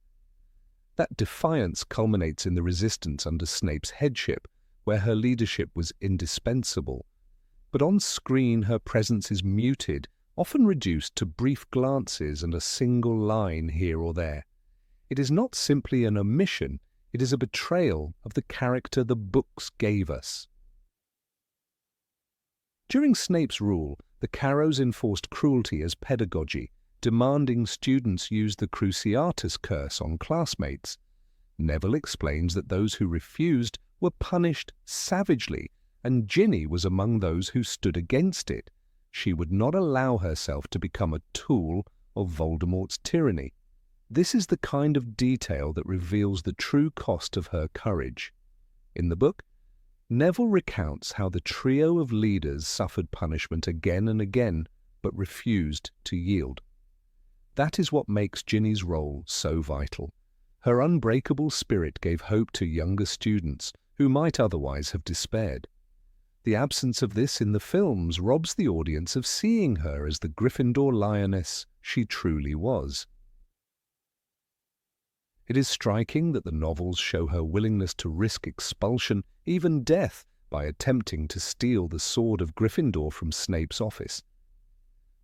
That defiance culminates in the resistance under Snape's headship, where her leadership was indispensable. But on screen her presence is muted, often reduced to brief glances and a single line here or there. It is not simply an omission, it is a betrayal of the character the books gave us. During Snape's rule, the Carrows enforced cruelty as pedagogy, demanding students use the Cruciatus curse on classmates. Neville explains that those who refused were punished savagely, and Ginny was among those who stood against it. She would not allow herself to become a tool of Voldemort's tyranny. This is the kind of detail that reveals the true cost of her courage. In the book, Neville recounts how the trio of leaders suffered punishment again and again, but refused to yield. That is what makes Ginny's role so vital. Her unbreakable spirit gave hope to younger students who might otherwise have despaired. The absence of this in the films robs the audience of seeing her as the Gryffindor lioness she truly was. It is striking that the novels show her willingness to risk expulsion, even death, by attempting to steal the sword of Gryffindor from Snape's office.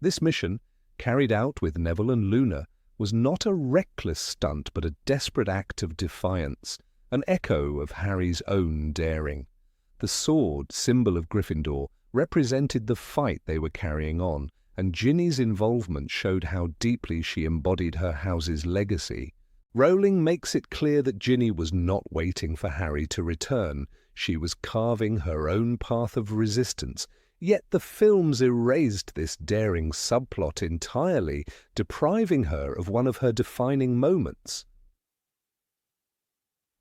This mission, carried out with Neville and Luna, was not a reckless stunt but a desperate act of defiance, an echo of Harry's own daring. The sword, symbol of Gryffindor, represented the fight they were carrying on, and Ginny's involvement showed how deeply she embodied her house's legacy. Rowling makes it clear that Ginny was not waiting for Harry to return. She was carving her own path of resistance, yet the films erased this daring subplot entirely, depriving her of one of her defining moments.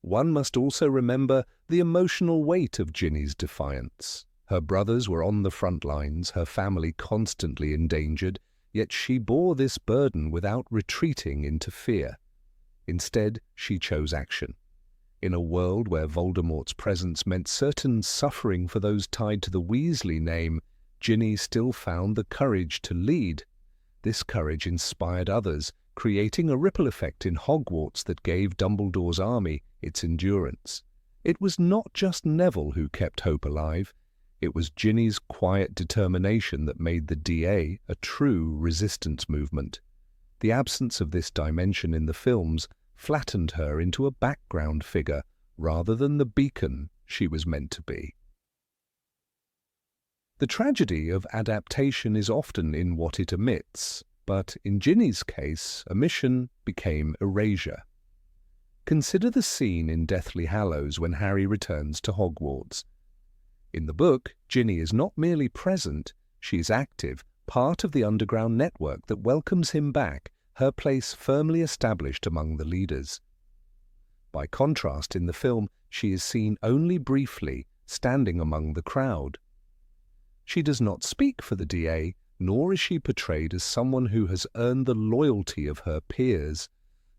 One must also remember the emotional weight of Ginny's defiance. Her brothers were on the front lines, her family constantly endangered, yet she bore this burden without retreating into fear. Instead, she chose action. In a world where Voldemort's presence meant certain suffering for those tied to the Weasley name, Ginny still found the courage to lead. This courage inspired others, creating a ripple effect in Hogwarts that gave Dumbledore's army its endurance. It was not just Neville who kept hope alive. It was Ginny's quiet determination that made the DA a true resistance movement. The absence of this dimension in the films flattened her into a background figure rather than the beacon she was meant to be. The tragedy of adaptation is often in what it omits, but in Ginny's case, omission became erasure. Consider the scene in Deathly Hallows when Harry returns to Hogwarts. In the book, Ginny is not merely present, she is active, part of the underground network that welcomes him back, her place firmly established among the leaders. By contrast, in the film, she is seen only briefly, standing among the crowd. She does not speak for the DA, nor is she portrayed as someone who has earned the loyalty of her peers.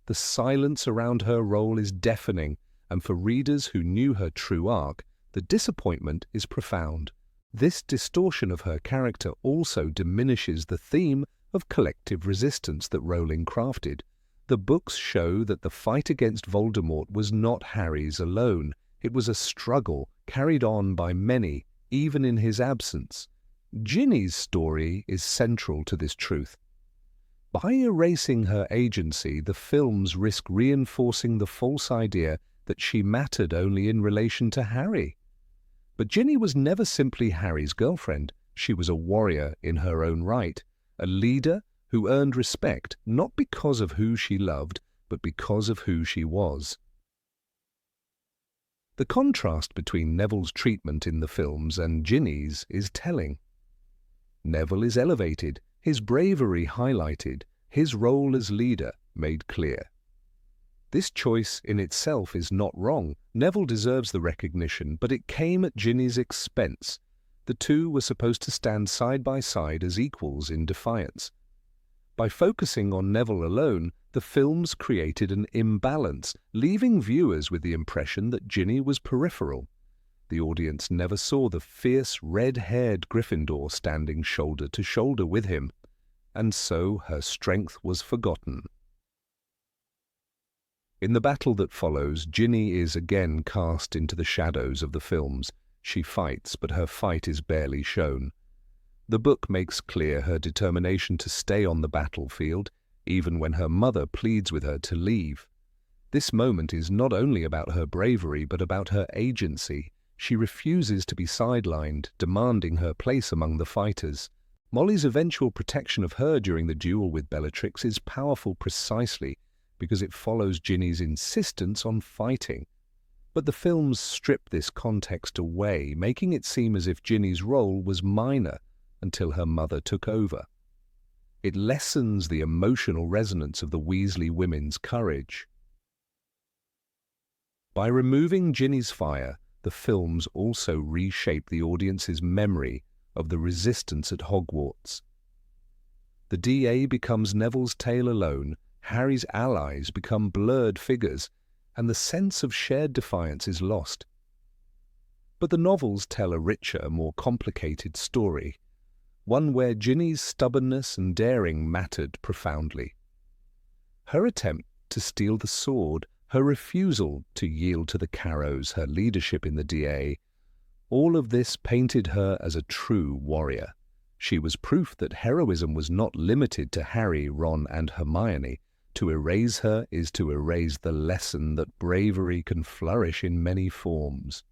The silence around her role is deafening, and for readers who knew her true arc, the disappointment is profound. This distortion of her character also diminishes the theme of collective resistance that Rowling crafted. The books show that the fight against Voldemort was not Harry's alone. It was a struggle carried on by many, even in his absence. Ginny's story is central to this truth. By erasing her agency, the films risk reinforcing the false idea that she mattered only in relation to Harry. But Ginny was never simply Harry's girlfriend. She was a warrior in her own right, a leader who earned respect not because of who she loved, but because of who she was. The contrast between Neville's treatment in the films and Ginny's is telling. Neville is elevated, his bravery highlighted, his role as leader made clear. This choice in itself is not wrong. Neville deserves the recognition, but it came at Ginny's expense. The two were supposed to stand side by side as equals in defiance. By focusing on Neville alone, the films created an imbalance, leaving viewers with the impression that Ginny was peripheral. The audience never saw the fierce, red-haired Gryffindor standing shoulder to shoulder with him, and so her strength was forgotten. In the battle that follows, Ginny is again cast into the shadows of the films. She fights, but her fight is barely shown. The book makes clear her determination to stay on the battlefield, even when her mother pleads with her to leave. This moment is not only about her bravery, but about her agency. She refuses to be sidelined, demanding her place among the fighters. Molly's eventual protection of her during the duel with Bellatrix is powerful precisely because it follows Ginny's insistence on fighting. But the films strip this context away, making it seem as if Ginny's role was minor until her mother took over. It lessens the emotional resonance of the Weasley women's courage. By removing Ginny's fire, the films also reshape the audience's memory of the resistance at Hogwarts. The DA becomes Neville's tale alone, Harry's allies become blurred figures, and the sense of shared defiance is lost. But the novels tell a richer, more complicated story, one where Ginny's stubbornness and daring mattered profoundly. Her attempt to steal the sword, her refusal to yield to the Carrows, her leadership in the DA, all of this painted her as a true warrior. She was proof that heroism was not limited to Harry, Ron, and Hermione. To erase her is to erase the lesson that bravery can flourish in many forms.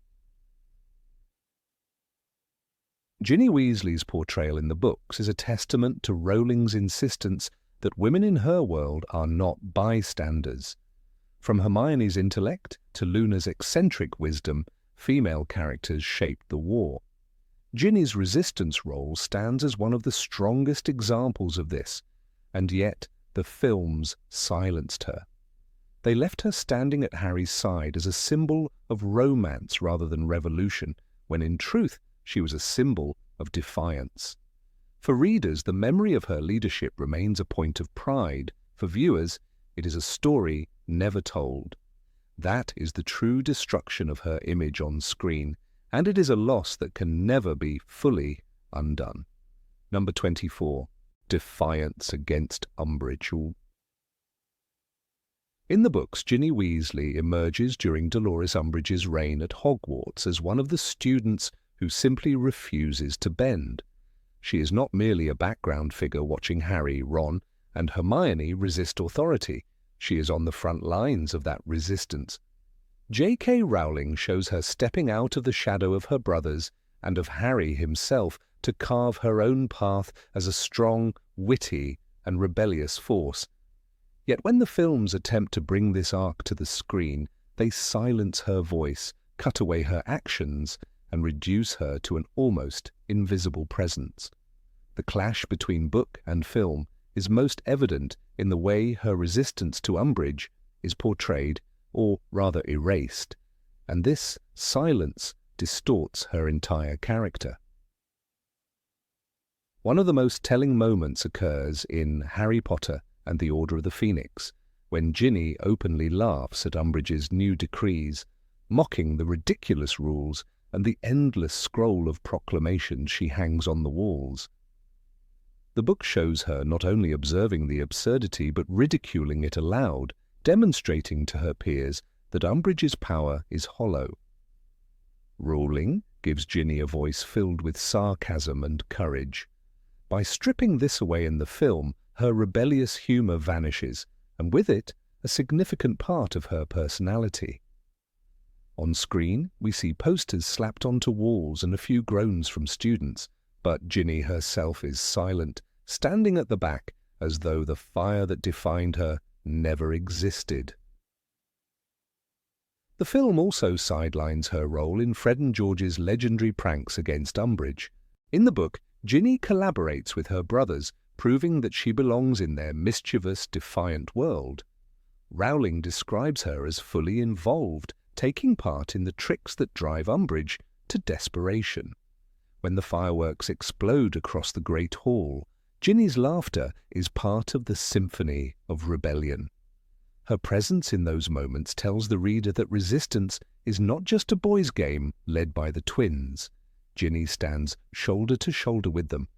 Ginny Weasley's portrayal in the books is a testament to Rowling's insistence that women in her world are not bystanders. From Hermione's intellect to Luna's eccentric wisdom, female characters shaped the war. Ginny's resistance role stands as one of the strongest examples of this, and yet the films silenced her. They left her standing at Harry's side as a symbol of romance rather than revolution, when in truth she was a symbol of defiance. For readers, the memory of her leadership remains a point of pride. For viewers, it is a story never told. That is the true destruction of her image on screen, and it is a loss that can never be fully undone. Number 24. Defiance against Umbridge. In the books, Ginny Weasley emerges during Dolores Umbridge's reign at Hogwarts as one of the students who simply refuses to bend. She is not merely a background figure watching Harry, Ron, and Hermione resist authority. She is on the front lines of that resistance. J.K. Rowling shows her stepping out of the shadow of her brothers and of Harry himself to carve her own path as a strong, witty, and rebellious force. Yet when the films attempt to bring this arc to the screen, they silence her voice, cut away her actions, and reduce her to an almost invisible presence. The clash between book and film is most evident in the way her resistance to Umbridge is portrayed, or rather erased, and this silence distorts her entire character. One of the most telling moments occurs in Harry Potter and the Order of the Phoenix, when Ginny openly laughs at Umbridge's new decrees, mocking the ridiculous rules and the endless scroll of proclamations she hangs on the walls. The book shows her not only observing the absurdity but ridiculing it aloud, demonstrating to her peers that Umbridge's power is hollow. Rowling gives Ginny a voice filled with sarcasm and courage. By stripping this away in the film, her rebellious humour vanishes, and with it, a significant part of her personality. On screen, we see posters slapped onto walls and a few groans from students, but Ginny herself is silent, standing at the back as though the fire that defined her never existed. The film also sidelines her role in Fred and George's legendary pranks against Umbridge. In the book, Ginny collaborates with her brothers, proving that she belongs in their mischievous, defiant world. Rowling describes her as fully involved, taking part in the tricks that drive Umbridge to desperation. When the fireworks explode across the Great Hall, Ginny's laughter is part of the symphony of rebellion. Her presence in those moments tells the reader that resistance is not just a boys' game led by the twins. Ginny stands shoulder to shoulder with them.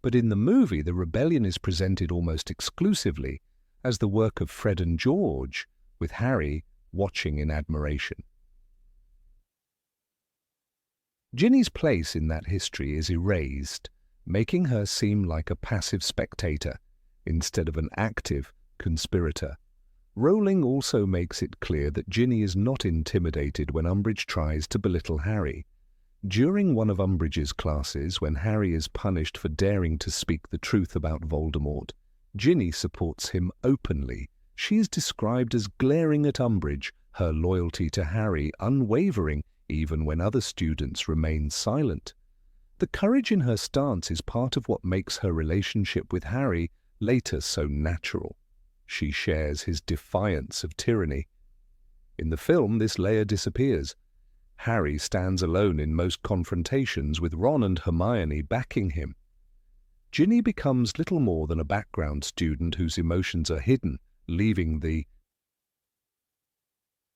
But in the movie, the rebellion is presented almost exclusively as the work of Fred and George, with Harry watching in admiration. Ginny's place in that history is erased, making her seem like a passive spectator instead of an active conspirator. Rowling also makes it clear that Ginny is not intimidated when Umbridge tries to belittle Harry. During one of Umbridge's classes, when Harry is punished for daring to speak the truth about Voldemort, Ginny supports him openly. She is described as glaring at Umbridge, her loyalty to Harry unwavering even when other students remain silent. The courage in her stance is part of what makes her relationship with Harry later so natural. She shares his defiance of tyranny. In the film, this layer disappears. Harry stands alone in most confrontations, with Ron and Hermione backing him. Ginny becomes little more than a background student whose emotions are hidden, leaving the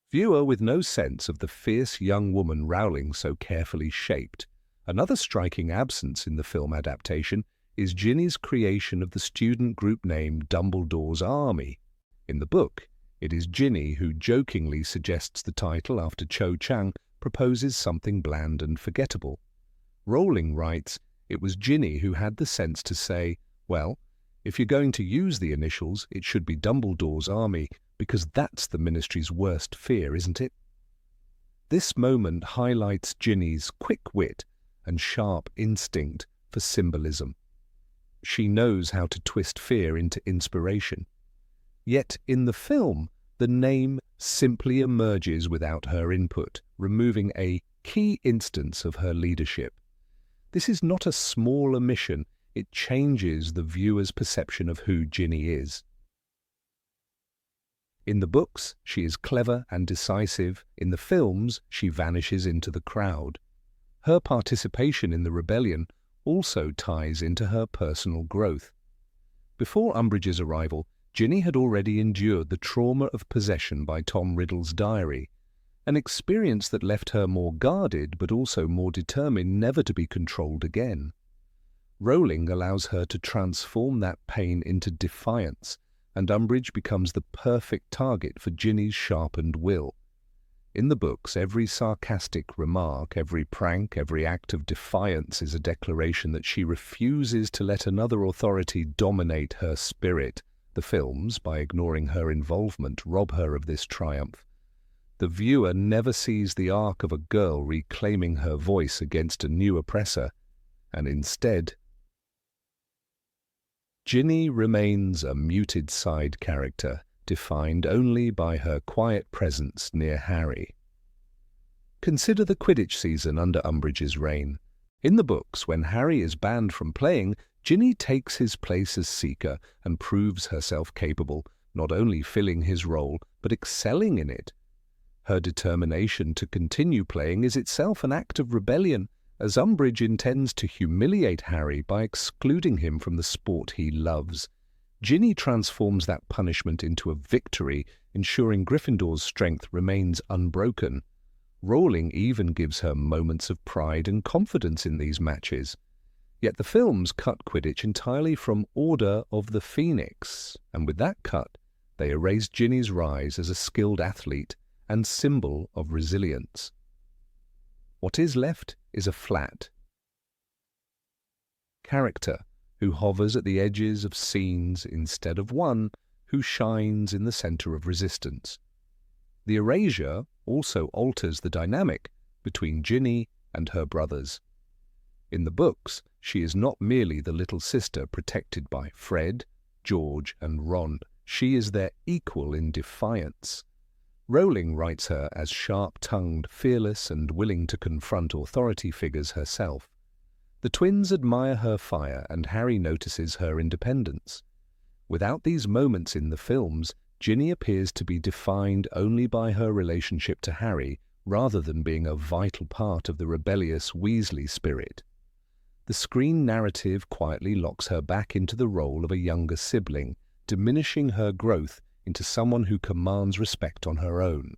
viewer with no sense of the fierce young woman Rowling so carefully shaped. Another striking absence in the film adaptation is Ginny's creation of the student group name Dumbledore's Army. In the book, it is Ginny who jokingly suggests the title after Cho Chang proposes something bland and forgettable. Rowling writes, "It was Ginny who had the sense to say, well, if you're going to use the initials, it should be Dumbledore's Army, because that's the Ministry's worst fear, isn't it?" This moment highlights Ginny's quick wit and sharp instinct for symbolism. She knows how to twist fear into inspiration. Yet in the film, the name simply emerges without her input, removing a key instance of her leadership. This is not a small omission, it changes the viewer's perception of who Ginny is. In the books, she is clever and decisive. In the films, she vanishes into the crowd. Her participation in the rebellion also ties into her personal growth. Before Umbridge's arrival, Ginny had already endured the trauma of possession by Tom Riddle's diary, an experience that left her more guarded but also more determined never to be controlled again. Rowling allows her to transform that pain into defiance, and Umbridge becomes the perfect target for Ginny's sharpened will. In the books, every sarcastic remark, every prank, every act of defiance is a declaration that she refuses to let another authority dominate her spirit. The films, by ignoring her involvement, rob her of this triumph. The viewer never sees the arc of a girl reclaiming her voice against a new oppressor, and instead, Ginny remains a muted side character, defined only by her quiet presence near Harry. Consider the Quidditch season under Umbridge's reign. In the books, when Harry is banned from playing, Ginny takes his place as seeker and proves herself capable, not only filling his role, but excelling in it. Her determination to continue playing is itself an act of rebellion, as Umbridge intends to humiliate Harry by excluding him from the sport he loves. Ginny transforms that punishment into a victory, ensuring Gryffindor's strength remains unbroken. Rowling even gives her moments of pride and confidence in these matches. Yet the films cut Quidditch entirely from Order of the Phoenix, and with that cut, they erased Ginny's rise as a skilled athlete and symbol of resilience. What is left is a flat character who hovers at the edges of scenes instead of one who shines in the center of resistance. The erasure also alters the dynamic between Ginny and her brothers. In the books, she is not merely the little sister protected by Fred, George, and Ron. She is their equal in defiance. Rowling writes her as sharp-tongued, fearless, and willing to confront authority figures herself. The twins admire her fire, and Harry notices her independence. Without these moments in the films, Ginny appears to be defined only by her relationship to Harry, rather than being a vital part of the rebellious Weasley spirit. The screen narrative quietly locks her back into the role of a younger sibling, diminishing her growth into someone who commands respect on her own.